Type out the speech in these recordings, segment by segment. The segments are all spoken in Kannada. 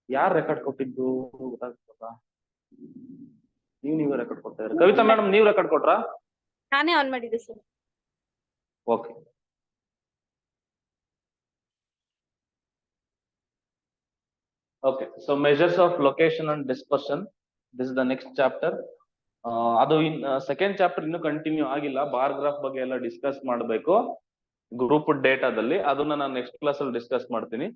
ಯಾರು ರೆಕಾರ್ಡ್ ಕೊಟ್ಟಿದ್ದು ಗೊತ್ತಾಗ್ತದಾ? ನೀವೇ ರೆಕಾರ್ಡ್ ಕೊಡ್ತಾ ಇದ್ರಿ. ಕವಿತಾ ಮೇಡಮ್ ನೀವ್ ರೆಕಾರ್ಡ್ ಕೊಟ್ರಾ? ನಾನೇ ಆನ್ ಮಾಡಿದ್ದೆ sir. Okay. Okay, so measures of location and dispersion. This is the next chapter. ಅದು ಸೆಕೆಂಡ್ ಚಾಪ್ಟರ್ ಇನ್ನು ಕಂಟಿನ್ಯೂ ಆಗಿಲ್ಲ. ಬಾರ್ ಗ್ರಾಫ್ ಬಗ್ಗೆ ಎಲ್ಲ ಡಿಸ್ಕಸ್ ಮಾಡಬೇಕು ಗ್ರೂಪ್ ಡೇಟಾದಲ್ಲಿ. ಅದನ್ನ ನಾನು ನೆಕ್ಸ್ಟ್ ಕ್ಲಾಸ್ ಅಲ್ಲಿ ಡಿಸ್ಕಸ್ ಮಾಡ್ತೀನಿ.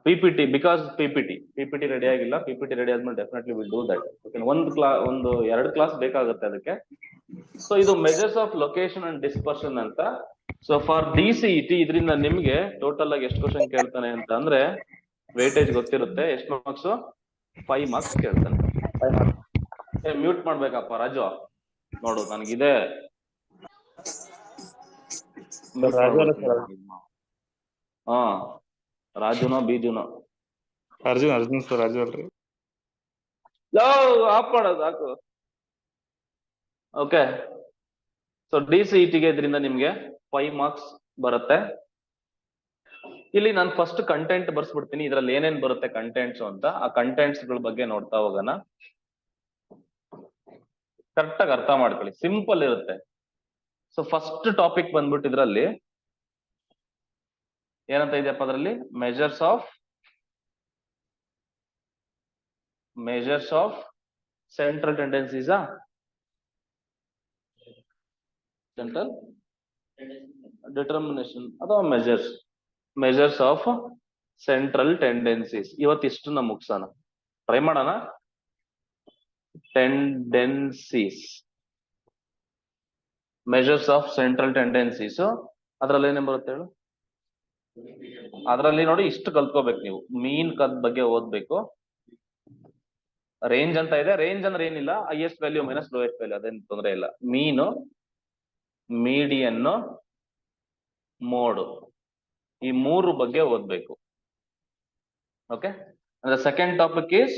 ಪಿಪಿಟಿ ಬಿಕಾಸ್ ಪಿಪಿಟಿ ರೆಡಿ ಆಗಿಲ್ಲ. ಪಿಪಿಟಿ ರೆಡಿ ಆದ್ಮೇಲೆ definitely will do that. Okay, ಒಂದು 2 ಕ್ಲಾಸ್ ಬೇಕಾಗುತ್ತೆ ಅದಕ್ಕೆ. ಸೊ ಇದು measures of location and dispersion ಅಂತ. ಸೊ ಫಾರ್ DCET ಇದರಿಂದ ನಿಮ್ಗೆ ಟೋಟಲ್ ಆಗಿ ಎಷ್ಟು ಕ್ವಶನ್ ಕೇಳ್ತಾನೆ ಅಂತ ಅಂದ್ರೆ, ವೇಟೇಜ್ ಗೊತ್ತಿರುತ್ತೆ. ಎಷ್ಟು ಮಾರ್ಕ್ಸ್? 5 ಮಾರ್ಕ್ಸ್ ಕೇಳ್ತಾನೆ. 5 ಮಾರ್ಕ್ಸ್. ಮ್ಯೂಟ್ ಮಾಡ್ಬೇಕಪ್ಪ ರಾಜು. ನೋಡು ನನಗಿದೆ. ಹಾ, ರಾಜುನೋ ಬೀಜುನೋ? ಅರ್ಜುನ್ ಸರ್, ರಾಜು ಅಲ್ರಿ. ಆಫ್ ಮಾಡೋದು ಸಾಕು. ಓಕೆ, ಸೊ DCETಗೆ ಇದರಿಂದ ನಿಮ್ಗೆ 5 ಮಾರ್ಕ್ಸ್ ಬರುತ್ತೆ. ಇಲ್ಲಿ ನಾನು ಫಸ್ಟ್ ಕಂಟೆಂಟ್ ಬರ್ಸ್ಬಿಡ್ತೀನಿ. ಇದ್ರಲ್ಲಿ ಏನೇನ್ ಬರುತ್ತೆ ಕಂಟೆಂಟ್ಸ್ ಅಂತ. ಆ ಕಂಟೆಂಟ್ಸ್ ಗಳ ಬಗ್ಗೆ ನೋಡ್ತಾ ಹೋಗೋಣ. ಕರೆಕ್ಟ್ ಆಗಿ ಅರ್ಥ ಮಾಡ್ಕೊಳ್ಳಿ, ಸಿಂಪಲ್ ಇರುತ್ತೆ. ಸೊ ಫಸ್ಟ್ ಟಾಪಿಕ್ ಬಂದ್ಬಿಟ್ಟು ಇದ್ರಲ್ಲಿ ಏನಂತ ಇದೆಯಪ್ಪ, ಅದರಲ್ಲಿ measures of central tendencies. Central determination ಅಥವಾ ಮೆಜರ್ಸ್ ಆಫ್ ಸೆಂಟ್ರಲ್ ಟೆಂಡೆನ್ಸೀಸ್. ಇವತ್ತಿಷ್ಟು ಮುಗ್ಸೋಣ, ಟ್ರೈ ಮಾಡೋಣ. Tendencies, measures of central tendencies. ಅದ್ರಲ್ಲಿ ಏನೇನ್ ಬರುತ್ತೆ ಹೇಳು? ಅದ್ರಲ್ಲಿ ನೋಡಿ ಇಷ್ಟು ಕಲ್ತ್ಕೋಬೇಕು ನೀವು. ಮೀನ್ ಬಗ್ಗೆ ಓದ್ಬೇಕು. ರೇಂಜ್ ಅಂತ ಇದೆ. ರೇಂಜ್ ಅಂದ್ರೆ ಏನಿಲ್ಲ, highest value minus lowest value, ಅದೇನು ತೊಂದರೆ ಇಲ್ಲ. ಮೀನು, ಮೀಡಿಯನ್, ಮೋಡ್, ಈ 3 ಬಗ್ಗೆ ಓದ್ಬೇಕು. ಓಕೆ, ಅಂದ್ರೆ second topic is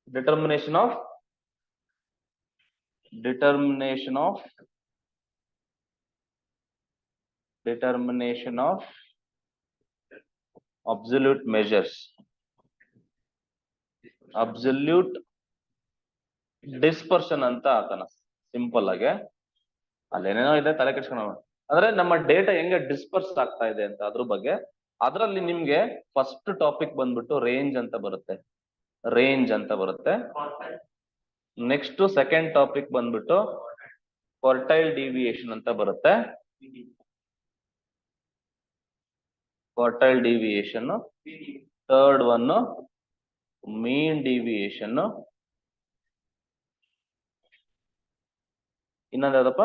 determination of absolute measures, absolute dispersion ಅಂತ ಹಾಕೋಣ ಸಿಂಪಲ್ ಆಗಿ. ಅಲ್ಲೇನೇನೋ ಇದೆ, ತಲೆ ಕೆಡ್ಸ್ಕೊಳ್ಳೋಣ. ಅಂದ್ರೆ ನಮ್ಮ ಡೇಟಾ ಹೆಂಗೆ ಡಿಸ್ಪರ್ಸ್ ಆಗ್ತಾ ಇದೆ ಅಂತ ಅದ್ರ ಬಗ್ಗೆ. ಅದರಲ್ಲಿ ನಿಮ್ಗೆ ಫಸ್ಟ್ ಟಾಪಿಕ್ ಬಂದ್ಬಿಟ್ಟು ರೇಂಜ್ ಅಂತ ಬರುತ್ತೆ. ನೆಕ್ಸ್ಟ್ ಸೆಕೆಂಡ್ ಟಾಪಿಕ್ ಬಂದ್ಬಿಟ್ಟು ಕ್ವಾರ್ಟೈಲ್ ಡಿವಿಯೇಷನ್ ಅಂತ ಬರುತ್ತೆ. ಥರ್ಡ್ ಒನ್ ಮೀನ್ ಡಿವಿಯೇಷನ್. ಇನ್ನೊಂದು ಯಾವ್ದಪ್ಪ?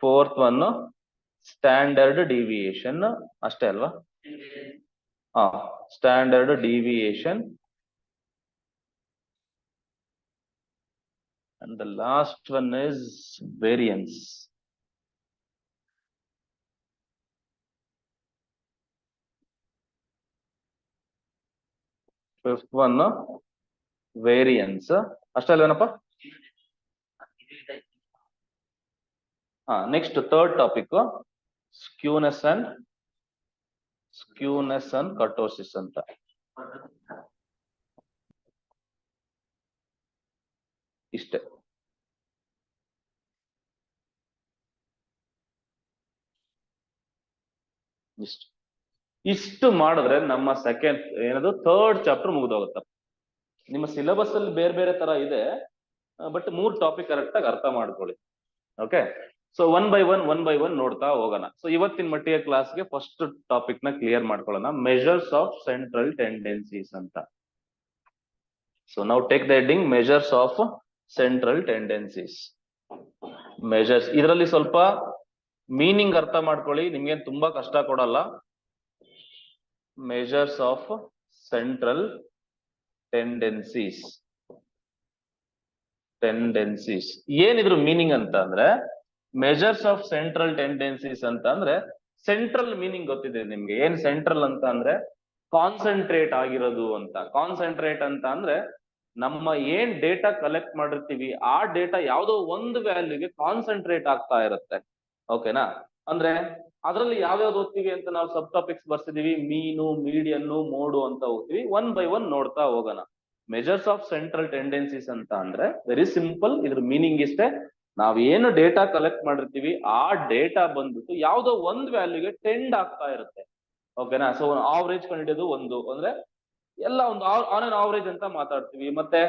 Fourth one standard deviation. ಅಷ್ಟೇ ಅಲ್ವಾ? Standard deviation. And the last one is variance. Fifth one variance. ಅಷ್ಟೇ ಅಲ್ವೇನಪ್ಪ? Next third topic skewness and kurtosis ಅಂತ. ಇಷ್ಟೇ. ಇಷ್ಟು ಮಾಡಿದ್ರೆ ನಮ್ಮ ಥರ್ಡ್ ಚಾಪ್ಟರ್ ಮುಗಿದೋಗುತ್ತಪ್ಪ. ನಿಮ್ಮ ಸಿಲೆಬಸ್ ಅಲ್ಲಿ ಬೇರೆ ಬೇರೆ ತರ ಇದೆ, ಬಟ್ 3 ಟಾಪಿಕ್ ಕರೆಕ್ಟ್ ಆಗಿ ಅರ್ಥ ಮಾಡ್ಕೊಳ್ಳಿ. Okay, so one by one ನೋಡ್ತಾ ಹೋಗೋಣ. ಸೊ ಇವತ್ತಿನ ಮಟ್ಟಿಗೆ ಕ್ಲಾಸ್ಗೆ ಫಸ್ಟ್ ಟಾಪಿಕ್ ನ ಕ್ಲಿಯರ್ ಮಾಡ್ಕೊಳ್ಳೋಣ, ಮೆಜರ್ಸ್ ಆಫ್ ಸೆಂಟ್ರಲ್ ಟೆಂಡೆನ್ಸೀಸ್ ಅಂತ. ಸೊ ನಾವು take the heading measures of central tendencies. Measures, ಇದರಲ್ಲಿ ಸ್ವಲ್ಪ ಮೀನಿಂಗ್ ಅರ್ಥ ಮಾಡ್ಕೊಳ್ಳಿ, ನಿಮ್ಗೆ ತುಂಬಾ ಕಷ್ಟ ಕೊಡಲ್ಲ. Measures of central tendencies. ಏನಿದ್ರು ಮೀನಿಂಗ್ ಅಂತ ಅಂದ್ರೆ, ಮೆಜರ್ಸ್ ಆಫ್ ಸೆಂಟ್ರಲ್ ಟೆಂಡೆನ್ಸೀಸ್ ಅಂತ ಅಂದ್ರೆ ಸೆಂಟ್ರಲ್ ಮೀನಿಂಗ್ ಗೊತ್ತಿದೆ ನಿಮ್ಗೆ. ಏನ್ ಸೆಂಟ್ರಲ್ ಅಂತ ಅಂದ್ರೆ ಕಾನ್ಸಂಟ್ರೇಟ್ ಆಗಿರೋದು ಅಂತ. ಕಾನ್ಸಂಟ್ರೇಟ್ ಅಂತ ಅಂದ್ರೆ ನಮ್ಮ ಏನ್ ಡೇಟಾ ಕಲೆಕ್ಟ್ ಮಾಡಿರ್ತೀವಿ ಆ ಡೇಟಾ ಯಾವುದೋ ಒಂದು ವ್ಯಾಲ್ಯೂಗೆ ಕಾನ್ಸಂಟ್ರೇಟ್ ಆಗ್ತಾ ಇರುತ್ತೆ. ಓಕೆನಾ? ಅಂದ್ರೆ ಅದರಲ್ಲಿ ಯಾವ್ಯಾವ್ದು ಓದ್ತೀವಿ ಅಂತ ನಾವು ಸಬ್ ಟಾಪಿಕ್ಸ್ ಬರ್ಸಿದೀವಿ, ಮೀನು, ಮೀಡಿಯನ್ನು, ಮೋಡು ಅಂತ ಹೋಗ್ತೀವಿ. ಒನ್ ಬೈ ಒನ್ ನೋಡ್ತಾ ಹೋಗೋಣ. ಮೆಜರ್ಸ್ ಆಫ್ ಸೆಂಟ್ರಲ್ ಟೆಂಡೆನ್ಸೀಸ್ ಅಂತ ಅಂದ್ರೆ ವೆರಿ ಸಿಂಪಲ್. ಇದ್ರ ಮೀನಿಂಗ್ ಇಷ್ಟೇ, ನಾವೇನು ಡೇಟಾ ಕಲೆಕ್ಟ್ ಮಾಡಿರ್ತೀವಿ ಆ ಡೇಟಾ ಬಂದ್ಬಿಟ್ಟು ಯಾವ್ದೋ ಒಂದ್ ವ್ಯಾಲ್ಯೂಗೆ ಟೆಂಡ್ ಆಗ್ತಾ ಇರುತ್ತೆ. ಓಕೆನಾ? ಸೊ ಆವರೇಜ್ ಕಂಡಿಡಿಯೋದು ಒಂದು ಅಂದ್ರೆ ಎಲ್ಲ ಒಂದು ಆನ್ ಅನ್ ಆವರೇಜ್ ಅಂತ ಮಾತಾಡ್ತೀವಿ. ಮತ್ತೆ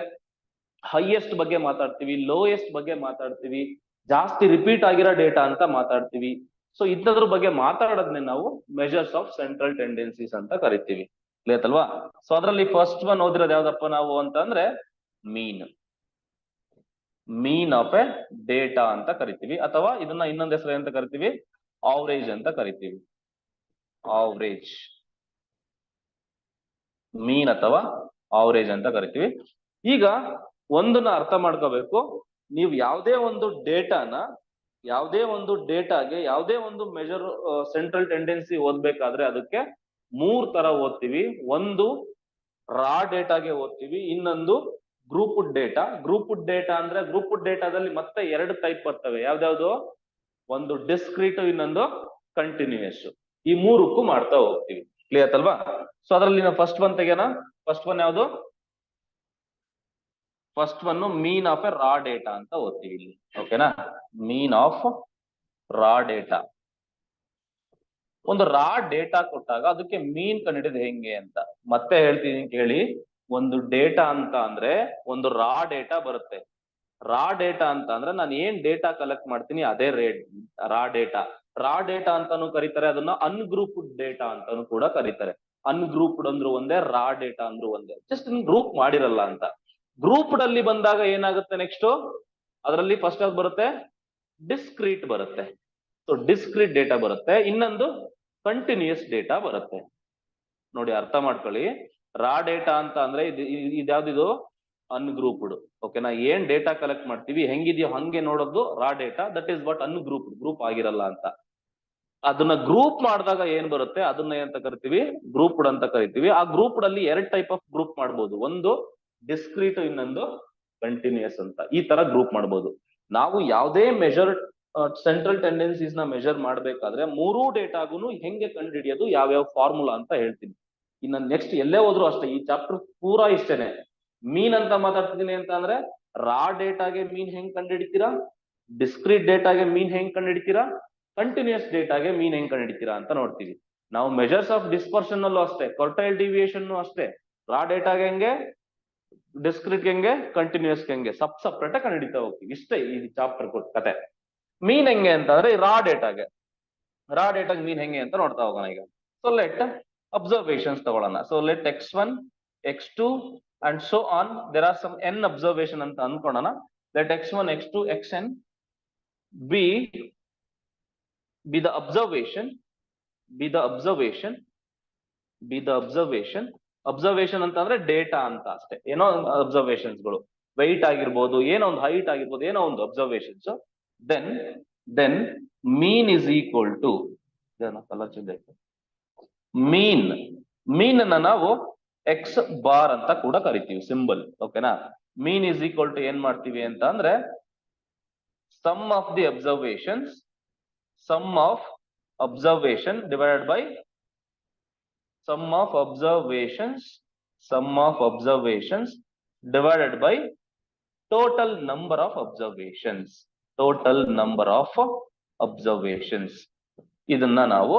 ಹೈಯೆಸ್ಟ್ ಬಗ್ಗೆ ಮಾತಾಡ್ತೀವಿ, ಲೋಯೆಸ್ಟ್ ಬಗ್ಗೆ ಮಾತಾಡ್ತೀವಿ, ಜಾಸ್ತಿ ರಿಪೀಟ್ ಆಗಿರೋ ಡೇಟಾ ಅಂತ ಮಾತಾಡ್ತೀವಿ. ಸೊ ಇಂಥದ್ರ ಬಗ್ಗೆ ಮಾತಾಡೋದನ್ನೇ ನಾವು ಮೆಜರ್ಸ್ ಆಫ್ ಸೆಂಟ್ರಲ್ ಟೆಂಡೆನ್ಸೀಸ್ ಅಂತ ಕರಿತೀವಿ. ಕ್ಲಿಯರ್ ಅಲ್ವಾ? ಸೊ ಅದರಲ್ಲಿ ಫಸ್ಟ್ ಒನ್ ಓದಿರೋದು ಯಾವ್ದಪ್ಪ ನಾವು ಅಂತಂದ್ರೆ ಮೀನ್. ಮೀನ್ ಆಫ್ ಎ ಡೇಟಾ ಅಂತ ಕರಿತೀವಿ, ಅಥವಾ ಇದನ್ನ ಇನ್ನೊಂದ್ ಹೆಸರು ಅಂತ ಕರಿತೀವಿ, ಆವರೇಜ್ ಅಂತ ಕರಿತೀವಿ. ಆವರೇಜ್, ಮೀನ್ ಅಥವಾ ಆವರೇಜ್ ಅಂತ ಕರಿತೀವಿ. ಈಗ ಒಂದನ್ನ ಅರ್ಥ ಮಾಡ್ಕೋಬೇಕು, ನೀವು ಯಾವುದೇ ಒಂದು ಡೇಟಾಗೆ ಯಾವುದೇ ಒಂದು ಮೆಜರ್ ಸೆಂಟ್ರಲ್ ಟೆಂಡೆನ್ಸಿ ಓದ್ಬೇಕಾದ್ರೆ ಅದಕ್ಕೆ 3 ತರ ಓದ್ತೀವಿ. ಒಂದು ರಾ ಡೇಟಾಗೆ ಓದ್ತೀವಿ, ಇನ್ನೊಂದು ಗ್ರೂಪ್ಡ್ ಡೇಟಾ. ಗ್ರೂಪ್ಡ್ ಡೇಟಾ ಅಂದ್ರೆ ಗ್ರೂಪ್ಡ್ ಡೇಟಾದಲ್ಲಿ ಮತ್ತೆ 2 ಟೈಪ್ ಬರ್ತವೆ. ಯಾವ್ದಾವ್ದು? ಒಂದು ಡಿಸ್ಕ್ರೀಟ್, ಇನ್ನೊಂದು ಕಂಟಿನ್ಯೂಯಸ್. ಈ 3ಕ್ಕೂ ಮಾಡ್ತಾ ಹೋಗ್ತೀವಿ. ಕ್ಲಿಯರ್ ಅಲ್ವಾ? ಸೊ ಅದರಲ್ಲಿ ನಾವು ಫಸ್ಟ್ ಒನ್ ತೆಗೆಯೋಣ. ಫಸ್ಟ್ ಒನ್ ಯಾವುದು? First one mean of A Ra data ಅಂತ ಓದ್ತೀವಿ ಇಲ್ಲಿ. ಓಕೆನಾ? Mean of raw data. ಒಂದು ರಾ ಡೇಟಾ ಕೊಟ್ಟಾಗ ಅದಕ್ಕೆ ಮೀನ್ ಕಂಡಿಡಿಯೋದು ಹೆಂಗೆ ಅಂತ ಮತ್ತೆ ಹೇಳ್ತೀನಿ ಕೇಳಿ. ಒಂದು ಡೇಟಾ ಅಂತ ಅಂದ್ರೆ ಒಂದು ರಾ ಡೇಟಾ ಬರುತ್ತೆ. ರಾ ಡೇಟಾ ಅಂತ ಅಂದ್ರೆ ನಾನು ಏನ್ ಡೇಟಾ ಕಲೆಕ್ಟ್ ಮಾಡ್ತೀನಿ ಅದೇ ರಾ ಡೇಟಾ. ರಾ ಡೇಟಾ ಅಂತಾನು ಕರೀತಾರೆ, ಅದನ್ನ ಅನ್ಗ್ರೂಪ್ಡ್ ಡೇಟಾ ಅಂತಾನು ಕೂಡ ಕರೀತಾರೆ. ಅನ್ಗ್ರೂಪ್ಡ್ ಅಂದ್ರು ಒಂದೇ, ರಾ ಡೇಟಾ ಅಂದ್ರು ಒಂದೇ, ಜಸ್ಟ್ ಗ್ರೂಪ್ ಮಾಡಿರಲ್ಲ ಅಂತ. ಗ್ರೂಪ್ಡ್ ಅಲ್ಲಿ ಬಂದಾಗ ಏನಾಗುತ್ತೆ ನೆಕ್ಸ್ಟ್? ಅದರಲ್ಲಿ ಫಸ್ಟ್ ಯಾವ್ದು ಬರುತ್ತೆ? ಡಿಸ್ಕ್ರೀಟ್ ಬರುತ್ತೆ. ಸೊ ಡಿಸ್ಕ್ರೀಟ್ ಡೇಟಾ ಬರುತ್ತೆ. ಇನ್ನೊಂದು ಕಂಟಿನ್ಯೂಯಸ್ ಡೇಟಾ ಬರುತ್ತೆ. ನೋಡಿ ಅರ್ಥ ಮಾಡ್ಕೊಳ್ಳಿ. ರಾ ಡೇಟಾ ಅಂತ ಅಂದ್ರೆ ಇದ್ಯಾವ್ದಿದು? ಅನ್ಗ್ರೂಪ್ಡ್. ಓಕೆನಾ? ಏನ್ ಡೇಟಾ ಕಲೆಕ್ಟ್ ಮಾಡ್ತೀವಿ ಹೆಂಗಿದೆಯೋ ಹಂಗೆ ನೋಡೋದು raw data. That is what ungrouped, group ಆಗಿರಲ್ಲ ಅಂತ. ಅದನ್ನ ಗ್ರೂಪ್ ಮಾಡಿದಾಗ ಏನ್ ಬರುತ್ತೆ ಅದನ್ನ ಏನಂತ ಕರಿತೀವಿ? ಗ್ರೂಪ್ಡ್ ಅಂತ ಕರಿತೀವಿ. ಆ ಗ್ರೂಪ್ಡ್ ಅಲ್ಲಿ 2 ಟೈಪ್ ಆಫ್ ಗ್ರೂಪ್ ಮಾಡ್ಬೋದು. ಒಂದು ಡಿಸ್ಕ್ರೀಟ್, ಇನ್ನೊಂದು ಕಂಟಿನ್ಯೂಯಸ್ ಅಂತ. ಈ ತರ ಗ್ರೂಪ್ ಮಾಡ್ಬೋದು. ನಾವು ಯಾವುದೇ ಮೆಜರ್ ಸೆಂಟ್ರಲ್ ಟೆಂಡೆನ್ಸೀಸ್ ನ ಮೆಜರ್ ಮಾಡ್ಬೇಕಾದ್ರೆ 3 ಡೇಟಾಗೂ ಹೆಂಗೆ ಕಂಡುಹಿಡಿಯೋದು, ಯಾವ್ಯಾವ ಫಾರ್ಮುಲಾ ಅಂತ ಹೇಳ್ತೀನಿ. ಇನ್ನು ನೆಕ್ಸ್ಟ್ ಎಲ್ಲೇ ಹೋದ್ರು ಅಷ್ಟೇ, ಈ ಚಾಪ್ಟರ್ ಪೂರಾ ಇಷ್ಟೇನೆ. ಮೀನ್ ಅಂತ ಮಾತಾಡ್ತಿದ್ದೀನಿ ಅಂತ ಅಂದ್ರೆ ರಾ ಡೇಟಾಗೆ ಮೀನ್ ಹೆಂಗ್ ಕಂಡುಹಿಡಿತೀರಾ, ಡಿಸ್ಕ್ರೀಟ್ ಡೇಟಾಗೆ ಮೀನ್ ಹೆಂಗ್ ಕಂಡುಹಿಡಿತೀರಾ, ಕಂಟಿನ್ಯೂಯಸ್ ಡೇಟಾಗೆ ಮೀನ್ ಹೆಂಗ್ ಕಂಡುಹಿಡಿತೀರಾ ಅಂತ ನೋಡ್ತೀವಿ. ನಾವು ಮೆಜರ್ಸ್ ಆಫ್ ಡಿಸ್ಪರ್ಷನ್ ಅಲ್ಲೂ ಅಷ್ಟೇ, ಕ್ವಾರ್ಟೈಲ್ ಡಿವಿಯೇಷನ್ ಅಷ್ಟೇ. ರಾ ಡೇಟಾಗೆ ಹೆಂಗೆ, ಡಿಸ್ಕ್ರೀಟ್ ಹೆಂಗೆ, ಕಂಟಿನ್ಯೂಯಸ್ ಹೆಂಗೆ ಸಪ್ರೇಟ್ ಕಂಡುಹಿಡಿತಾ ಹೋಗ್ತೀವಿ. ಇಷ್ಟೇ ಈ ಚಾಪ್ಟರ್ ಕೊಟ್ಟ ಕತೆ. ಮೀನ್ ಹೆಂಗೆ ಅಂತಂದ್ರೆ ರಾ ಡೇಟಾಗೆ ಮೀನ್ ಹೆಂಗೆ ಅಂತ ನೋಡ್ತಾ ಹೋಗೋಣ ಈಗ. ಸೊ ಲೆಟ್ ಅಬ್ಸರ್ವೇಷನ್ಸ್ ತಗೊಳ್ಳೋಣ. So let x1, x2 and so on. There are some n observation ಅಂತ ಅನ್ಕೊಳ್ಳೋಣ. Let x1, x2, xn be the observation. Observation ಅಂತಂದ್ರೆ ಡೇಟಾ ಅಂತ ಅಷ್ಟೇ. ಏನೋ ಅಬ್ಸರ್ವೇಷನ್ಸ್ ಗಳು, ವೆಯ್ಟ್ ಆಗಿರ್ಬೋದು, ಏನೋ ಒಂದು ಹೈಟ್ ಆಗಿರ್ಬೋದು, ಏನೋ ಒಂದು observations. Then mean is equal to mean ಅನ್ನ ನಾವು ಎಕ್ಸ್ ಬಾರ್ ಅಂತ ಕೂಡ ಕರಿತೀವಿ, ಸಿಂಬಲ್. ಓಕೆನಾ? ಮೀನ್ ಇಸ್ ಈಕ್ವಲ್ ಟು ಏನ್ ಮಾಡ್ತೀವಿ ಅಂತ ಅಂದ್ರೆ sum of observation divided by sum of observations divided by total number of observations. ಇದನ್ನ ನಾವು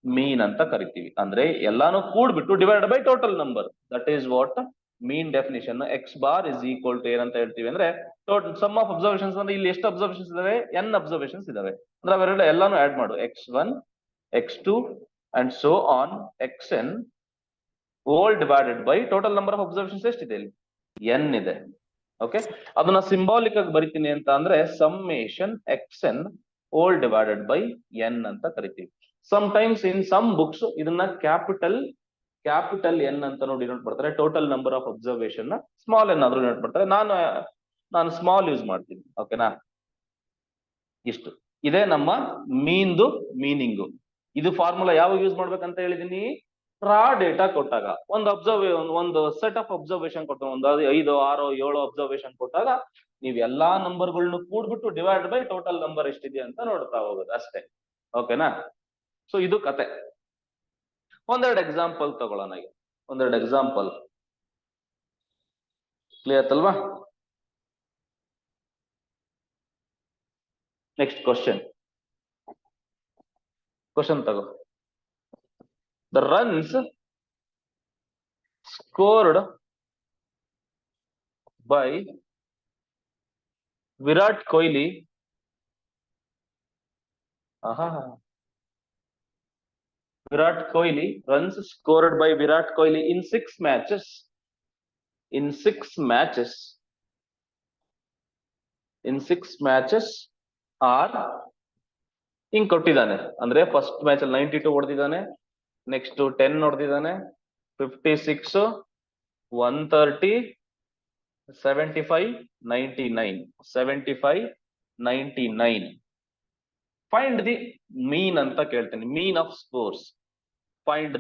ಮೀನ್ ಅಂತ ಕರಿತೀವಿ. ಅಂದ್ರೆ ಎಲ್ಲಾನು ಕೂಡ್ಬಿಟ್ಟು divided by total number. That is what mean definition. X bar is equal to ಏನಂತ ಹೇಳ್ತೀವಿ ಅಂದ್ರೆ ಟೋಟಲ್ ಸಮ್ ಆಫ್ ಅಬ್ಸರ್ವೇಷನ್ಸ್. ಅಂದ್ರೆ ಇಲ್ಲಿ ಎಷ್ಟು ಅಬ್ಸರ್ವೇಷನ್ಸ್ ಇದಾವೆ? n ಅಬ್ಸರ್ವೇಷನ್ಸ್ ಇದಾವೆ. ಅಂದ್ರೆ ಅವೆರಡು ಎಲ್ಲಾನು ಆಡ್ ಮಾಡು. x1, x2 and so on xn all divided by total number of observations ಎಷ್ಟಿದೆ ಇಲ್ಲಿ? n ಇದೆ. ಓಕೆ, ಅದನ್ನ ಸಿಂಬಾಲಿಕ್ ಆಗಿ ಬರಿತೀನಿ ಅಂತ ಅಂದ್ರೆ summation xn all divided by n ಅಂತ ಕರಿತೀವಿ. ಸಮಟೈಮ್ಸ್ ಇನ್ ಸಮ್ ಬುಕ್ಸ್ ಇದನ್ನ ಕ್ಯಾಪಿಟಲ್ ಎನ್ ಅಂತ ಡಿನೋಟ್ ಮಾಡ್ತಾರೆ. ಟೋಟಲ್ ನಂಬರ್ ಆಫ್ ಅಬ್ಸರ್ವೇಷನ್ ನ ಸ್ಮಾಲ್ ಎನ್ ಆದ್ರೂ ಡಿನೋಟ್ ಮಾಡ್ತಾರೆ. ನಾನು ಸ್ಮಾಲ್ ಯೂಸ್ ಮಾಡ್ತೀನಿ. ಓಕೆನಾ? ಇಷ್ಟು ಇದೆ ನಮ್ಮ ಮೀನ್ದು ಮೀನಿಂಗು. ಇದು ಫಾರ್ಮುಲಾ ಯಾವಾಗ ಯೂಸ್ ಮಾಡ್ಬೇಕಂತ ಹೇಳಿದೀನಿ? ರಾ ಡೇಟಾ ಕೊಟ್ಟಾಗ, ಒಂದು ಸೆಟ್ ಆಫ್ ಅಬ್ಸರ್ವೇಷನ್ ಕೊಟ್ಟಾಗ, ಒಂದು 5, 6, 7 ಅಬ್ಸರ್ವೇಷನ್ ಕೊಟ್ಟಾಗ ನೀವು ಎಲ್ಲಾ ನಂಬರ್ಗಳನ್ನು ಕೂಡ್ಬಿಟ್ಟು ಡಿವೈಡ್ ಬೈ ಟೋಟಲ್ ನಂಬರ್ ಎಷ್ಟಿದೆ ಅಂತ ನೋಡ್ತಾ ಹೋಗೋದು ಅಷ್ಟೇ. ಓಕೆನಾ? ಸೊ ಇದು ಕತೆ. ಒಂದೆರಡು ಎಕ್ಸಾಂಪಲ್ ತಗೊಳ್ಳೋಣ ಈಗ. ಒಂದೆರಡು ಎಕ್ಸಾಂಪಲ್ ಕ್ಲಿಯರ್ ಅಲ್ವಾ? ನೆಕ್ಸ್ಟ್ ಕ್ವಶನ್ ತಗೋ. The runs scored by Virat Kohli. Virat Kohli, runs scored by Virat Kohli in 6 matches. In 6 matches are ಹಿಂಗ್ ಕೊಟ್ಟಿದ್ದಾನೆ. ಅಂದ್ರೆ ಫಸ್ಟ್ ಮ್ಯಾಚ್ ಅಲ್ಲಿ 92 ಹೊಡೆದಿದ್ದಾನೆ, ನೆಕ್ಸ್ಟ್ 10 ಹೊಡೆದಿದ್ದಾನೆ, 56, 130, 75, 99, 75, 99. ಫೈಂಡ್ ದಿ ಮೀನ್ ಅಂತ ಕೇಳ್ತೇನೆ. Mean of scores. Find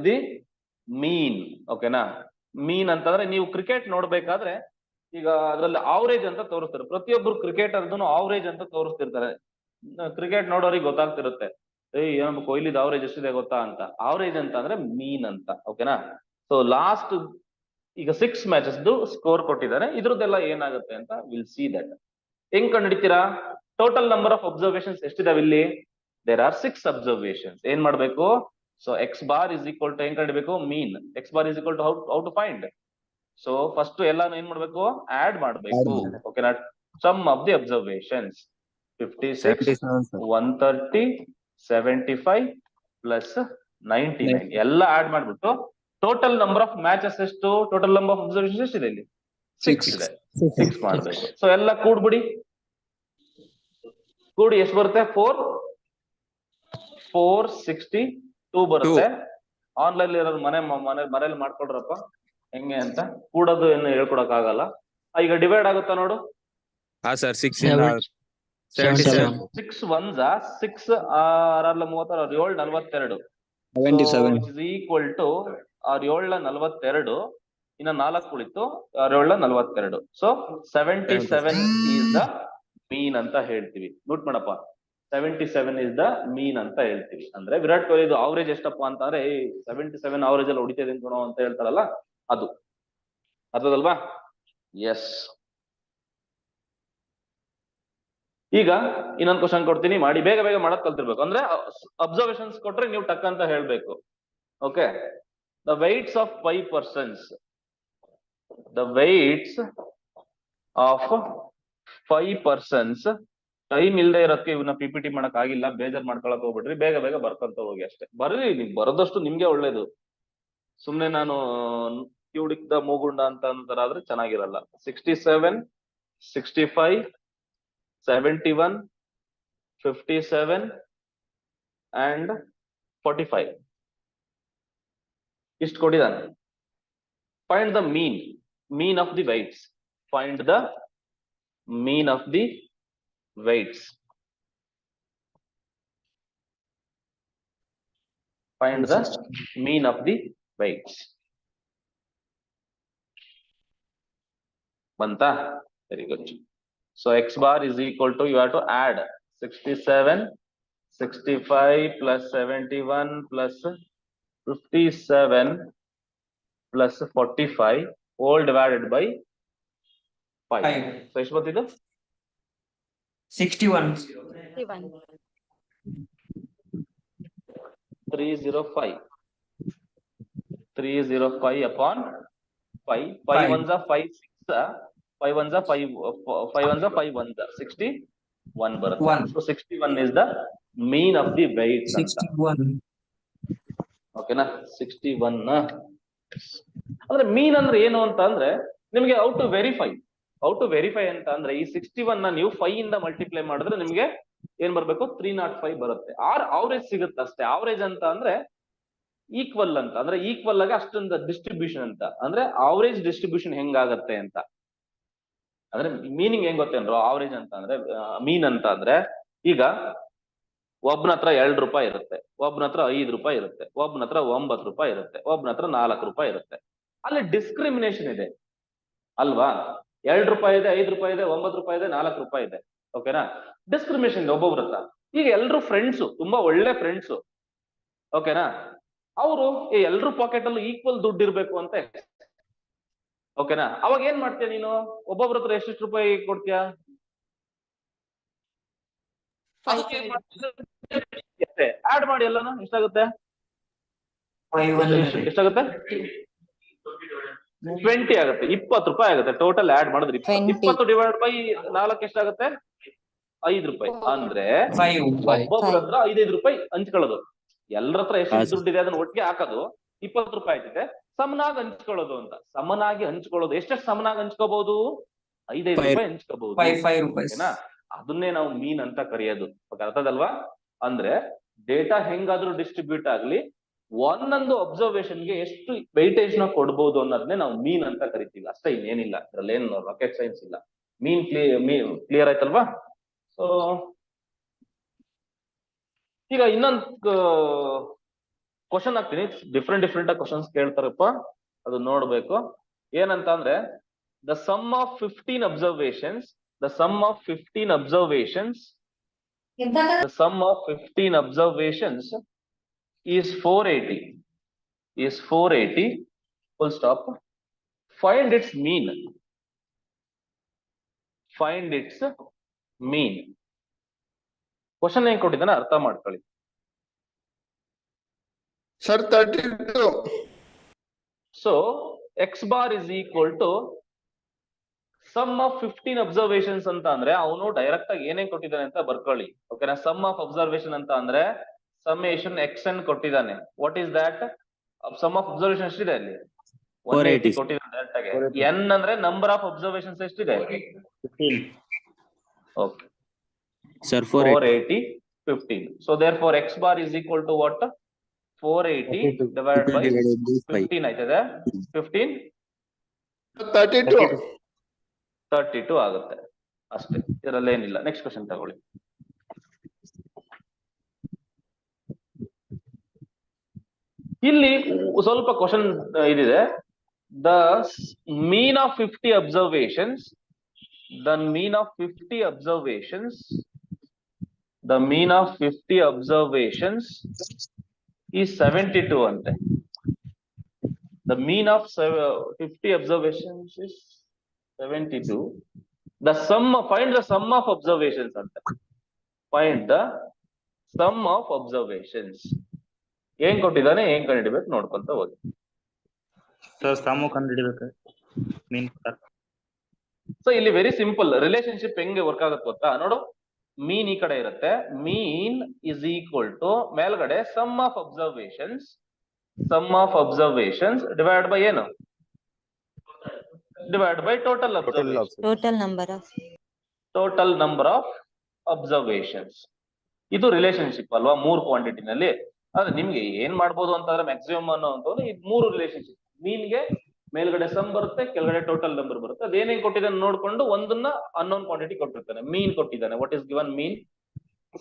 the mean. ಓಕೆನಾ? ಮೀನ್ ಅಂತಂದ್ರೆ ನೀವು ಕ್ರಿಕೆಟ್ ನೋಡ್ಬೇಕಾದ್ರೆ ಈಗ ಅದ್ರಲ್ಲಿ ಆವರೇಜ್ ಅಂತ ತೋರಿಸ್ತಾರೆ. ಪ್ರತಿಯೊಬ್ರು ಕ್ರಿಕೆಟ್ ಅದನ್ನು ಆವರೇಜ್ ಅಂತ ತೋರಿಸ್ತಿರ್ತಾರೆ. ಕ್ರಿಕೆಟ್ ನೋಡೋರಿಗೆ ಗೊತ್ತಾಗ್ತಿರುತ್ತೆ, ಏನೋ ಕೊಹ್ಲಿದ್ ಆವರೇಜ್ ಎಷ್ಟಿದೆ ಗೊತ್ತಾ ಅಂತ. ಆವರೇಜ್ ಅಂತ ಅಂದ್ರೆ ಮೀನ್ ಅಂತ. ಓಕೆನಾ? ಸೊ ಲಾಸ್ಟ್ ಈಗ 6 ಮ್ಯಾಚಸ್ ಸ್ಕೋರ್ ಕೊಟ್ಟಿದ್ದಾರೆ. ಇದ್ರದ್ದೆಲ್ಲ ಏನಾಗುತ್ತೆ ಅಂತ ವಿಲ್ ಸಿ ದಟ್. ಹೆಂಗ್ ಕಂಡುಹಿಡಿತೀರಾ? ಟೋಟಲ್ ನಂಬರ್ ಆಫ್ ಅಬ್ಸರ್ವೇಷನ್ಸ್ ಎಷ್ಟಿದಾವೆ ಇಲ್ಲಿ? There are 6 observations. ಏನ್ ಮಾಡ್ಬೇಕು? So x bar is equal to ಹೆಂಗ್ ಕಂಡಿಬೇಕು? Mean. X bar is equal to how to find? So first ಎಲ್ಲಾನು ಏನ್ ಮಾಡ್ಬೇಕು? ಆಡ್ ಮಾಡ್ಬೇಕು. ಓಕೆನಾ? Sum of the observations 56, 130, 75 plus 99 ಎಲ್ಲ ಆಡ್ ಮಾಡ್ಬಿಟ್ಟು ಟೋಟಲ್ ನಂಬರ್ ಆಫ್ ಮ್ಯಾಚಸ್ ಎಷ್ಟು? ಟೋಟಲ್ ನಂಬರ್ ಆಫ್ ಅಬ್ಸರ್ವೇಷನ್ಸ್ ಎಷ್ಟಿದೆ ಇಲ್ಲಿ? 6 ಇದೆ. 6 ಮಾಡ್ಬೇಕು. ಸೊ ಎಲ್ಲ ಕೂಡ್ಬಿಡಿ. ಕೂಡಿ ಎಷ್ಟು ಬರುತ್ತೆ? 462 ಬರುತ್ತೆ. ಆನ್ಲೈನ್ ಇರೋದು ಮನೇಲಿ ಮಾಡ್ಕೊಡ್ರಪ್ಪ ಹೆಂಗೆ ಅಂತ. ಕೂಡೋದು ಏನು ಹೇಳ್ಕೊಡಕ್ ಆಗಲ್ಲ. ಈಗ ಡಿವೈಡ್ ಆಗುತ್ತಾ ನೋಡು. 6 77. 6 1 6 6 36 7 42 ಇಸ್ ಈಕ್ವಲ್ ಟು 7 42. ಇನ್ನ 4 ಉಳಿತು. 7 42. ಸೊ 77 ಈಸ್ ದ ಮೀನ್ ಅಂತ ಹೇಳ್ತೀವಿ. ನೋಟ್ ಮಾಡಪ್ಪ, 77 ಇಸ್ ದ ಮೀನ್ ಅಂತ ಹೇಳ್ತೀವಿ. ಅಂದ್ರೆ ವಿರಾಟ್ ಕೊಹ್ಲಿ ಅವರೇಜ್ ಎಷ್ಟಪ್ಪ ಅಂತಂದ್ರೆ 77 ಅವರೇಜ್ ಅಲ್ಲಿ ಹೊಡಿತದೆ ಅಂತ ಹೇಳ್ತಾರಲ್ಲ ಅದು. ಅರ್ಥದಲ್ವಾ? ಎಸ್. ಈಗ ಇನ್ನೊಂದು ಕ್ವಶನ್ ಕೊಡ್ತೀನಿ, ಮಾಡಿ. ಬೇಗ ಬೇಗ ಮಾಡಕ್ ಕಲ್ತಿರ್ಬೇಕು. ಅಂದ್ರೆ ಅಬ್ಸರ್ವೇಷನ್ಸ್ ಕೊಟ್ರೆ ನೀವು ಟಕ್ ಅಂತ ಹೇಳ್ಬೇಕು. Okay? The weights of 5 persons. The weights of 5 persons. Time ಇಲ್ದೇ ಇರೋದಕ್ಕೆ ಇವನ್ನ PPT ಮಾಡಕ್ ಆಗಿಲ್ಲ. ಬೇಜಾರ್ ಮಾಡ್ಕೊಳಕ್ ಹೋಗ್ಬಿಟ್ರಿ. ಬೇಗ ಬೇಗ ಬರ್ಕೊಂತ ಹೋಗಿ ಅಷ್ಟೇ. ಬರ್ರಿ, ನಿಮ್ ಬರೋದಷ್ಟು ನಿಮ್ಗೆ ಒಳ್ಳೇದು. ಸುಮ್ನೆ ನಾನು ಕಿವುಡಿಕ್ದ ಮೂಗುಂಡ ಅಂತ ಅಂತಾರ ಆದ್ರೆ ಚೆನ್ನಾಗಿರಲ್ಲ. 67, 65, 71, 57 and 45 ಇಷ್ಟು ಕೊಟ್ಟಿದ್ದಾನೆ. Find the mean of the weights. Find the mean of the weights. Find the mean of the weights. Banta? Very good. So x bar is equal to, you have to add 67, 65 plus 71 plus 57 plus 45 all divided by 5. So ಎಷ್ಟು ಬಂತಿದ್ದು? 61. 305. 305 upon 5. 5 ones are 5 6. 5 ones are 5. 5 ones are 5 ones are 61 ಬರುತ್ತೆ. So 61 is the mean of the weights ಅಂತ. 61. ಓಕೆನಾ? 61. ಅಂದ್ರೆ ಮೀನ್ ಅಂದ್ರೆ ಏನು ಅಂತ ಅಂದ್ರೆ ನಿಮ್ಗೆ ಹೌ ಟು ವೆರಿಫೈ ಅಂತ ಅಂದ್ರೆ ಈ 61 ನ ನೀವು 5 ಇಂದ ಮಲ್ಟಿಪ್ಲೈ ಮಾಡಿದ್ರೆ ನಿಮ್ಗೆ ಏನ್ ಬರ್ಬೇಕು? 305 ಬರುತ್ತೆ. ಅವರೇಜ್ ಸಿಗುತ್ತೆ ಅಷ್ಟೇ. ಅವರೇಜ್ ಅಂತ ಅಂದ್ರೆ ಈಕ್ವಲ್ ಅಂತ ಅಂದ್ರೆ ಈಕ್ವಲ್ ಆಗಿ ಅಷ್ಟೊಂದು ಡಿಸ್ಟ್ರಿಬ್ಯೂಷನ್ ಅಂತ ಅಂದ್ರೆ ಅವರೇಜ್ ಡಿಸ್ಟ್ರಿಬ್ಯೂಷನ್ ಹೆಂಗಾಗತ್ತೆ ಅಂತ. ಅಂದ್ರೆ ಮೀನಿಂಗ್ ಹೆಂಗ್ ಗೊತ್ತೇನ್ರು? ಅವರೇಜ್ ಅಂತ ಅಂದ್ರೆ ಮೀನ್ ಅಂತ ಅಂದ್ರೆ ಈಗ ಒಬ್ನ ಹತ್ರ 2 ರೂಪಾಯಿ ಇರುತ್ತೆ, ಒಬ್ನ ಹತ್ರ 5 ರೂಪಾಯಿ ಇರುತ್ತೆ, ಒಬ್ನ ಹತ್ರ 9 ರೂಪಾಯಿ ಇರುತ್ತೆ, ಒಬ್ನ ಹತ್ರ 4 ರೂಪಾಯಿ ಇರುತ್ತೆ. ಅಲ್ಲಿ ಡಿಸ್ಕ್ರಿಮಿನೇಷನ್ ಇದೆ ಅಲ್ವಾ? ₹2 ಇದೆ, ₹5 ಇದೆ, ₹9 ಇದೆ, ₹4 ಇದೆ. ಓಕೆನಾ? ಡಿಸ್ಕ್ರಿಮಿನೇಷನ್ ಒಬ್ಬೊಬ್ರ ಹತ್ರ. ಈಗ ಎಲ್ರು ಫ್ರೆಂಡ್ಸು, ತುಂಬಾ ಒಳ್ಳೆ ಫ್ರೆಂಡ್ಸು. ಓಕೆನಾ? ಅವರು ಎಲ್ರು ಪಾಕೆಟ್ ಅಲ್ಲೂ ಈಕ್ವಲ್ ದುಡ್ಡು ಇರ್ಬೇಕು ಅಂತ. ಓಕೆನಾ? ಅವಾಗ ಏನ್ ಮಾಡ್ತೀಯ ನೀನು? ಒಬ್ಬೊಬ್ರ ಹತ್ರ ಎಷ್ಟೆಷ್ಟು ರೂಪಾಯಿ ಕೊಡ್ತೀಯಾ? ಆಡ್ ಮಾಡಿ ಎಲ್ಲಾನು ಎಷ್ಟಾಗುತ್ತೆ? ಎಷ್ಟಾಗುತ್ತೆ? 20 ಆಗುತ್ತೆ. ₹20 ಆಗುತ್ತೆ ಟೋಟಲ್ ಆಡ್ ಮಾಡಿದ್ರೆ. 20 ಡಿವೈಡ್ ಬೈ 4 ಎಷ್ಟಾಗುತ್ತೆ? ₹5. ಅಂದ್ರೆ ಒಬ್ಬೊಬ್ರ ಹತ್ರ ₹5 ಹಂಚ್ಕೊಳ್ಳೋದು. ಎಲ್ಲರ ಹತ್ರ ಎಷ್ಟು ದುಡ್ಡು ಇದೆ ಅದನ್ನ ಒಟ್ಟಿಗೆ ಹಾಕೋದು. ₹20 ಆಯ್ತಿದೆ, ಸಮನಾಗಿ ಹಂಚ್ಕೊಳ್ಳೋದು ಅಂತ. ಸಮನಾಗಿ ಹಂಚ್ಕೊಳ್ಳೋದು. ಎಷ್ಟೆಷ್ಟು ಸಮನಾಗಿ ಹಂಚ್ಕೋಬಹುದು? ₹5 ಹಂಚ್ಕೋಬಹುದು. ಓಕೆನಾ? ಅದನ್ನೇ ನಾವು ಮೀನ್ ಅಂತ ಕರೆಯೋದು. ಅರ್ಥದಲ್ವಾ? ಅಂದ್ರೆ ಡೇಟಾ ಹೆಂಗಾದ್ರೂ ಡಿಸ್ಟ್ರಿಬ್ಯೂಟ್ ಆಗ್ಲಿ, ಒಂದೊಂದು ಅಬ್ಸರ್ವೇಷನ್ಗೆ ಎಷ್ಟು ವೈಟೇಜ್ ನ ಕೊಡ್ಬೋದು ಅನ್ನೋದನ್ನೇ ನಾವು ಮೀನ್ ಅಂತ ಕರಿತೀವಿ. ಅಷ್ಟೇ, ಇನ್ನೇನಿಲ್ಲ. ಅದ್ರಲ್ಲಿ ಏನು ರಾಕೆಟ್ ಸೈನ್ಸ್ ಇಲ್ಲ. ಮೀನ್ ಕ್ಲಿಯರ್ ಆಯ್ತಲ್ವಾ? ಸೊ ಈಗ ಇನ್ನೊಂದು ಕ್ವಶನ್ ಹಾಕ್ತೀನಿ. ಡಿಫ್ರೆಂಟ್ ಕ್ವಶನ್ಸ್ ಕೇಳ್ತಾರಪ್ಪ, ಅದು ನೋಡ್ಬೇಕು. ಏನಂತ ಅಂದ್ರೆ, the sum of 15 observations the sum of 15 observations is 480 full stop. Find its mean. Question ಏನ್ ಕೊಟ್ಟಿದ್ದಾನೆ ಅರ್ಥ ಮಾಡ್ಕೊಳ್ಳಿ. Sir 32. So x bar is equal to sum of 15 observations ಅಂತ ಅಂದ್ರೆ ಅವನು ಡೈರೆಕ್ಟ್ ಆಗಿ ಏನೇನ್ ಕೊಟ್ಟಿದ್ದಾನೆ ಅಂತ ಬರ್ಕೊಳ್ಳಿ. ಓಕೆನಾ? ಸಮ್ ಆಫ್ ಅಬ್ಸರ್ವೇಷನ್ ಅಂತ ಅಂದ್ರೆ ಸಮೇಷನ್ xn ಕೊಟ್ಟಿದ್ದಾನೆ. What is that? Sum of observation ಎಷ್ಟಿದೆ ಅಲ್ಲಿ? 180 ಕೊಟ್ಟಿದ್ದಾನೆ ಡೈರೆಕ್ಟ್ ಆಗಿ. n ಅಂದ್ರೆ ನಂಬರ್ ಆಫ್ ಅಬ್ಸರ್ವೇಷನ್ಸ್ ಎಷ್ಟಿದೆ? 15. Okay sir, 480 15. So therefore x bar is equal to what? 480 divided by 15 ಆಯ್ತದೆ. 15 32 ಆಗುತ್ತೆ ಅಷ್ಟೇ. ಇದರಲ್ಲಿ ಏನಿಲ್ಲ. ನೆಕ್ಸ್ಟ್ ಕ್ವಶನ್ ತಗೊಳ್ಳಿ. ಇಲ್ಲಿ ಸ್ವಲ್ಪ ಕ್ವಶನ್ ಇದಿದೆ. The mean of 50 observations is 72 ಅಂತೆ. The mean of 50 observations is 72. Find the sum of observations ante. Find the sum of observations. ಏನ್ ಕೊಟ್ಟಿದ್ದಾನೆ, ಏನ್ ಕಂಡುಹಿಡಿಬೇಕು ನೋಡ್ಕೊಂತ ಹೋಗಿ. ಸರ್ ಸಮ್ ಕಂಡುಹಿಡಿಬೇಕು ಮೀನ್. ಸೊ ಇಲ್ಲಿ ವೆರಿ ಸಿಂಪಲ್. ರಿಲೇಶನ್ಶಿಪ್ ಹೆಂಗೆ ವರ್ಕ್ ಆಗುತ್ತೆ ಗೊತ್ತಾ? ನೋಡು, ಮೀನ್ ಈ ಕಡೆ ಇರುತ್ತೆ. ಮೀನ್ ಇಸ್ ಈಕ್ವಲ್ ಟು ಮೇಲ್ಗಡೆ sum of observations divide by ಏನು? Divide by total number of observations. ಇದು ರಿಲೇಶನ್ಶಿಪ್ ಅಲ್ವಾ? 3 ಕ್ವಾಂಟಿಟಿನಲ್ಲಿ. ಆದ್ರೆ ನಿಮ್ಗೆ ಏನ್ ಮಾಡ್ಬೋದು ಅಂತಂದ್ರೆ ಮ್ಯಾಕ್ಸಿಮಮ್ ಅನ್ನೋದು ಈ 3 ರಿಲೇಶನ್ಶಿಪ್. ಮೀನ್ಗೆ ಮೇಲ್ಗಡೆ ಸಮ್ ಬರುತ್ತೆ, ಕೆಳಗಡೆ ಟೋಟಲ್ ನಂಬರ್ ಬರುತ್ತೆ. ಅದೇನೇನ್ ಕೊಟ್ಟಿದ್ದಾನೆ ನೋಡ್ಕೊಂಡು ಒಂದನ್ನ ಅನ್ನೋನ್ ಕ್ವಾಂಟಿಟಿ ಕೊಟ್ಟಿರ್ತಾನೆ. ಮೀನ್ ಕೊಟ್ಟಿದ್ದಾನೆ. What is given? Mean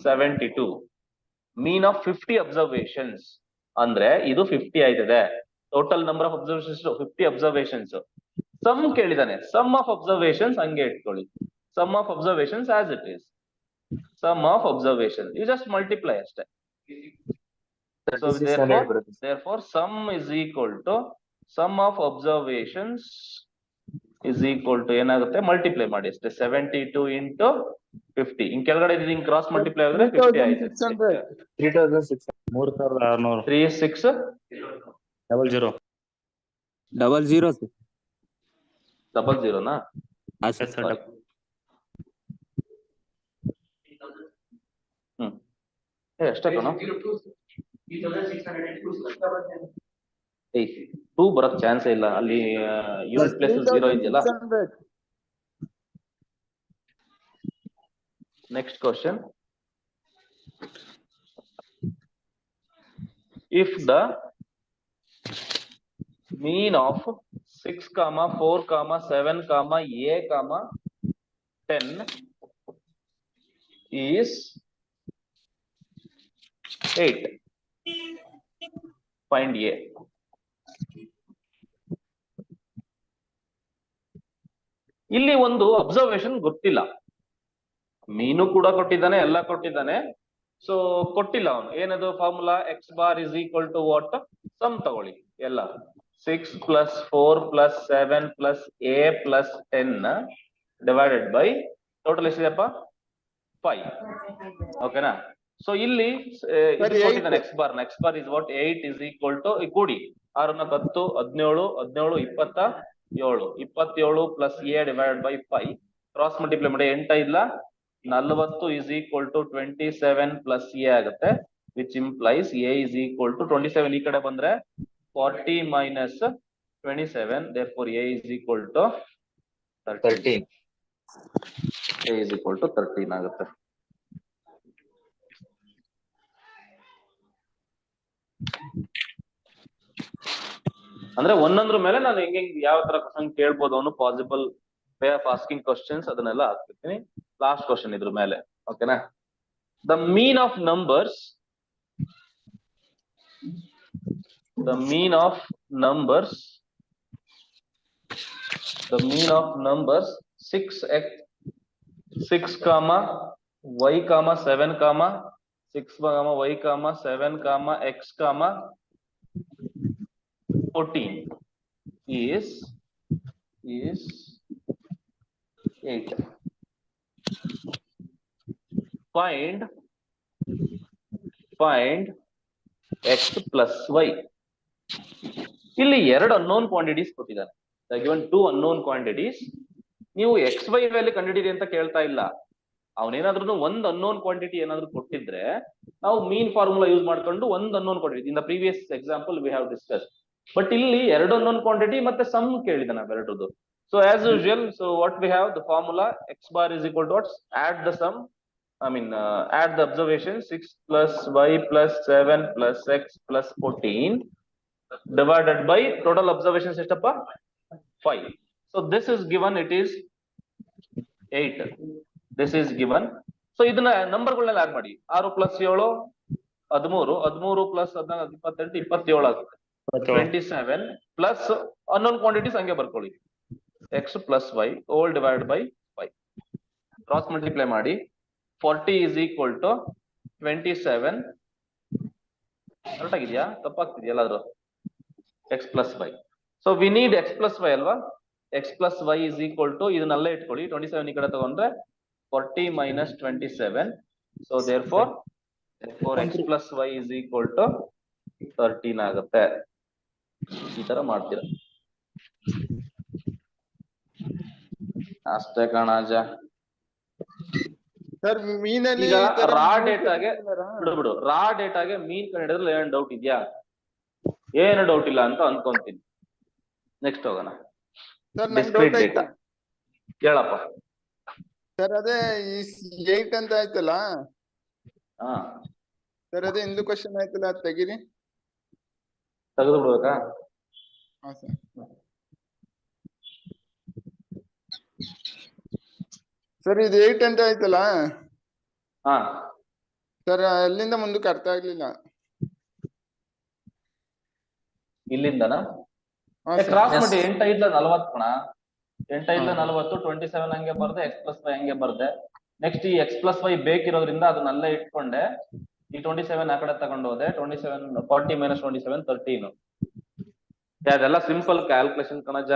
72. Mean of 50 observations ಅಂದ್ರೆ ಇದು 50 ಆಯ್ತದೆ. Total number of observations 50 observations. Sum ಕೇಳಿದಾನೆ. ಸಮ್ ಆಫ್ ಅಬ್ಸರ್ವೇಷನ್ಸ್ ಹಂಗೆ ಇಟ್ಕೊಳ್ಳಿ. Sum of observations as it is. Sum of observation you just multiply ಅಷ್ಟೇ. So therefore sum is equal to sum of observations is equal to ಏನಾಗುತ್ತೆ? ಮಲ್ಟಿಪ್ಲೈ ಮಾಡಿ ಅಷ್ಟೇ. 72 into 50. ಇನ್ ಕೆಳಗಡೆ ಹಿಂಗ್ ಕ್ರಾಸ್ ಮಲ್ಟಿಪ್ಲೈ ಆದ್ರೆ 50 ಆಯ್ತು. 3600. 3600 ನಾ? ಎಷ್ಟೇ ಕಣೋ? 2 ಬರಕ್ ಚಾನ್ಸ್ ಇಲ್ಲ. ಅಲ್ಲಿ ಯೂನಿಟ್ ಪ್ಲೇಸ್ 0 ಇದೆಯಲ್ಲ. Next question. If the mean of 6, 4, 7, a, 10 is 8, find a. ಇಲ್ಲಿ ಒಂದು ಅಬ್ಸರ್ವೇಷನ್ ಗೊತ್ತಿಲ್ಲ. ಮೀನು ಕೂಡ ಕೊಟ್ಟಿದ್ದಾನೆ, ಎಲ್ಲ ಕೊಟ್ಟಿದ್ದಾನೆ. ಸೊ ಕೊಟ್ಟಿಲ್ಲ ಅವನು ಏನದು formula x bar is equal to what, sum ತಗೊಳ್ಳಿ ಎಲ್ಲ 6 + 4 + 7 + a + 10 ಡಿವೈಡೆಡ್ ಬೈ ಟೋಟಲ್ ಎಷ್ಟಿದೆಪ್ಪ 5. ಓಕೆನಾ? ಸೊ ಇಲ್ಲಿ ಕೊಟ್ಟಿದ್ದಾನೆ x bar is what 8 is equal to ಕೂಡಿ 6 ನ 10 17 17 27 27 plus a divided by 5 cross multiply ಮಾಡಿ 8 ಇಲ್ಲ 40 is equal to 27 plus a ಆಗುತ್ತೆ, which implies a is equal to 27 ಈ ಕಡೆ ಬಂದ್ರೆ 40 minus 27, therefore a is equal to 13. a is equal to 13 ಆಗುತ್ತೆ. ಅಂದ್ರೆ ಒಂದೊಂದ್ರ ಮೇಲೆ ನಾನು ಹೆಂಗೆ ಯಾವ ತರ ಕ್ವಶನ್ ಕೇಳ್ಬೋದು ಅನ್ನೋ possible way of asking questions ಅದನ್ನೆಲ್ಲ ಹಾಕ್ತಿರ್ತೀನಿ. ಲಾಸ್ಟ್ ಕ್ವಶನ್ ಇದ್ರ ಮೇಲೆ. ಓಕೆನಾ? The mean of numbers, the mean of numbers 6x 6 comma y comma 7 comma 6 comma y comma 7 comma x comma 14 is 8. Find x plus y. ಇಲ್ಲಿ 2 unknown quantities ಕೊಟ್ಟಿದ್ದಾರೆ. given 2 unknown quantities. ನೀವು ಎಕ್ಸ್ ವೈ ವ್ಯಾಲ್ಯೂ ಕಂಡುಹಿಡಿಯಿರಿ ಅಂತ ಕೇಳ್ತಾ ಇಲ್ಲ. ಅವನೇನಾದ್ರೂ ಒಂದು ಅನ್ನೋನ್ ಕ್ವಾಂಟಿಟಿ ಏನಾದ್ರು ಕೊಟ್ಟಿದ್ರೆ ನಾವು ಮೀನ್ ಫಾರ್ಮುಲಾ ಯೂಸ್ ಮಾಡ್ಕೊಂಡು ಒಂದು unknown quantity in the previous example we have discuss. But ಇಲ್ಲಿ 2 ಅನ್ನೋನ್ ಕ್ವಾಂಟಿಟಿ ಮತ್ತೆ ಸಮ್ ಕೇಳಿದ ನಾವೆರಡರದು. So as usual, so what we have the formula x bar is equal to what, add the sum, add the observation 6 plus y plus 7 plus x plus 14 divided by total observations ಎಷ್ಟಪ್ಪ 5. So this is given, it is 8. This is given. So ಇದನ್ನ ನಂಬರ್ ಗಳನ್ನ ಆಡ್ ಮಾಡಿ 6 + 7 13 13 ಪ್ಲಸ್ 14 28 27 ಆಗುತ್ತೆ. 27 ಪ್ಲಸ್ ಅನ್ನೋನ್ ಕ್ವಾಂಟಿಟೀಸ್ ಹಂಗೆ ಬರ್ಕೊಳ್ಳಿ x plus y all divided by 5. Cross multiply ಮಾಡಿ 40 is equal to 27. ಕರೆಕ್ಟ್ ಆಗಿದೆಯಾ ತಪ್ಪಾಗ್ತಿದೆಯಾ ಎಲ್ಲಾದ್ರೂ? x plus y. So we need x plus y ಅಲ್ವಾ? x plus y is equal to ಇದನ್ನಲ್ಲೇ ಇಟ್ಕೊಳ್ಳಿ 27 ಈ ಕಡೆ ತಗೊಂಡ್ರೆ 40 minus 27. So therefore x plus y is equal to 13 ಆಗುತ್ತೆ. ಈ ತರ ಮಾಡ್ತೀರಾ ಅಷ್ಟೇ ಕಣಾಜ. ಸರ್ ಮೀನಲ್ಲಿ ಈಗ ರಾ ಡೇಟಾಗೆ ಬಿಡು ರಾ ಡೇಟಾಗೆ ಮೀನ್ ಕಂಡಿಡಿದ್ರೆ ಏನ್ ಡೌಟ್ ಇದೆಯಾ? ಏನು ಡೌಟ್ ಇಲ್ಲ ಅಂತ ಅನ್ಕೊಂತೀನಿ. ನೆಕ್ಸ್ಟ್ ಹೋಗೋಣ. ಡಿಸ್ಕ್ರೀಟ್ ಡೇಟಾ ಕೇಳಪ್ಪ ಸರ್. ಅದೇ 8 ಅಂತ ಆಯ್ತಲ್ಲ ಹಾ ಸರ್, ಅದೇ ಇಂದು ಕ್ವಶನ್ ಆಯ್ತಲ್ಲ, ಅದು ತೆಗೀರಿ. ತೆಗೆದು ಬಿಡ್ಬೇಕಾ? ಹಾ ಸರ್. ಸರ್ ಇದು 8 ಅಂತ ಆಯ್ತಲ್ಲ ಹಾ ಸರ್, ಅಲ್ಲಿಂದ ಮುಂದಕ್ಕೆ ಅರ್ಥ ಆಗ್ಲಿಲ್ಲ. ಇಲ್ಲಿಂದನಾ ಕ್ರಾಸ್ ಮಾಡಿ 8 5 40 ಕಣ. 8 5 40 27 ಹಂಗೆ ಬರ್ದೆ, x plus y ಹಂಗೆ ಬರ್ದೆ. ನೆಕ್ಸ್ಟ್ ಈ x plus y ಬೇಕಿರೋದ್ರಿಂದ ಅದನ್ನಲ್ಲೇ ಇಟ್ಕೊಂಡೆ. ಈ 27 ಆ ಕಡೆ ತಗೊಂಡು ಹೋದೆ. 27 40 minus 27 13. ಅದೆಲ್ಲ ಸಿಂಪಲ್ ಕ್ಯಾಲ್ಕುಲೇಷನ್ ಕಣಜ.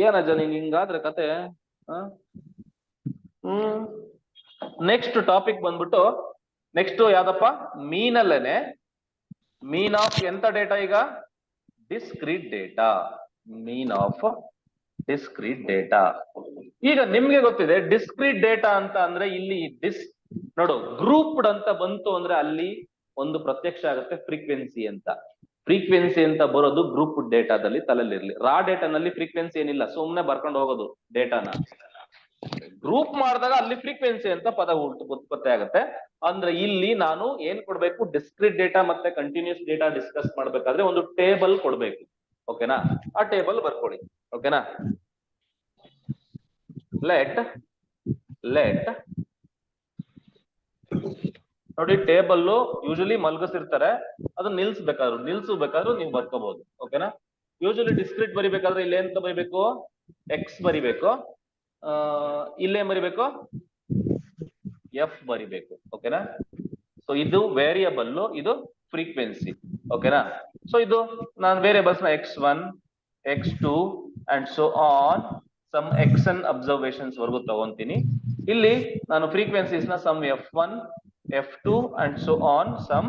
ಏನಜ್ಜ ನಿಂಗೆ ಹಿಂಗಾದ್ರೆ ಕತೆ? ನೆಕ್ಸ್ಟ್ ಟಾಪಿಕ್ ಬಂದ್ಬಿಟ್ಟು ನೆಕ್ಸ್ಟ್ ಯಾವ್ದಪ್ಪ? ಮೀನಲ್ಲೇನೆ ಮೀನ್ ಆಫ್ ಎಂತ ಡೇಟಾ ಈಗ? Discrete data. Mean of discrete data. ಈಗ ನಿಮ್ಗೆ ಗೊತ್ತಿದೆ ಡಿಸ್ಕ್ರೀಟ್ ಡೇಟಾ ಅಂತ ಅಂದ್ರೆ ಇಲ್ಲಿ ನೋಡು ಗ್ರೂಪ್ಡ್ ಅಂತ ಬಂತು ಅಂದ್ರೆ ಅಲ್ಲಿ ಒಂದು ಪ್ರತ್ಯಕ್ಷ ಆಗುತ್ತೆ ಫ್ರೀಕ್ವೆನ್ಸಿ ಅಂತ. ಫ್ರೀಕ್ವೆನ್ಸಿ ಅಂತ ಬರೋದು ಗ್ರೂಪ್ ಡೇಟಾದಲ್ಲಿ ತಲೆಲಿರ್ಲಿ. ರಾ ಡೇಟಾನಲ್ಲಿ ಫ್ರೀಕ್ವೆನ್ಸಿ ಏನಿಲ್ಲ, ಸುಮ್ನೆ ಬರ್ಕೊಂಡು ಹೋಗೋದು ಡೇಟಾನ. ಗ್ರೂಪ್ ಮಾಡಿದಾಗ ಅಲ್ಲಿ ಫ್ರೀಕ್ವೆನ್ಸಿ ಅಂತ ಪದ ಉತ್ಪತ್ತಿ ಆಗುತ್ತೆ. ಅಂದ್ರೆ ಇಲ್ಲಿ ನಾನು ಏನ್ ಕೊಡ್ಬೇಕು? ಡಿಸ್ಕ್ರೀಟ್ ಡೇಟಾ ಮತ್ತೆ ಕಂಟಿನ್ಯೂಸ್ ಡೇಟಾ ಡಿಸ್ಕಸ್ ಮಾಡ್ಬೇಕಾದ್ರೆ ಒಂದು ಟೇಬಲ್ ಕೊಡ್ಬೇಕು. ಓಕೆನಾ? ಆ ಟೇಬಲ್ ಬರ್ಕೊಳ್ಳಿ. ಓಕೆನಾ? ಲೆಟ್ ನೋಡಿ, ಟೇಬಲ್ ಯೂಶಲಿ ಮಲ್ಗಿಸಿರ್ತಾರೆ, ಅದನ್ನ ನಿಲ್ಸ್ಬೇಕಾದ್ರು ನೀವು ಬರ್ಕೋಬಹುದು. ಓಕೆನಾ? ಯೂಶಲಿ ಡಿಸ್ಕ್ರಿಟ್ ಬರಿಬೇಕಾದ್ರೆ ಇಲ್ಲಿ ಎಂತ ಬರಿಬೇಕು, ಎಕ್ಸ್ ಬರಿಬೇಕು, ಇಲ್ಲೇನ್ ಬರಿಬೇಕು, ಎಫ್ ಬರಿಬೇಕು. ಓಕೆನಾ? ಸೊ ಇದು ವೇರಿಯಬಲ್, ಇದು ಫ್ರೀಕ್ವೆನ್ಸಿ. ಓಕೆನಾ? ಸೊ ಇದು ನಾನು ವೇರಿಯಬಲ್ಸ್ ನ x1 x2 and so on sum xn observations ವರ್ಗು ತಗೊಂತೀನಿ. ಇಲ್ಲಿ ನಾನು ಫ್ರೀಕ್ವೆನ್ಸೀಸ್ ನ sum f1 f2 and so on sum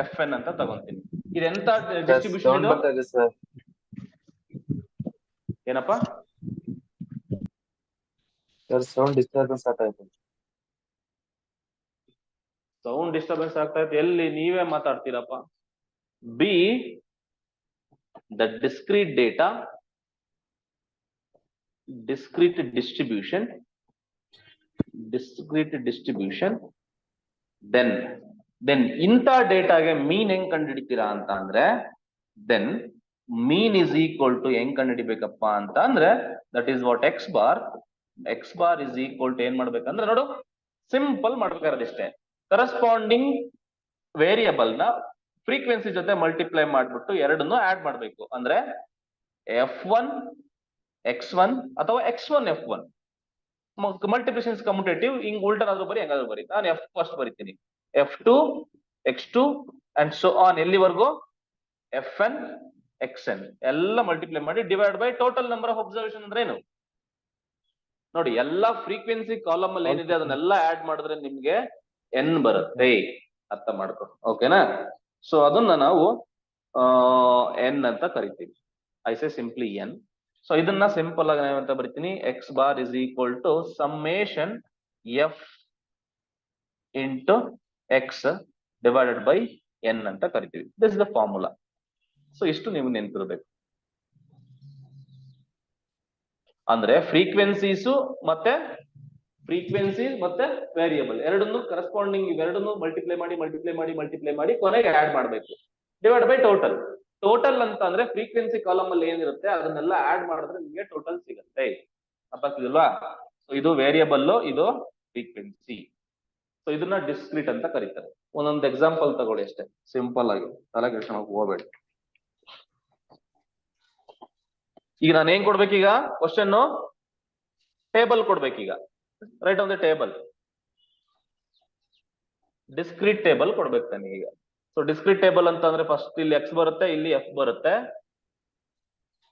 fn ಅಂತ ತಗೊಂತೀನಿ. ಇದೆಂತ ಡಿಸ್ಟ್ರಿಬ್ಯೂಷನ್ ಇದು? ಏನಪ್ಪಾ ಸರ್ ಸೌಂಡ್ ಡಿಸ್ಟರ್ಬೆನ್ಸ್ ಆಗ್ತಾ ಇದೆ. ಸೌಂಡ್ ಡಿಸ್ಟರ್ಬೆನ್ಸ್ ಆಗ್ತಾ ಇತ್ತು. ಎಲ್ಲಿ ನೀವೇ ಮಾತಾಡ್ತೀರಪ್ಪ? Be the discrete data, discrete distribution, then ಇಂಥ ಡೇಟಾಗೆ ಮೀನ್ ಹೆಂಗ್ ಕಂಡುಹಿಡಿತೀರಾ ಅಂತ ಅಂದ್ರೆ, then mean is equal to ಹೆಂಗ್ ಕಂಡುಹಿಡಿಬೇಕಪ್ಪ ಅಂತ ಅಂದ್ರೆ, that is what x bar is equal to ಏನ್ ಮಾಡ್ಬೇಕಂದ್ರೆ, ನೋಡು ಸಿಂಪಲ್ ಮಾಡ್ಬೇಕಾರದಿಷ್ಟೇ. ಕರೆಸ್ಪಾಂಡಿಂಗ್ ವೇರಿಯಬಲ್ ನ ಫ್ರೀಕ್ವೆನ್ಸಿ ಜೊತೆ ಮಲ್ಟಿಪ್ಲೈ ಮಾಡ್ಬಿಟ್ಟು ಎರಡನ್ನು ಆಡ್ ಮಾಡ್ಬೇಕು. ಅಂದ್ರೆ f1 x1 ಅಥವಾ x1 f1 ಮಲ್ಟಿಪ್ಲಿಕೇಶನ್ಸ್ ಕಮ್ಯುಟೇಟಿವ್, ಹಿಂಗ್ ಉಲ್ಟನಾದ್ರೂ ಬರಿ ಹೆಂಗಾದ್ರೂ ಬರಿ. ನಾನು ಎಫ್ ಫಸ್ಟ್ ಬರಿತೀನಿ, f2 x2 and so on ಎಲ್ಲಿವರೆಗೂ fn xn ಎಲ್ಲ ಮಲ್ಟಿಪ್ಲೈ ಮಾಡಿ divide by total number of observation ಅಂದ್ರೆ ಏನು ನೋಡಿ. ಎಲ್ಲಾ ಫ್ರೀಕ್ವೆನ್ಸಿ ಕಾಲಮ್ ಅಲ್ಲಿ ಏನಿದೆ ಅದನ್ನೆಲ್ಲ ಆಡ್ ಮಾಡಿದ್ರೆ ನಿಮ್ಗೆ n ಬರುತ್ತೆ. ಅರ್ಥ ಮಾಡ್ಕೊ. ಓಕೆನಾ? ಸೊ ಅದನ್ನ ನಾವು n ಅಂತ ಕರಿತೀವಿ. I say simply n. So ಇದನ್ನ ಸಿಂಪಲ್ ಆಗಿ ನಾವಂತ ಬರಿತೀನಿ, x bar is equal to summation f into x divided by n ಅಂತ ಕರಿತೀವಿ. This is the formula. So ಇಷ್ಟು ನೀವು ನೆನ್ಪಿರ್ಬೇಕು. ಅಂದ್ರೆ ಫ್ರೀಕ್ವೆನ್ಸಿ ಮತ್ತೆ ವೇರಿಯಬಲ್ ಎರಡನ್ನು ಕರೆಸ್ಪಾಂಡಿಂಗ್, ಇವೆರಡನ್ನು ಮಲ್ಟಿಪ್ಲೈ ಮಾಡಿ ಕೊನೆಗೆ ಆಡ್ ಮಾಡ್ಬೇಕು. ಡಿವೈಡ್ ಬೈ ಟೋಟಲ್ ಅಂತ ಅಂದ್ರೆ ಫ್ರೀಕ್ವೆನ್ಸಿ ಕಾಲಮ್ ಅಲ್ಲಿ ಏನಿರುತ್ತೆ ಅದನ್ನೆಲ್ಲ ಆಡ್ ಮಾಡಿದ್ರೆ ನಿಮಗೆ ಟೋಟಲ್ ಸಿಗುತ್ತೆ. ಅರ್ಥ ಆಗ್ತಿದಲ್ವಾ? ಸೊ ಇದು ವೇರಿಯಬಲ್, ಇದು ಫ್ರೀಕ್ವೆನ್ಸಿ. ಸೊ ಇದನ್ನ ಡಿಸ್ಕ್ರೀಟ್ ಅಂತ ಕರೀತಾರೆ. ಒಂದೊಂದು ಎಕ್ಸಾಂಪಲ್ ತಗೊಳ್ಳಿ ಅಷ್ಟೇ, ಸಿಂಪಲ್ ಆಗಿ, ತಲೆ ಕೆಡಿಸ್ಕೊಳ್ಳೋಕೆ ಹೋಗ್ಬೇಡಿ. ಈಗ ನಾನು ಏನ್ ಕೊಡ್ಬೇಕೀಗ? ಕ್ವಶನ್ ಟೇಬಲ್ ಕೊಡ್ಬೇಕೀಗ. Write on the table, discrete table ಕೊಡ್ಬೇಕು ನನಗೀಗ. ಸೊ ಡಿಸ್ಕ್ರೀಟ್ ಟೇಬಲ್ ಅಂತ ಅಂದ್ರೆ ಫಸ್ಟ್ ಇಲ್ಲಿ ಎಕ್ಸ್ ಬರುತ್ತೆ, ಇಲ್ಲಿ ಎಫ್ ಬರುತ್ತೆ.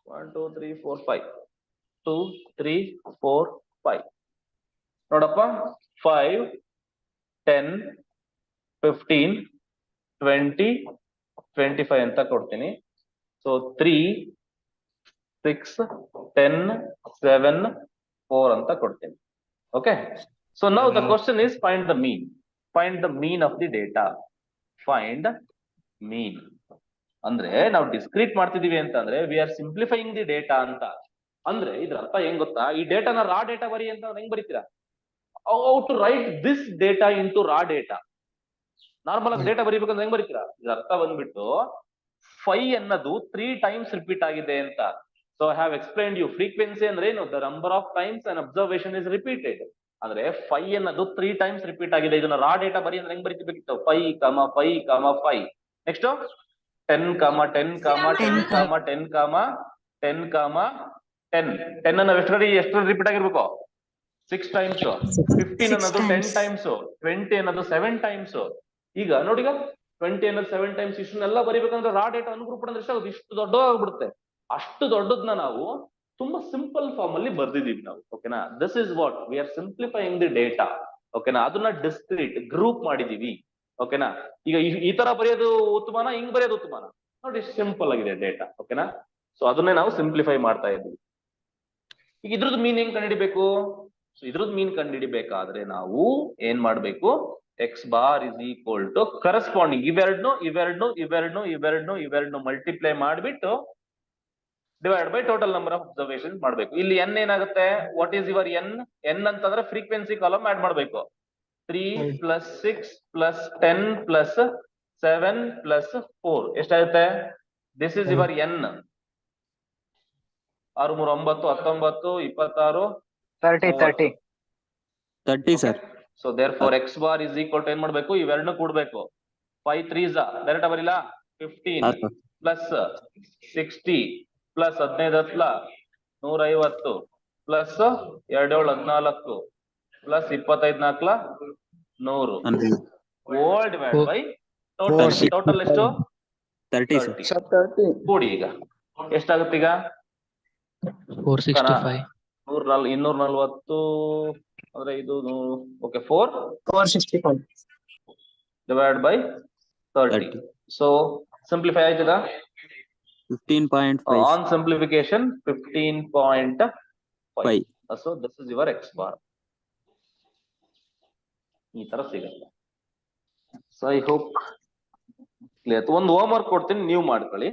1 2 3 4 5 2 3 4 5 ನೋಡಪ್ಪ, 5 10 15 20 25 ಅಂತ ಕೊಡ್ತೀನಿ. ಸೊ 3 6 10 7 4 ಅಂತ ಕೊಡ್ತೀನಿ. Okay? So now the question is find the mean of the data. Find mean ಅಂದ್ರೆ ನಾವು ಡಿಸ್ಕ್ರೀಟ್ ಮಾಡ್ತಿದೀವಿ ಅಂತ ಅಂದ್ರೆ we are simplifying the data ಅಂತ. ಅಂದ್ರೆ ಇದ್ರ ಅರ್ಥ ಹೆಂಗ್ ಗೊತ್ತಾ? ಈ ಡೇಟಾನ ರಾ ಡೇಟಾ ಬರಿ ಅಂತ ಹೆಂಗ್ ಬರೀತೀರಾ? How to write this data into raw data. Normal ಆಗಿ ಡೇಟಾ ಬರೀಬೇಕಂದ್ರೆ ಹೆಂಗ್ ಬರೀತೀರಾ? ಇದ್ರ ಅರ್ಥ ಬಂದ್ಬಿಟ್ಟು 5 ಅನ್ನೋದು 3 ಟೈಮ್ಸ್ ರಿಪೀಟ್ ಆಗಿದೆ ಅಂತ. So I have explained you. Frequency ಅಂದ್ರೆ ಏನು? The number of times and observation is repeated. ಅಂದ್ರೆ 5 ಅನ್ನೋದು 3 ಟೈಮ್ಸ್ ರಿಪೀಟ್ ಆಗಿದೆ. ಇದನ್ನ ರಾ ಡೇಟಾ ಬರಿ ಅಂದ್ರೆ ಹೆಂಗ್ ಬರೀತಿಬೇಕಿತ್ತು? 5, 5, 5. ನೆಕ್ಸ್ಟ್ 10, 10, 10, 10, 10, 10. 10 ಅನ್ನೋದು ಎಷ್ಟು ರಿಪೀಟ್ ಆಗಿರ್ಬೇಕು? 6 ಟೈಮ್ಸ್. 15 ಅನ್ನೋದು 10 ಟೈಮ್ಸ್. 20 ಅನ್ನೋದು 7 ಟೈಮ್ಸ್. ಈಗ ನೋಡಿ, 20 ಅನ್ನೋದು 7 ಟೈಮ್ಸ್. ಇಷ್ಟನ್ನೆಲ್ಲ ಬರಿಬೇಕಂದ್ರೆ ರಾ ಡೇಟಾ ಅನ್ಗ್ರೂಪ್ ಅಂದ್ರೆ ಇಷ್ಟು ದೊಡ್ಡದಾಗ್ಬಿಡುತ್ತೆ. ಅಷ್ಟು ದೊಡ್ಡದನ್ನ ನಾವು ತುಂಬಾ ಸಿಂಪಲ್ ಫಾರ್ಮ್ ಅಲ್ಲಿ ಬರ್ದಿದೀವಿ ನಾವು. ಓಕೆನಾ? This is what we are simplifying the data. ಓಕೆನಾ? ಅದನ್ನ ಡಿಸ್ಕ್ರೀಟ್ ಗ್ರೂಪ್ ಮಾಡಿದೀವಿ. ಓಕೆನಾ? ಈಗ ಈ ತರ ಬರೆಯೋದು ಉತ್ತಮನ, ಹಿಂಗ್ ಬರೆಯೋದು ಉತ್ತಮನ? ನೋಡಿ, ಸಿಂಪಲ್ ಆಗಿದೆ ಡೇಟಾ. ಓಕೆನಾ? ಸೊ ಅದನ್ನೇ ನಾವು ಸಿಂಪ್ಲಿಫೈ ಮಾಡ್ತಾ ಇದ್ದೀವಿ. ಈಗ ಇದ್ರದ್ದು ಮೀನ್ ಹೆಂಗ್ ಕಂಡುಹಿಡಿಬೇಕು? ಸೊ ಇದ್ರದ್ದು ಮೀನ್ ಕಂಡುಹಿಡಿಬೇಕಾದ್ರೆ ನಾವು ಏನ್ ಮಾಡ್ಬೇಕು? X bar is equal to corresponding ಇವೆರಡ್ನು ಮಲ್ಟಿಪ್ಲೈ ಮಾಡಿಬಿಟ್ಟು divide by total number of observation ಮಾಡ್ಬೇಕು. ಇಲ್ಲಿ ಎನ್ ಏನಾಗುತ್ತೆ? What is your n? N ಅಂತಂದ್ರೆ ಫ್ರೀಕ್ವೆನ್ಸಿ ಕಾಲಮ್ ಆಡ್ ಮಾಡ್ಬೇಕು. 3 + 6 + 10 + 7 + 4 ಎಷ್ಟಾಗುತ್ತೆ? This is your n. 6 3 9 19 26 30 sir. So therefore x bar is equal to ಏನ್ ಮಾಡ್ಬೇಕು? ಇವೆರಡನ್ನು ಕೂಡ್ಬೇಕು. 5 3s ಡೈರೆಕ್ಟ್ ಬರಿಲ್ಲ, 15 + 60 ಪ್ಲಸ್ 15 ಹತ್ಲ 150 plus 2 7 14 plus 25 4 100 whole divide by total. Total ಎಷ್ಟು? 30 ಸರ್. 30. ಸರ್ 30. ಕೂಡಿ ಈಗ ಎಷ್ಟಾಗುತ್ತೆ ಈಗ? 465. 240 ಅಂದ್ರೆ ಇದು okay 4 divide by 30. So simplify ಆಯ್ತದ? 15.5. On simplification 15.5. So this is your X bar. ಈ ತರ ಸಿಗುತ್ತೆ. So I hope clear. ಒಂದು ಹೋಮ್ ವರ್ಕ್ ಕೊಡ್ತೀನಿ, ನೀವು ಮಾಡ್ಕೊಳ್ಳಿ.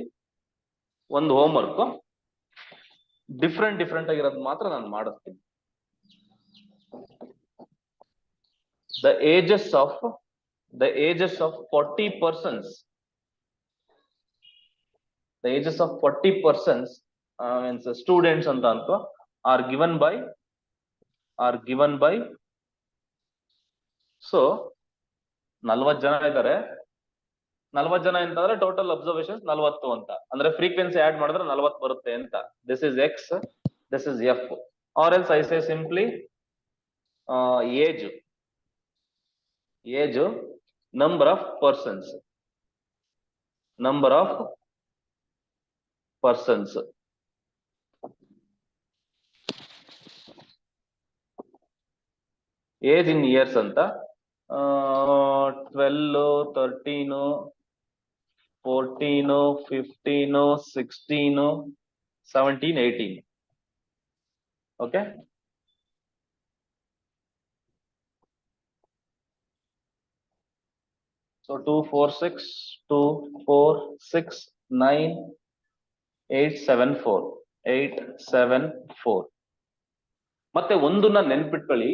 ಒಂದು ಹೋಮ್ ವರ್ಕ್ ಡಿಫ್ರೆಂಟ್ ಆಗಿರೋದು ಮಾತ್ರ ನಾನು ಮಾಡಿಸ್ತೀನಿ. The ages of 40 persons. The ages of 40 persons means students ಅಂತ ಅನ್ಕೋ are given by so 40 ಜನ ಇದ್ದಾರೆ. 40 ಜನ ಅಂತಂದ್ರೆ ಟೋಟಲ್ ಅಬ್ಸರ್ವೇಷನ್ಸ್ 40 ಅಂತ, ಅಂದ್ರೆ ಫ್ರೀಕ್ವೆನ್ಸಿ ಆಡ್ ಮಾಡಿದ್ರೆ 40 ಬರುತ್ತೆ ಅಂತ. This is x, this is f. Or else I say simply age number of persons. Age in years ಅಂತ 12 13 14 15 16 17 18. Okay, so 2 4 6 2 4 6 9 8 7 4 8 7 4. ಮತ್ತೆ ಒಂದನ್ನ ನೆನ್ಪಿಟ್ಕೊಳ್ಳಿ,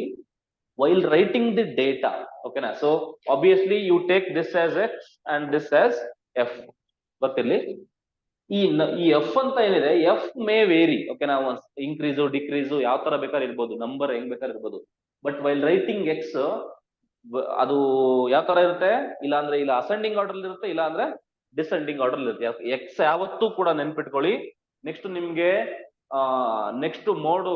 while writing the data, okay na, so obviously you take this as x and this as f. ಗೊತ್ತಿರ್ಲಿ, ಈ f ಅಂತ ಏನಿದೆ, f may vary, okay na, increase decrease ಯಾವ ತರ ಬೇಕಾದ್ರೆ ಇರ್ಬೋದು, ನಂಬರ್ ಹೆಂಗ್ ಬೇಕಾದ್ರೆ ಇರ್ಬೋದು. ಬಟ್ while writing x ಅದು ಯಾವ ತರ ಇರುತ್ತೆ, ಇಲ್ಲ ಅಂದ್ರೆ ಇಲ್ಲ ಅಸೆಂಡಿಂಗ್ ಆರ್ಡರ್ ಇರುತ್ತೆ, ಇಲ್ಲ ಅಂದ್ರೆ ಡಿಸೆಂಡಿಂಗ್ ಆರ್ಡರ್ ಇರುತ್ತೆ. ಎಕ್ಸ್ ಯಾವತ್ತೂ ಕೂಡ ನೆನ್ಪಿಟ್ಕೊಳ್ಳಿ. ನೆಕ್ಸ್ಟ್ ನಿಮ್ಗೆ ನೆಕ್ಸ್ಟ್ ಮೋಡ್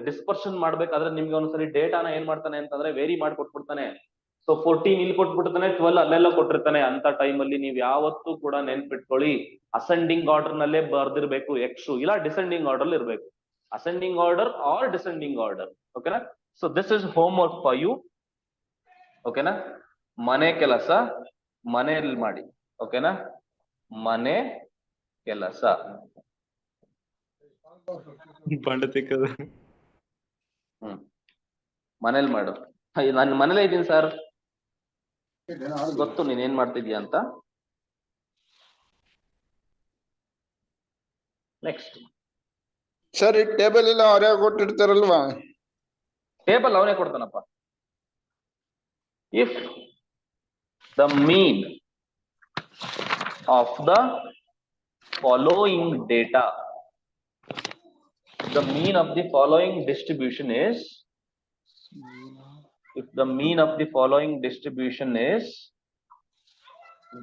ಡಿಸ್ಪರ್ಷನ್ ಮಾಡ್ಬೇಕಾದ್ರೆ ನಿಮ್ಗೆ ಒಂದ್ಸರಿ ಡೇಟಾನ ಏನ್ ಮಾಡ್ತಾನೆ ಅಂತಂದ್ರೆ ವೇರಿ ಮಾಡಿ ಕೊಟ್ಬಿಡ್ತಾನೆ. ಸೊ 14 ಇಲ್ಲಿ ಕೊಟ್ಬಿಡ್ತಾನೆ, 12 ಅಲ್ಲೆಲ್ಲ ಕೊಟ್ಟಿರ್ತಾನೆ. ಅಂತ ಟೈಮ್ ಅಲ್ಲಿ ನೀವು ಯಾವತ್ತೂ ಕೂಡ ನೆನ್ಪಿಟ್ಕೊಳ್ಳಿ, ಅಸೆಂಡಿಂಗ್ ಆರ್ಡರ್ ನಲ್ಲೇ ಬರ್ದಿರ್ಬೇಕು ಎಕ್ಸ್, ಇಲ್ಲ ಡಿಸೆಂಡಿಂಗ್ ಆರ್ಡರ್ ಇರ್ಬೇಕು. Ascending order or descending order. ಓಕೆನಾ? So this is homework for you. ಓಕೆನಾ? ಮನೆ ಕೆಲಸ ಮನೆಯಲ್ಲಿ ಮಾಡಿ. ಓಕೆನಾ? ಮನೆ ಕೆಲಸ ಮನೇಲಿ ಮಾಡು. ನಾನು ಮನೇಲೇ ಇದ್ದೀನಿ ಸರ್, ಗೊತ್ತು ನೀನ್ ಏನ್ ಮಾಡ್ತಿದ್ಯಾ ಅಂತ. ನೆಕ್ಸ್ಟ್ ಸರ್ ಈ ಟೇಬಲ್ ಎಲ್ಲ ಅವರೇ ಕೊಟ್ಟಿರ್ತಾರಲ್ವಾ? ಟೇಬಲ್ ಅವನೇ ಕೊಡ್ತಾನಪ್ಪ. If the mean of the following data, the mean of the following distribution is, if the mean of the following distribution is,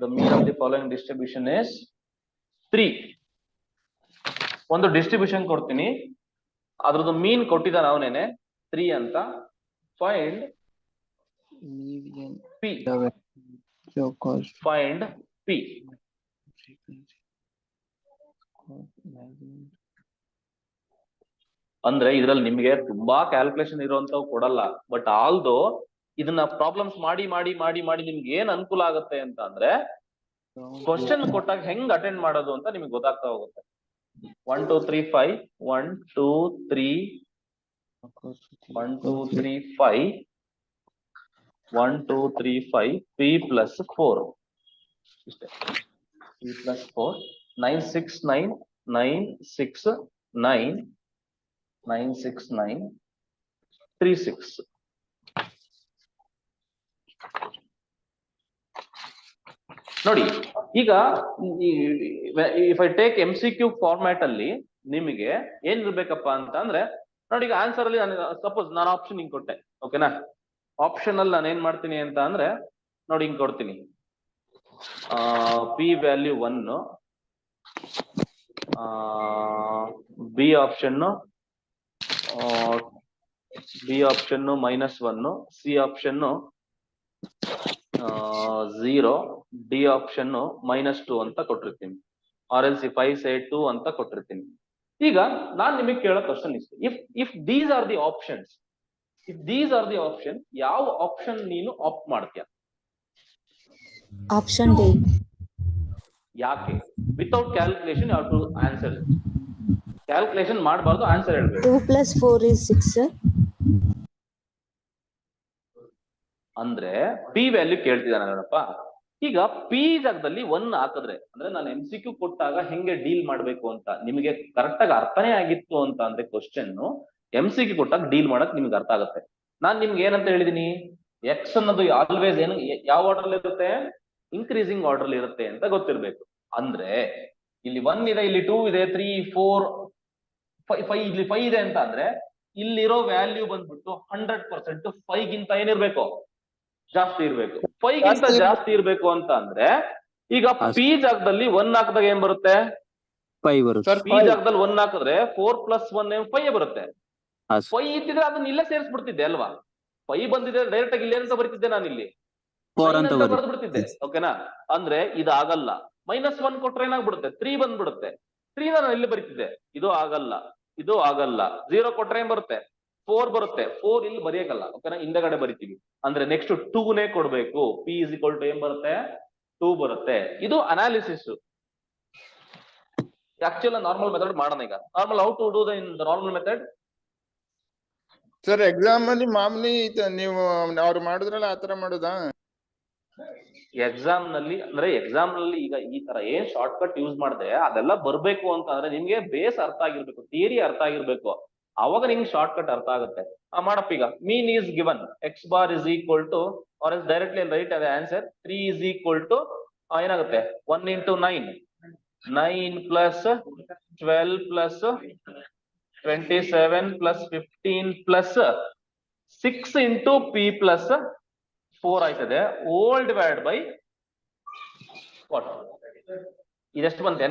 the mean of the following distribution is 3. ಒಂದು ಡಿಸ್ಟ್ರಿಬ್ಯೂಷನ್ ಕೊಡ್ತೀನಿ, ಅದ್ರದ್ದು ಮೀನ್ ಕೊಟ್ಟಿದ್ದಾನೆ ಅವನೇನೆ 3 ಅಂತ. Find P, find P. ಅಂದ್ರೆ ಇದ್ರಲ್ಲಿ ನಿಮ್ಗೆ ತುಂಬಾ ಕ್ಯಾಲ್ಕುಲೇಷನ್ ಇರುವಂತವ್ ಕೊಡಲ್ಲ. ಬಟ್ ಆಲ್ದೋ ಇದನ್ನ ಪ್ರಾಬ್ಲಮ್ಸ್ ಮಾಡಿ ಮಾಡಿ ಮಾಡಿ ಮಾಡಿ ನಿಮ್ಗೆ ಏನ್ ಅನುಕೂಲ ಆಗುತ್ತೆ ಅಂತ ಅಂದ್ರೆ, ಕ್ವಶನ್ ಕೊಟ್ಟಾಗ ಹೆಂಗ್ ಅಟೆಂಡ್ ಮಾಡೋದು ಅಂತ ನಿಮ್ಗೆ ಗೊತ್ತಾಗ್ತಾ ಹೋಗುತ್ತೆ. 1 2 3 5 1 2 3 1 2 3 5 1 2 3 5 p plus 4 ಇಷ್ಟೇ. p plus 4 9 6 9 9 6 9 9 6 9 3 6. ನೋಡಿ ಈಗ if I take MCQ format ಅಲ್ಲಿ ನಿಮಗೆ ಏನ್ ಇರ್ಬೇಕಪ್ಪ ಅಂತ ಅಂದ್ರೆ, ನೋಡಿ ಈಗ ಆನ್ಸರ್ ಅಲ್ಲಿ ಸಪೋಸ್ ನಾನು ಆಪ್ಷನ್ ಹಿಂಗ್ ಕೊಟ್ಟೆ. ಓಕೆನಾ? ಆಪ್ಷನ್ ಅಲ್ಲಿ ನಾನು ಏನ್ ಮಾಡ್ತೀನಿ ಅಂತ ಅಂದ್ರೆ, ನೋಡಿ ಹಿಂಗ್ ಕೊಡ್ತೀನಿ, p value 1 B option -1, C option 0, D option -2 ಅಂತ ಕೊಟ್ಟಿರ್ತೀನಿ, ಆರ್ ಎಲ್ ಸಿ 5 say 2 ಅಂತ ಕೊಟ್ಟಿರ್ತೀನಿ. ಈಗ ನಾನ್ ನಿಮಗೆ ಕೇಳೋ ಕ್ವಶನ್ ಇಷ್ಟು, if these are the options, ಯಾವ ಆಪ್ಷನ್ ನೀನು ಆಪ್ಟ್ ಮಾಡ್ತೀಯ? Option D. ಯಾಕೆ? ವಿತೌಟ್ ಕ್ಯಾಲ್ಕುಲೇಷನ್ ಯಾವ ಟು ಆನ್ಸರ್. ಕ್ಯಾಲ್ಕುಲೇಷನ್ ಮಾಡಬಾರ್ದು, ಆನ್ಸರ್ ಹೇಳ್ಬೇಕು. 2 + 4 is 6. ಅಂದ್ರೆ ಪಿ ವ್ಯಾಲ್ಯೂ ಕೇಳ್ತಿದ್ದಾನೆ ನೋಡಪ್ಪ. ಈಗ ಪಿ ಜಾಗದಲ್ಲಿ 1 ಹಾಕಿದ್ರೆ, ಅಂದ್ರೆ ನಾನು MCQ ಕೊಟ್ಟಾಗ ಹೆಂಗೆ ಡೀಲ್ ಮಾಡ್ಬೇಕು ಅಂತ ನಿಮಗೆ ಕರೆಕ್ಟ್ ಆಗಿ ಅರ್ಥನೇ ಆಗಿತ್ತು ಅಂತ ಅಂದ್ರೆ ಕ್ವಶನ್ MCQ ಕೊಟ್ಟಾಗ ಡೀಲ್ ಮಾಡಕ್ ನಿಮ್ಗೆ ಅರ್ಥ ಆಗುತ್ತೆ. ನಾನ್ ನಿಮ್ಗೆ ಏನಂತ ಹೇಳಿದೀನಿ, ಎಕ್ಸ್ ಅನ್ನೋದು ಆಲ್ವೇಸ್ ಏನು ಯಾವ ಆರ್ಡರ್ ಇರುತ್ತೆ, ಇನ್ಕ್ರೀಸಿಂಗ್ ಆರ್ಡರ್ ಇರುತ್ತೆ ಅಂತ ಗೊತ್ತಿರ್ಬೇಕು. ಅಂದ್ರೆ ಇಲ್ಲಿ 1 ಇದೆ, ಇಲ್ಲಿ 2 ಇದೆ, 3 4 5 ಇಲ್ಲಿ 5 ಇದೆ ಅಂತ ಅಂದ್ರೆ ಇಲ್ಲಿರೋ ವ್ಯಾಲ್ಯೂ ಬಂದ್ಬಿಟ್ಟು 100% 5 ಗಿಂತ ಏನಿರ್ಬೇಕು, ಜಾಸ್ತಿ ಇರ್ಬೇಕು. 5 ಗಿಂತ ಜಾಸ್ತಿ ಇರ್ಬೇಕು ಅಂತ ಅಂದ್ರೆ ಈಗ ಪಿ ಜಾಗದಲ್ಲಿ 1 ಹಾಕಿದಾಗ ಏನ್ ಬರುತ್ತೆ, 5 ಬರುತ್ತೆ. ಪಿ ಜಾಗದಲ್ಲಿ 1 ಹಾಕಿದ್ರೆ 4 + 1 5 ಬರುತ್ತೆ. 5 ಇದ್ದಿದ್ರೆ ಅದನ್ನ ಇಲ್ಲೇ ಸೇರಿಸ್ಬಿಡ್ತಿದ್ದೆ ಅಲ್ವಾ. 5 ಬಂದಿದೆ ಡೈರೆಕ್ಟ್ ಆಗಿ ಇಲ್ಲಿ ಅಂತ ಬರೀತಿದ್ದೆ, ನಾನು ಇಲ್ಲಿ 4 ಅಂತ ಬರ್ದ್ಬಿಡ್ತಿದ್ದೆ. ಓಕೆನಾ? ಅಂದ್ರೆ ಇದು ಆಗಲ್ಲ. -1 ಕೊಟ್ರೆ ಏನಾಗ್ಬಿಡುತ್ತೆ, 3 ಬಂದ್ಬಿಡುತ್ತೆ. 3 ನಾನು ಇಲ್ಲಿ ಬರೀತಿದ್ದೆ, ಇದು ಆಗಲ್ಲ. 0 ಕೊಟ್ರೆ ಏನ್ ಬರುತ್ತೆ, 4 ಬರುತ್ತೆ. 4 ಇಲ್ಲಿ ಬರೆಯಕಲ್ಲ, ಓಕೆನಾ, ಹಿಂದಗಡೆ ಬರಿತೀವಿ. ಅಂದ್ರೆ ನೆಕ್ಸ್ಟ್ 2ನೇ ಕೊಡ್ಬೇಕು. ಪಿ = ಏನ್ ಬರುತ್ತೆ, 2 ಬರುತ್ತೆ. ಇದು ಅನಾಲಿಸಿಸ್. ಆಕ್ಚುಲ್ ನಾರ್ಮಲ್ ಮೆಥಡ್ ಮಾಡೋಣ ಈಗ. Normal how to do the in the normal method? Sir exam ಅಲ್ಲಿ ಮಾಮೂಲಿ ನೀವು ಅವ್ರು ಮಾಡಿದ್ರಲ್ಲ ಆತರ ಮಾಡುದಾ? ಎಕ್ಸಾಮ್ ನಲ್ಲಿ ಈಗ ಈ ತರ ಏನ್ ಶಾರ್ಟ್ ಕಟ್ ಯೂಸ್ ಮಾಡಿದ್ರೆ ಅದೆಲ್ಲ ಬರ್ಬೇಕು ಅಂತ ಅಂದ್ರೆ ನಿಮ್ಗೆ ಬೇಸ್ ಅರ್ಥ ಆಗಿರ್ಬೇಕು, ಥಿಯರಿ ಅರ್ಥ ಆಗಿರ್ಬೇಕು. ಅವಾಗ ನಿಮ್ಗೆ ಶಾರ್ಟ್ ಕಟ್ ಅರ್ಥ ಆಗುತ್ತೆ. ಮಾಡಪ್ಪ ಈಗ mean is given x bar is equal to, or else directly write as answer 3 is equal to ಏನಾಗುತ್ತೆ 1 into 9 plus 12 plus 27 plus 15 plus 6 into p plus 4 ಆಯ್ತದೆ. all divided by what? ಇದೆಷ್ಟು ಬಂತು n?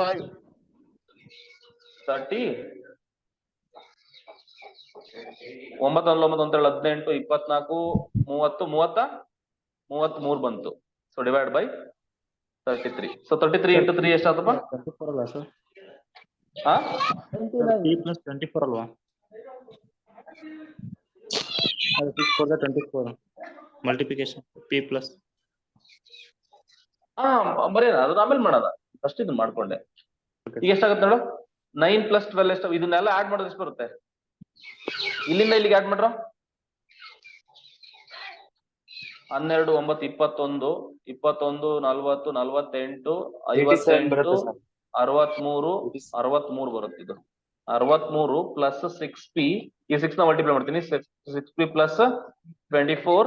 5 30 9 18 24 30 33 ಬಂತು. So divide by 33. So 33 into 3 ಎಷ್ಟಾತಪ್ಪ? 24 ಅಲ್ವಾ ಸರ್? ಹಾ, p + 24 ಅಲ್ವಾ? ಅದು 6 × 24 ಮಲ್ಟಿಪ್ಲಿಕೇಶನ್ p ಪ್ಲಸ್. ಬರೆಯೋಣ, ಅದು ಆಮೇಲೆ ಮಾಡೋಣ. ಫಸ್ಟ್ ಇದನ್ನ ಮಾಡ್ಕೊಂಡೆ. ಈಗ ಎಷ್ಟಾಗುತ್ತೆ ನೋಡು, 9 + 12 ಎಷ್ಟು? ಇದನ್ನೆಲ್ಲ ಆಡ್ ಮಾಡೋದು ಎಷ್ಟು ಬರುತ್ತೆ? ಇಲ್ಲಿಂದ ಇಲ್ಲಿಗೆ ಆಡ್ ಮಾಡ್ರ 12 9 21 21 40 48 58 63 ಬರುತ್ತೆ. ಇದು 63 ಪ್ಲಸ್ 6p, ಈ 6 ನ ಮಲ್ಟಿಪ್ಲೈ ಮಾಡ್ತೀನಿ. 6p ಪ್ಲಸ್ 24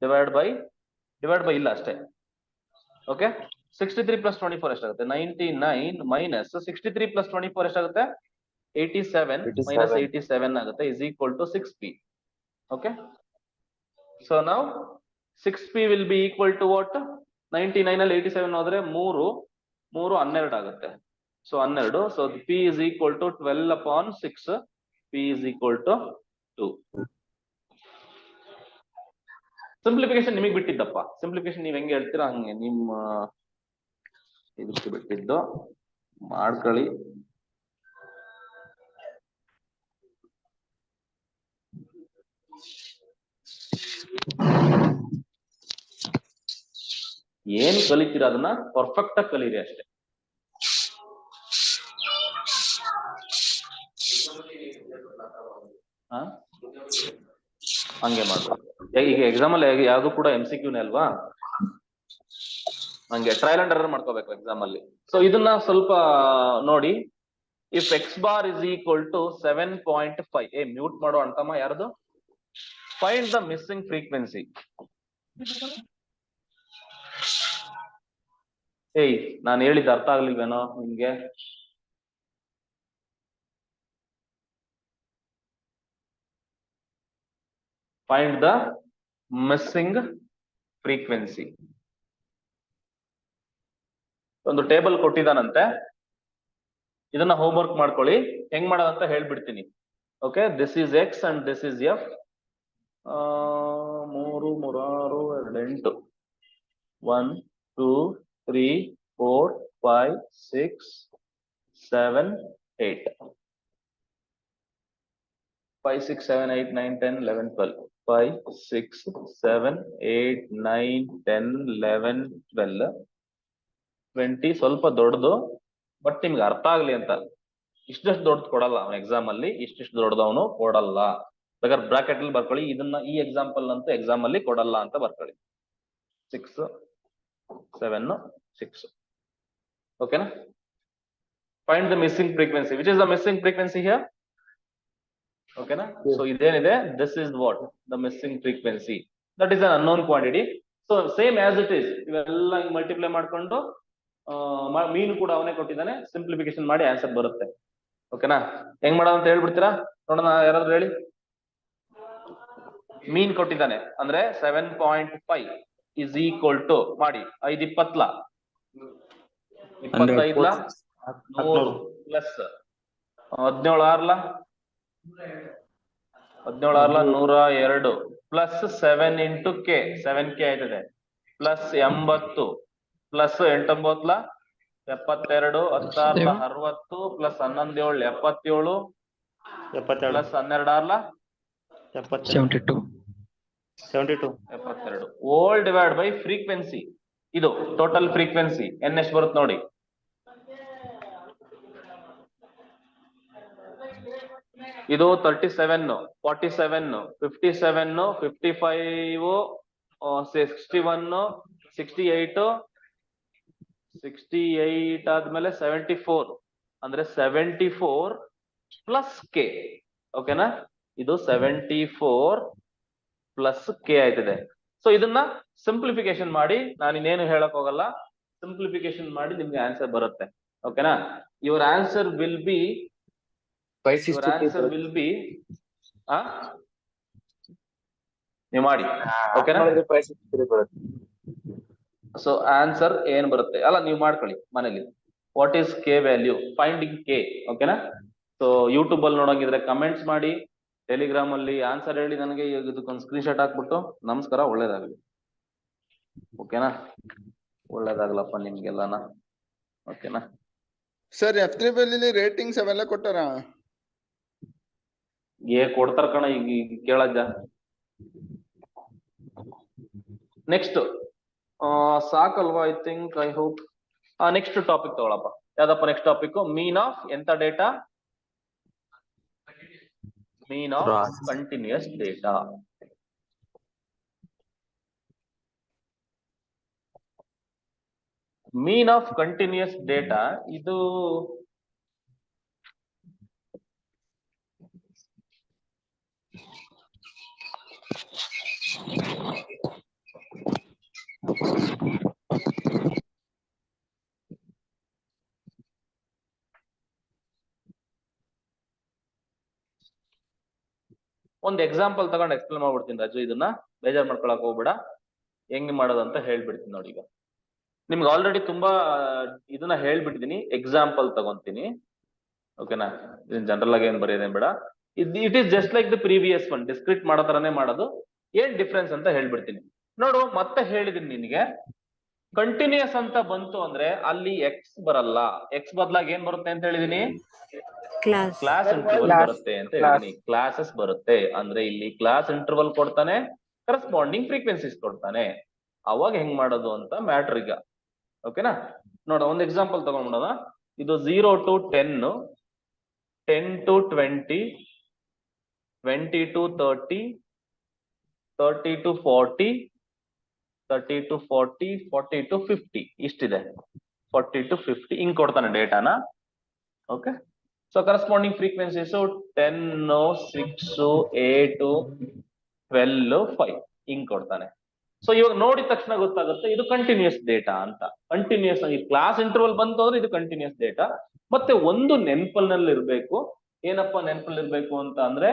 ಡಿವೈಡ್ ಬೈ ಇಲ್ಲ ಅಷ್ಟೇ. ಓಕೆ, 63 + 24 ಎಷ್ಟಾಗುತ್ತೆ? 99 ಮೈನಸ್ 63 + 24 ಎಷ್ಟಾಗುತ್ತೆ? 87 ಮೈನಸ್ 87 ಆಗುತ್ತೆ, is equal to 6p. Okay, so now 6p will be equal to what? 99 ಅಲ್ಲಿ 87 ಹೋದ್ರೆ 3 12 ಆಗುತ್ತೆ. So 12. So p is equal to 12/6. p is equal to 2. Simplification ನಿಮಗೆ ಬಿಟ್ಟಿದ್ದಪ್ಪ. ಸಿಂಪ್ಲಿಫಿಕೇಶನ್ ನೀವ್ ಹೆಂಗೆ ಹೇಳ್ತೀರಾ ಹಂಗೆ ನಿಮ್ಮ ಇದಕ್ಕೆ ಬಿಟ್ಟಿದ್ದು, ಮಾಡ್ಕೊಳ್ಳಿ. ಏನ್ ಕಲಿತೀರಾ ಅದನ್ನ ಪರ್ಫೆಕ್ಟ್ ಆಗಿ ಕಲೀರಿ ಅಷ್ಟೇ. ಹಂಗೆ ಮಾಡ್ಬೇಕು. ಈಗ ಎಕ್ಸಾಮ್ ಅಲ್ಲಿ ಯಾವ್ದು ಕೂಡ MCQನೇ ಅಲ್ವಾ, ಹಂಗೆ ಟ್ರಯಲ್ ಅಂಡ್ ಎರರ್ ಮಾಡ್ಕೋಬೇಕು ಎಕ್ಸಾಮ್ ಅಲ್ಲಿ. ಸೊ ಇದನ್ನ ಸ್ವಲ್ಪ ನೋಡಿ. If x bar is equal to 7.5, mute ಮಾಡೋ ಅಂತಮ್ಮ ಯಾರ್ದು? Find the missing frequency. ನಾನು ಹೇಳಿದ್ದು ಅರ್ಥ ಆಗ್ಲಿಲ್ವೇನೋ ನಿಮ್ಗೆ? Find the missing frequency. ಒಂದು ಟೇಬಲ್ ಕೊಟ್ಟಿದ್ದಾನಂತೆ. ಇದನ್ನ ಹೋಮ್ ವರ್ಕ್ ಮಾಡ್ಕೊಳ್ಳಿ. ಹೆಂಗ್ ಮಾಡೋದಂತ ಹೇಳ್ಬಿಡ್ತೀನಿ. Okay, this is X and this is F. 3 3 6 2 8 1 2 3 4 5 6 7 8 5 6 7 8 9 10 11 12 5 6 7 8 9 10 11 12 20. ಸ್ವಲ್ಪ ದೊಡ್ಡದು, ಬಟ್ ನಿಮ್ಗೆ ಅರ್ಥ ಆಗ್ಲಿ ಅಂತ ಇಷ್ಟಷ್ಟು ದೊಡ್ಡದು ಕೊಡಲ್ಲ ಅವನ ಎಕ್ಸಾಮ್ ಅಲ್ಲಿ. ಇಷ್ಟಿಷ್ಟು ದೊಡ್ಡದವನು ಕೊಡಲ್ಲ. ಬೇಕಾದ್ರೆ ಬ್ರಾಕೆಟ್ ಅಲ್ಲಿ ಬರ್ಕೊಳ್ಳಿ, ಇದನ್ನ ಈ ಎಕ್ಸಾಂಪಲ್ ಅಂತೂ ಎಕ್ಸಾಮ್ ಅಲ್ಲಿ ಕೊಡಲ್ಲ ಅಂತ ಬರ್ಕೊಳ್ಳಿ. 6 7 6. ಓಕೆನಾ? Find the missing frequency. Which is the missing frequency here? ಓಕೆನಾ? ಸೊ ಇದೇನಿದೆ, this is what the missing frequency. That is an unknown quantity. So same as it is, ಇವೆಲ್ಲ ಮಲ್ಟಿಪ್ಲೈ ಮಾಡ್ಕೊಂಡು ಮೀನು ಕೂಡ ಅವನೇ ಕೊಟ್ಟಿದ್ದಾನೆ, ಸಿಂಪ್ಲಿಫಿಕೇಶನ್ ಮಾಡಿ ಆನ್ಸರ್ ಬರುತ್ತೆ. ಓಕೆನಾ? ಹೆಂಗ್ ಮಾಡೋದು ಅಂತ ಹೇಳ್ಬಿಡ್ತೀರಾ ನೋಡೋಣ, ಯಾರಾದ್ರೂ ಹೇಳಿ. ಮೀನ್ ಕೊಟ್ಟಿದ್ದಾನೆ ಅಂದ್ರೆ 7.5 ಇಸ್ ಈಕ್ವಲ್ ಟು ಮಾಡಿ 5 20 25 100 plus 17 6 102 plus 7 into k 7k ಆಯ್ತದೆ, plus 80 plus 8 9 72 10 60 plus 11 7 77 plus 12 72. 72 whole divide by frequency. ಇದು ಟೋಟಲ್ ಫ್ರೀಕ್ವೆನ್ಸಿ ಎನ್ ಎಷ್ಟು ಬರುತ್ತೆ ನೋಡಿ. ಇದು 37 47 57 55 61 68 68 ಆದ್ಮೇಲೆ 74 ಅಂದ್ರೆ 74 ಪ್ಲಸ್ ಕೆ. ಓಕೆನಾ? ಇದು 74 ಪ್ಲಸ್ ಕೆ ಆಯ್ತದೆ. ಸೊ ಇದನ್ನ ಸಿಂಪ್ಲಿಫಿಕೇಶನ್ ಮಾಡಿ, ನಾನು ಇನ್ನೇನು ಹೇಳಕ್ ಹೋಗಲ್ಲ, ಸಿಂಪ್ಲಿಫಿಕೇಶನ್ ಮಾಡಿ ನಿಮ್ಗೆ ಆನ್ಸರ್ ಬರುತ್ತೆ. ಓಕೆನಾ? ಯುವರ್ ಆನ್ಸರ್ ವಿಲ್ ಬಿ ನೀವು ಮಾಡಿ. ಓಕೆನಾ? ಸೊ ಆನ್ಸರ್ ಏನ್ ಬರುತ್ತೆ ಅಲ್ಲ ನೀವು ಮಾಡ್ಕೊಳ್ಳಿ ಮನೇಲಿ. What is K value, finding K. ಓಕೆನಾ? ಸೊ ಯೂಟ್ಯೂಬ್ ಅಲ್ಲಿ ನೋಡಂಗಿದ್ರೆ ಕಮೆಂಟ್ಸ್ ಮಾಡಿ, ಟೆಲಿಗ್ರಾಮ್ ಅಲ್ಲಿ ಆನ್ಸರ್ ಹೇಳಿ ನನಗೆ ಇದಕ್ಕೊಂದು ಸ್ಕ್ರೀನ್ ಶಾಟ್ ಹಾಕ್ಬಿಟ್ಟು. ನಮಸ್ಕಾರ, ಒಳ್ಳೇದಾಗಲಿ. ಓಕೆನಾ? ಒಳ್ಳೇದಾಗ್ಲಪ್ಪ ನಿಮ್ಗೆಲ್ಲನ. ಓಕೆನಾ ಸರ್? F3 ರೇಟಿಂಗ್ಸ್ ಅವೆಲ್ಲ ಕೊಟ್ಟಾರ? ಕೊಡ್ತಾರ ಕಣ, ಈಗ ಕೇಳಜ್ಜ. ನೆಕ್ಸ್ಟ್ ಸಾಕಲ್ವಾ? I think, I hope. Next topic ತಗೊಳಪ್ಪ. ಯಾವ್ದಪ್ಪ ನೆಕ್ಸ್ಟ್ ಟಾಪಿಕ್? ಮೀನ್ ಆಫ್ ಎಂತ data? Mean of continuous data. Mean of continuous data ಇದು ಒಂದು ಎಕ್ಸಾಂಪಲ್ ತಗೊಂಡು ಎಕ್ಸ್ಪ್ಲೇನ್ ಮಾಡ್ಬಿಡ್ತೀನಿ ರಾಜು. ಇದನ್ನ ಬೇಜಾರ್ ಮಾಡ್ಕೊಳಕ್ ಹೋಗ್ಬೇಡ, ಹೆಂಗ್ ಮಾಡೋದಂತ ಹೇಳ್ಬಿಡ್ತೀನಿ ನೋಡಿ. ಈಗ ನಿಮ್ಗೆ ಆಲ್ರೆಡಿ ತುಂಬಾ ಇದನ್ನ ಹೇಳ್ಬಿಟ್ಟಿದೀನಿ, ಎಕ್ಸಾಂಪಲ್ ತಗೊಂತೀನಿ. ಓಕೆನಾ? ಇದನ್ನ ಜನರಲ್ ಆಗಿ ಏನ್ ಬರೆಯೋದೇನ್ ಬೇಡ. It is just like the previous one, discrete ಮಾಡೋ ತರನೇ ಮಾಡೋದು. ಏನ್ ಡಿಫ್ರೆನ್ಸ್ ಅಂತ ಹೇಳ್ಬಿಡ್ತೀನಿ ನೋಡು. ಮತ್ತೆ ಹೇಳಿದೀನಿ ನಿನಗೆ, ಕಂಟಿನ್ಯೂಸ್ ಅಂತ ಬಂತು ಅಂದ್ರೆ ಅಲ್ಲಿ ಎಕ್ಸ್ ಬರಲ್ಲ, ಎಕ್ಸ್ ಬದಲಾಗಿ ಏನ್ ಬರುತ್ತೆ ಅಂತ ಹೇಳಿದೀನಿ? ಕ್ಲಾಸ್ ಇಂಟರ್ವಲ್ ಬರುತ್ತೆ ಅಂತ ಹೇಳಿದೀನಿ. ಕ್ಲಾಸಸ್ ಬರುತ್ತೆ ಅಂದ್ರೆ ಇಲ್ಲಿ ಕ್ಲಾಸ್ ಇಂಟರ್ವಲ್ ಕೊಡ್ತಾನೆ, ಕರೆಸ್ಪಾಂಡಿಂಗ್ ಫ್ರೀಕ್ವೆನ್ಸೀಸ್ ಕೊಡ್ತಾನೆ. ಅವಾಗ ಹೆಂಗ್ ಮಾಡೋದು ಅಂತ ಮ್ಯಾಟ್ರ್ ಈಗ. ಓಕೆನಾ? ನೋಡ, ಒಂದು ಎಕ್ಸಾಂಪಲ್ ತಗೊಂಡ್ಬಿಡೋಣ. ಇದು 0 to 10, 10 to 20, 20 to 30, 30 to 40, 30 to 40, 40 to 50 ಇಷ್ಟಿದೆ. 40 to 50 ಹಿಂಗ್ ಕೊಡ್ತಾನೆ ಡೇಟಾನ. ಓಕೆ, ಸೊ ಕರೆಸ್ಪಾಂಡಿಂಗ್ ಫ್ರೀಕ್ವೆನ್ಸೀಸ್ 10, 6, 8, 12, 5 ಹಿಂಗ್ ಕೊಡ್ತಾನೆ. ಸೊ ಇವಾಗ ನೋಡಿದ ತಕ್ಷಣ ಗೊತ್ತಾಗುತ್ತೆ ಇದು ಕಂಟಿನ್ಯೂಸ್ ಡೇಟಾ ಅಂತ. ಕಂಟಿನ್ಯೂಸ್ ಆಗಿ ಕ್ಲಾಸ್ ಇಂಟರ್ವಲ್ ಬಂತು ಅಂದ್ರೆ ಇದು ಕಂಟಿನ್ಯೂಸ್ ಡೇಟಾ. ಮತ್ತೆ ಒಂದು ನೆನಪಲ್ಲಿ ಇರ್ಬೇಕು. ಏನಪ್ಪಾ ನೆನಪಲ್ಲಿ ಇರ್ಬೇಕು ಅಂತ ಅಂದ್ರೆ,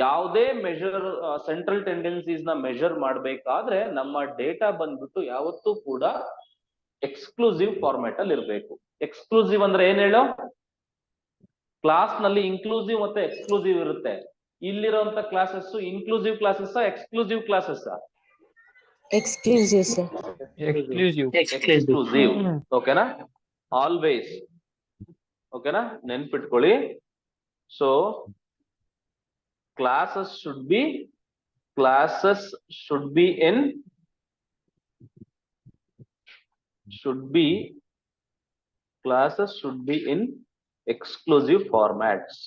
ಯಾವುದೇ ಮೆಜರ್ ಸೆಂಟ್ರಲ್ ಟೆಂಡೆನ್ಸೀಸ್ ನ ಮೆಜರ್ ಮಾಡ್ಬೇಕಾದ್ರೆ ನಮ್ಮ ಡೇಟಾ ಬಂದ್ಬಿಟ್ಟು ಯಾವತ್ತೂ ಕೂಡ ಎಕ್ಸ್ಕ್ಲೂಸಿವ್ ಫಾರ್ಮ್ಯಾಟ್ ಅಲ್ಲಿ ಇರ್ಬೇಕು. ಎಕ್ಸ್ಕ್ಲೂಸಿವ್ ಅಂದ್ರೆ ಏನ್ ಹೇಳೋ? ಕ್ಲಾಸ್ ನಲ್ಲಿ ಇನ್ಕ್ಲೂಸಿವ್ ಮತ್ತೆ ಎಕ್ಸ್ಕ್ಲೂಸಿವ್ ಇರುತ್ತೆ. ಇಲ್ಲಿರುವಂತ classes inclusive classes exclusive classes Exclusive, sir. Exclusive. ಓಕೆನಾ? ಆಲ್ವೇಸ್. ಓಕೆನಾ? ನೆನ್ಪಿಟ್ಕೊಳ್ಳಿ. So classes should be in exclusive formats.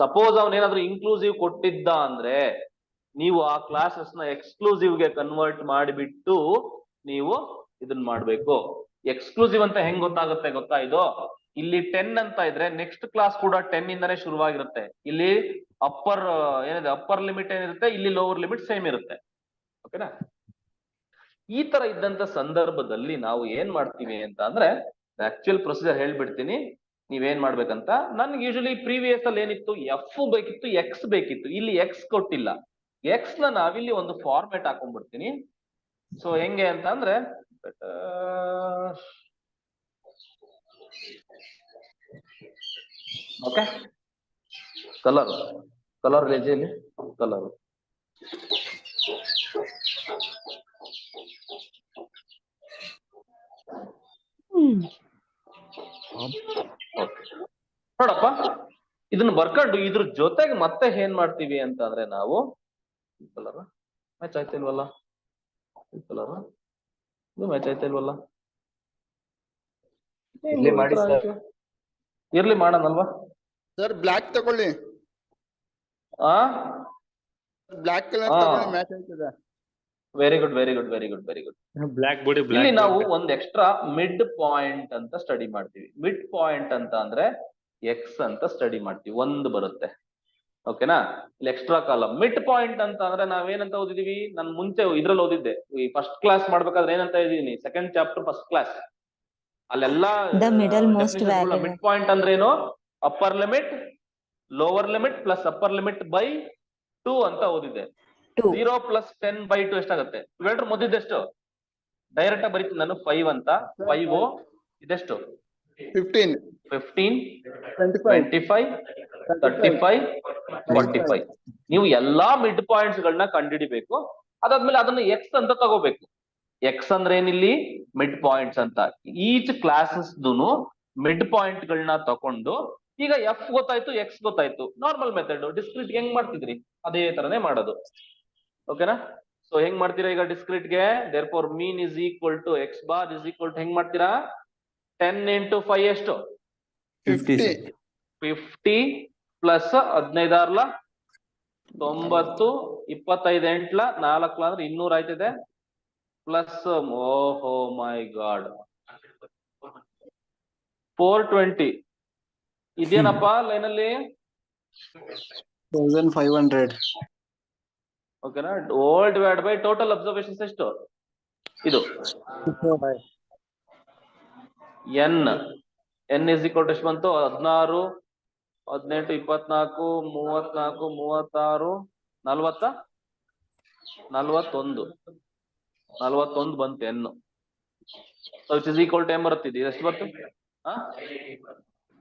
Suppose ಅವನೇನಾದ್ರೂ ಇನ್ಕ್ಲೂಸಿವ್ ಕೊಟ್ಟಿದ್ದ ಅಂದ್ರೆ ನೀವು ಆ ಕ್ಲಾಸಸ್ ನ ಎಕ್ಸ್ಕ್ಲೂಸಿವ್ ಗೆ ಕನ್ವರ್ಟ್ ಮಾಡಿಬಿಟ್ಟು ನೀವು ಇದನ್ನ ಮಾಡ್ಬೇಕು. ಎಕ್ಸ್ಕ್ಲೂಸಿವ್ ಅಂತ ಹೆಂಗ್ ಗೊತ್ತಾಗುತ್ತೆ ಗೊತ್ತಾ? ಇದು ಇಲ್ಲಿ 10 ಅಂತ ಇದ್ರೆ ನೆಕ್ಸ್ಟ್ ಕ್ಲಾಸ್ ಕೂಡ 10 ಇಂದಾನೆ ಶುರುವಾಗಿರುತ್ತೆ. ಇಲ್ಲಿ ಅಪ್ಪರ್ ಲಿಮಿಟ್ ಏನಿರುತ್ತೆ, ಇಲ್ಲಿ ಲೋವರ್ ಲಿಮಿಟ್ ಸೇಮ್ ಇರುತ್ತೆ. ಓಕೆನಾ? ಈ ತರ ಇದ್ದಂತ ಸಂದರ್ಭದಲ್ಲಿ ನಾವು ಏನ್ ಮಾಡ್ತೀವಿ ಅಂತ ಅಂದ್ರೆ, ಆಕ್ಚುಯಲ್ ಪ್ರೊಸೀಜರ್ ಹೇಳ್ಬಿಡ್ತೀನಿ, ನೀವೇನ್ ಮಾಡ್ಬೇಕಂತ. ನನ್ಗೆ ಯೂಶಲಿ ಪ್ರೀವಿಯಸ್ ಅಲ್ಲಿ ಏನಿತ್ತು, ಎಫ್ ಬೇಕಿತ್ತು, ಎಕ್ಸ್ ಬೇಕಿತ್ತು. ಇಲ್ಲಿ ಎಕ್ಸ್ ಕೊಟ್ಟಿಲ್ಲ. ಎಕ್ಸ್ ನ ನಾವಿಲ್ಲಿ ಒಂದು ಫಾರ್ಮೆಟ್ ಹಾಕೊಂಡ್ಬಿಡ್ತೀನಿ. ಸೊ ಹೆಂಗೆ ಅಂತ ಅಂದ್ರೆ, ಓಕೆ, ಕಲರ್ ರೇಜಲ್ಲಿ ಕಲರ್ ನೋಡಪ್ಪ, ಇದನ್ನ ಬರ್ಕೊಂಡು ಇದ್ರ ಜೊತೆಗೆ ಮತ್ತೆ ಏನ್ ಮಾಡ್ತೀವಿ ಅಂತ ಅಂದ್ರೆ, ನಾವು ಕಲರ್ ಮ್ಯಾಚ್ ಆಯ್ತಿಲ್ವಲ್ಲ, ಕಲರ್ ಇದು ಮ್ಯಾಚ್ ಆಯ್ತಿಲ್ವಲ್ಲ, ಇರ್ಲಿ ಮಾಡೋಣಲ್ವಾ ಸರ್? ಬ್ಲಾಕ್ ತಗೊಳ್ಳಿ, ಆ ಬ್ಲಾಕ್ ಕಲರ್ ತಗೊಳ್ಳಿ, ಮ್ಯಾಚ್ ಆಯ್ತದ. Very good. ಬ್ಲಾಕ್ ಬೋರ್ಡ್ ಇಲ್ಲಿ ನಾವು ಒಂದ್ ಎಕ್ಸ್ಟ್ರಾ ಮಿಡ್ ಪಾಯಿಂಟ್ ಅಂತ ಸ್ಟಡಿ ಮಾಡ್ತೀವಿ. ಮಿಡ್ ಪಾಯಿಂಟ್ ಅಂತ ಅಂದ್ರೆ ಎಕ್ಸ್ ಅಂತ ಸ್ಟಡಿ ಮಾಡ್ತೀವಿ, ಒಂದು ಬರುತ್ತೆ. ಓಕೆನಾ? ಇಲ್ಲಿ ಎಕ್ಸ್ಟ್ರಾ ಕಾಲಮ್. ಮಿಡ್ ಪಾಯಿಂಟ್ ಅಂತ ಅಂದ್ರೆ ನಾವೇನಂತ ಓದಿದೀವಿ, ನಾನು ಮುಂಚೆ ಇದ್ರಲ್ಲಿ ಓದಿದ್ದೆ, ಈ ಫಸ್ಟ್ ಕ್ಲಾಸ್ ಮಾಡ್ಬೇಕಾದ್ರೆ ಏನಂತ ಇದೀನಿ, ಸೆಕೆಂಡ್ ಚಾಪ್ಟರ್ ಫಸ್ಟ್ ಕ್ಲಾಸ್ ಅಲ್ಲೆಲ್ಲ ಮಿಡ್ ಪಾಯಿಂಟ್ ಅಂದ್ರೆ ಏನು, upper limit lower limit plus upper limit by 2 ಅಂತ ಓದಿದ್ದೆ. 0 + 10/2 ಎಷ್ಟಾಗುತ್ತೆ? ಇವೆರಡು ಮೊದಲಿದ್ದೆಷ್ಟು? ಡೈರೆಕ್ಟ್ ಆಗಿ ಬರೀತೀನಿ ನಾನು, 5 ಅಂತ. 5 ಇದೆಷ್ಟು? 15 25 35 45. ನೀವು ಎಲ್ಲಾ ಮಿಡ್ ಪಾಯಿಂಟ್ಸ್ ಗಳನ್ನ ಕಂಡುಹಿಡಿಬೇಕು. ಅದಾದ್ಮೇಲೆ ಅದನ್ನ ಎಕ್ಸ್ ಅಂತ ತಗೋಬೇಕು. ಎಕ್ಸ್ ಅಂದ್ರೆ ಏನಿಲ್ಲಿ ಮಿಡ್ ಪಾಯಿಂಟ್ಸ್ ಅಂತ. ಈಚ್ ಕ್ಲಾಸಸ್ ಮಿಡ್ ಪಾಯಿಂಟ್ ಗಳನ್ನ ತಕೊಂಡು, ಈಗ ಎಫ್ ಗೊತ್ತಾಯ್ತು, ಎಕ್ಸ್ ಗೊತ್ತಾಯ್ತು, ನಾರ್ಮಲ್ ಮೆಥಡ್. ಡಿಸ್ಕ್ರೀಟ್ ಹೆಂಗ್ ಮಾಡ್ತಿದ್ರಿ ಅದೇ ತರನೇ ಮಾಡೋದು. ಓಕೆನಾ? ಸೊ ಹೆಂಗ್ ಮಾಡ್ತೀರಾ ಈಗ ಡಿಸ್ಕ್ರೀಟ್ ಗೆ? therefore mean is equal to x bar is equal to ಹೆಂಗ್ ಮಾಡ್ತೀರಾ? 10 × 5 ಎಷ್ಟು? 50 ಪ್ಲಸ್ 15 90 25 8 4 ಅಂದ್ರೆ 200 ಆಯ್ತಿದೆ. ಪ್ಲಸ್ ಓಹೋ ಮೈ ಗಾಡ್ 420 ಇದೇನಪ್ಪ ಲೈನಲ್ಲಿ? 1500. ಓಕೆನಾ? ಓಲ್ ಡಿವೈಡ್ ಬೈ ಟೋಟಲ್ ಅಬ್ಸರ್ವೇಷನ್ಸ್ ಎಷ್ಟು? ಇದು n ಇಸ್ ಈಕ್ವಲ್ ಟು ಎಷ್ಟು ಬಂತು? 16 18 24 34 36 40 41 ಬಂತು n. So it is equal to m ಬರುತ್ತಿದೆ. ಎಷ್ಟು ಬಂತು?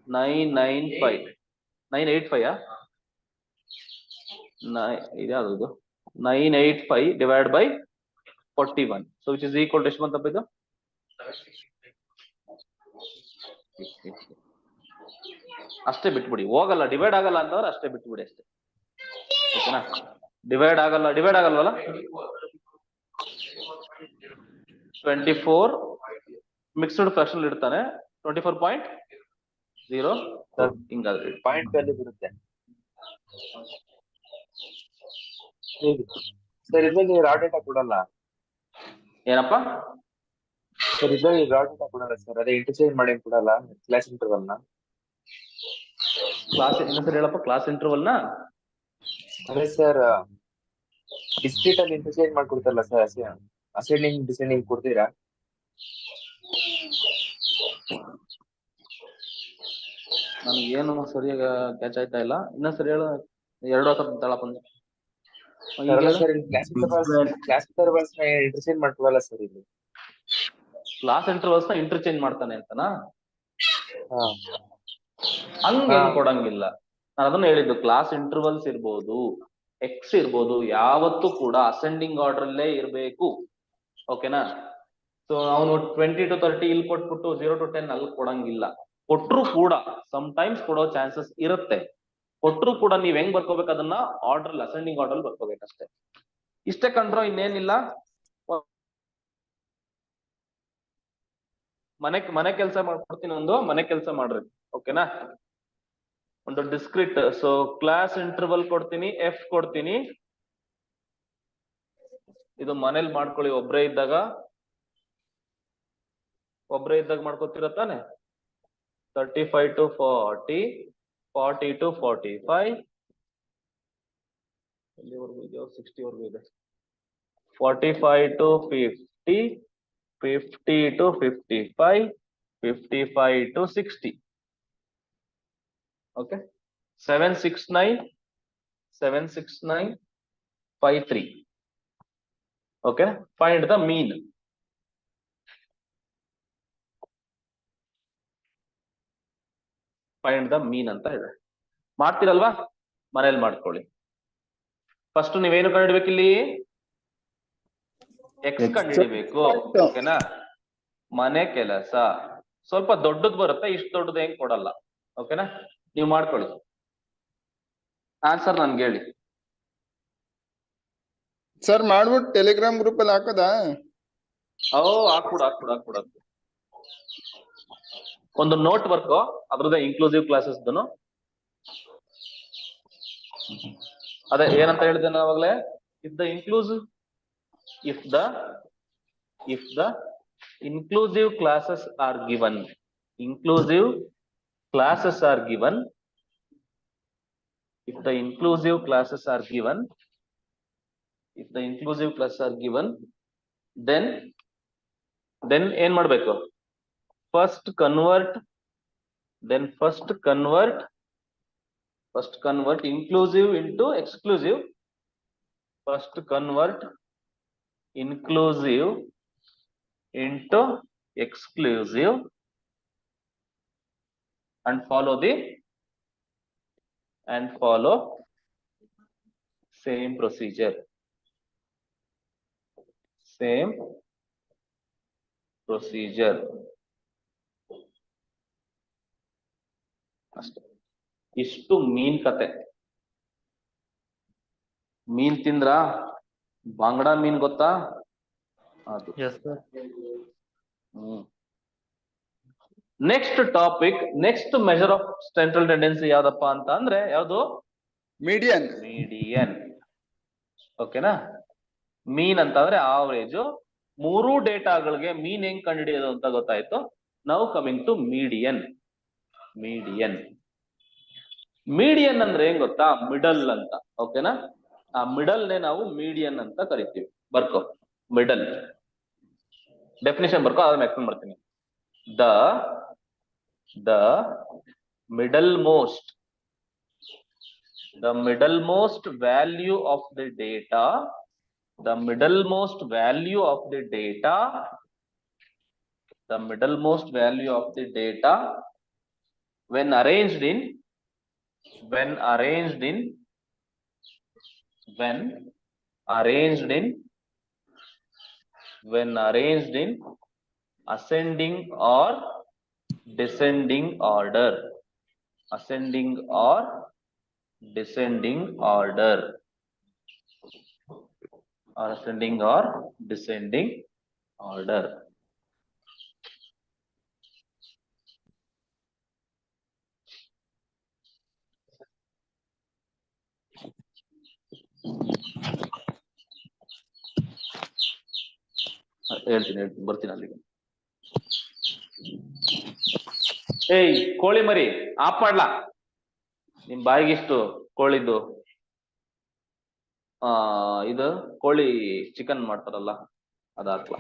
995 985 ಇದ್ಯಾವುದು? 985 divide by 41. So which is equal to ಎಷ್ಟು ಬಂತಪ್ಪ ಇದು? ಅಷ್ಟೇ ಬಿಟ್ಬಿಡಿ, ಹೋಗಲ್ಲ, ಡಿವೈಡ್ ಆಗಲ್ಲ ಅಂತಂದ್ರೆ ಅಷ್ಟೇ ಬಿಟ್ಬಿಡಿ ಅಷ್ಟೇ. ಓಕೆನಾ? ಡಿವೈಡ್ ಆಗಲ್ವಲ್ಲ? 24 ಮಿಕ್ಸ್ಡ್ ಫ್ರಾಕ್ಷನ್ ಇಡ್ತಾನೆ. 24.0 ಹಿಂಗಾದ್ರೆ ಪಾಯಿಂಟ್ ವ್ಯಾಲ್ಯೂ ಬರುತ್ತೆ ಸರ್. ಇದ್ರಲ್ಲಿ ರಾ ಡೇಟಾ ಕೊಡಲ್ಲ ಏನಪ್ಪ ಸರ್? ಇದ್ರಲ್ಲಿ ರಾ ಡೇಟಾ ಕೊಡಲ್ಲ ಸರ್, ಅದೇ ಇಂಟರ್ಚೇಂಜ್ ಮಾಡಿ ಕೊಡಲ್ಲ ಕ್ಲಾಸ್ ಇಂಟರ್ವಲ್ ನ. ಕ್ಲಾಸ್ ಇನ್ನೊಂದ್ಸರಿ ಹೇಳಪ್ಪ. ಕ್ಲಾಸ್ ಇಂಟರ್ವಲ್ ನ ಅದೇ ಸರ್, ಡಿಸ್ಕ್ರೀಟ್ ಅಲ್ಲಿ ಇಂಟರ್ಚೇಂಜ್ ಮಾಡ್ಕೊಡ್ತಾರಲ್ಲ ಸರ್, ಅಸೆಂಡಿಂಗ್ ಡಿಸೆಂಡಿಂಗ್ ಕೊಡ್ತೀರಾ? ನನ್ಗೆ ಏನು ಸರಿಯಾಗಿ ಕ್ಯಾಚ್ ಆಯ್ತಾ ಇಲ್ಲ. ಇನ್ನೊಂದ್ಸರಿ ಹೇಳ. 2 ತಾಳಪ್ಪ ಕ್ಲಾಸ್ ಇಂಟರ್ವಲ್ಸ್ ಇಂಟರ್ಚೇಂಜ್ ಮಾಡ್ಕೊಡಲ್ಲ ಸರ್ ಇಲ್ಲಿ. ಕ್ಲಾಸ್ ಇಂಟರ್ವಲ್ಸ್ ನ ಇಂಟರ್ಚೇಂಜ್ ಮಾಡ್ತಾನೆ ಅಂತನಾ? ಹಾ ಹಂಗ ಏನ್ ಕೊಡಂಗಿಲ್ಲ. ನಾನು ಅದನ್ನ ಹೇಳಿದ್ದು, ಕ್ಲಾಸ್ ಇಂಟರ್ವಲ್ಸ್ ಇರ್ಬೋದು, ಎಕ್ಸ್ ಇರ್ಬೋದು, ಯಾವತ್ತೂ ಕೂಡ ಅಸೆಂಡಿಂಗ್ ಆರ್ಡರ್ ಅಲ್ಲೇ ಇರ್ಬೇಕು. ಓಕೆನಾ? ಸೊ ಅವನು 20 to 30 ಇಲ್ಲಿ ಕೊಟ್ಬಿಟ್ಟು 0 to 10 ಅಲ್ಲಿ ಕೊಡಂಗಿಲ್ಲ. ಕೊಟ್ರು ಕೂಡ ಟೈಮ್ಸ್ ಕೊಡೋ ಚಾನ್ಸಸ್ ಇರುತ್ತೆ. ಕೊಟ್ರು ಕೂಡ ನೀವ್ ಹೆಂಗ್ ಬರ್ಕೋಬೇಕು, ಅದನ್ನ ಆರ್ಡರ್ ಅಸೆಂಡಿಂಗ್ ಆರ್ಡರ್ ಬರ್ಕೋಬೇಕಷ್ಟೇ. ಇಷ್ಟೇ ಕಂಡ್ರೋ, ಇನ್ನೇನಿಲ್ಲ. ಮನೆ ಕೆಲಸ ಮಾಡ್ಕೊಡ್ತೀನಿ, ಒಂದು ಮನೆ ಕೆಲಸ ಮಾಡ್ರಿ. ಓಕೆನಾ? ಒಂದು ಡಿಸ್ಕ್ರಿಟ್. ಸೊ ಕ್ಲಾಸ್ ಇಂಟರ್ವಲ್ ಕೊಡ್ತೀನಿ, ಎಫ್ ಕೊಡ್ತೀನಿ. ಇದು ಮನೇಲಿ ಮಾಡ್ಕೊಳ್ಳಿ, ಒಬ್ರೇ ಇದ್ದಾಗ ಮಾಡ್ಕೊತಿರತ್ತಾನೆ. 35 to 40, 40 to 45, ಎಲ್ಲಿವರೆಗೂ ಇದೆಯೋ 60 ವರೆಗೂ ಇದೆ. 45 to 50, 50 to 55, 55 to 60. Okay, 769, 53. Okay, find the mean. Find the ಮೀನ್ ಅಂತ ಇದೆ. ಮಾಡ್ತೀರಲ್ವಾ? ಮನೇಲಿ ಮಾಡ್ಕೊಳ್ಳಿ. ಫಸ್ಟ್ ನೀವೇನು ಕಂಡುಹಿಡಬೇಕಿಲ್ಲಿ? ಎಕ್ಸ್ ಕಂಡುಹಿಡಿಬೇಕು. ಓಕೆನಾ? ಮನೆ ಕೆಲಸ ಸ್ವಲ್ಪ ದೊಡ್ಡದ್ ಬರುತ್ತೆ, ಇಷ್ಟು ದೊಡ್ಡದು ಹೆಂಗ್ ಕೊಡಲ್ಲ. ಓಕೆನಾ? ನೀವು ಮಾಡ್ಕೊಳ್ಳಿ. ಆನ್ಸರ್ ನನ್ಗೆ ಹೇಳಿ. ಸರ್ ಮಾಡ್ಬಿಟ್ಟು ಟೆಲಿಗ್ರಾಮ್ ಗ್ರೂಪ್ ಅಲ್ಲಿ ಹಾಕೋದಾ? ಹಾಕ್ಬಿಡು. ಒಂದು ನೋಟ್ ವರ್ಕ್ ಅದ್ರದ್ದು ಇನ್ಕ್ಲೂಸಿವ್ ಕ್ಲಾಸಸ್. ಅದೇ ಏನಂತ ಹೇಳಿದೆ ನಾವಾಗ್ಲೇ, if the inclusive classes are given, inclusive classes are given, if the inclusive classes are given, then ಏನ್ ಮಾಡ್ಬೇಕು? first convert inclusive into exclusive. First convert inclusive into exclusive and follow same procedure. ಅಷ್ಟೇ. ಇಷ್ಟು ಮೀನ್ ಕತೆ. ಮೀನ್ ತಿಂದ್ರ? ಬಾಂಗ್ಡಾ ಮೀನ್ ಗೊತ್ತಾ? ಅದು. Next topic, next measure of central tendency ಯಾವ್ದಪ್ಪ ಅಂತ ಅಂದ್ರೆ, ಯಾವ್ದು? ಮೀಡಿಯನ್. ಓಕೆನಾ? ಮೀನ್ ಅಂತ ಅಂದ್ರೆ ಆವರೇಜ್. ಮೂರು ಡೇಟಾಗಳಿಗೆ ಮೀನ್ ಹೆಂಗ್ ಕಂಡುಹಿಡಿಯೋದು ಅಂತ ಗೊತ್ತಾಯ್ತು. ನೌ ಕಮಿಂಗ್ ಟು ಮೀಡಿಯನ್ ಅಂದ್ರೆ ಏನ್ ಗೊತ್ತಾ? ಮಿಡಲ್ ಅಂತ. ಓಕೆನಾ? ಆ ಮಿಡಲ್ ನೇ ನಾವು ಮೀಡಿಯನ್ ಅಂತ ಕರಿತೀವಿ. ಬರ್ಕೋ, ಮಿಡಲ್ ಡೆಫಿನಿಷನ್ ಬರ್ಕೋ, ಅದನ್ನ ಎಕ್ಸ್ಪ್ಲೇನ್ ಮಾಡ್ತೀನಿ. The middle most value of the data, when arranged in ascending or descending order. ಹೇಳ್ತೀನಿ ಬರ್ತೀನಿ ಅಲ್ಲಿಗೆ. ಏಯ್ ಕೋಳಿ ಮರಿ ಆಫ್ ಮಾಡ್ಲಾ? ನಿಮ್ ಬಾಯಿಗಿಷ್ಟು ಕೋಳಿದ್ದು ಇದು ಕೋಳಿ ಚಿಕನ್ ಮಾಡ್ತಾರಲ್ಲ ಅದ ಹಾಕ್ಲಾ?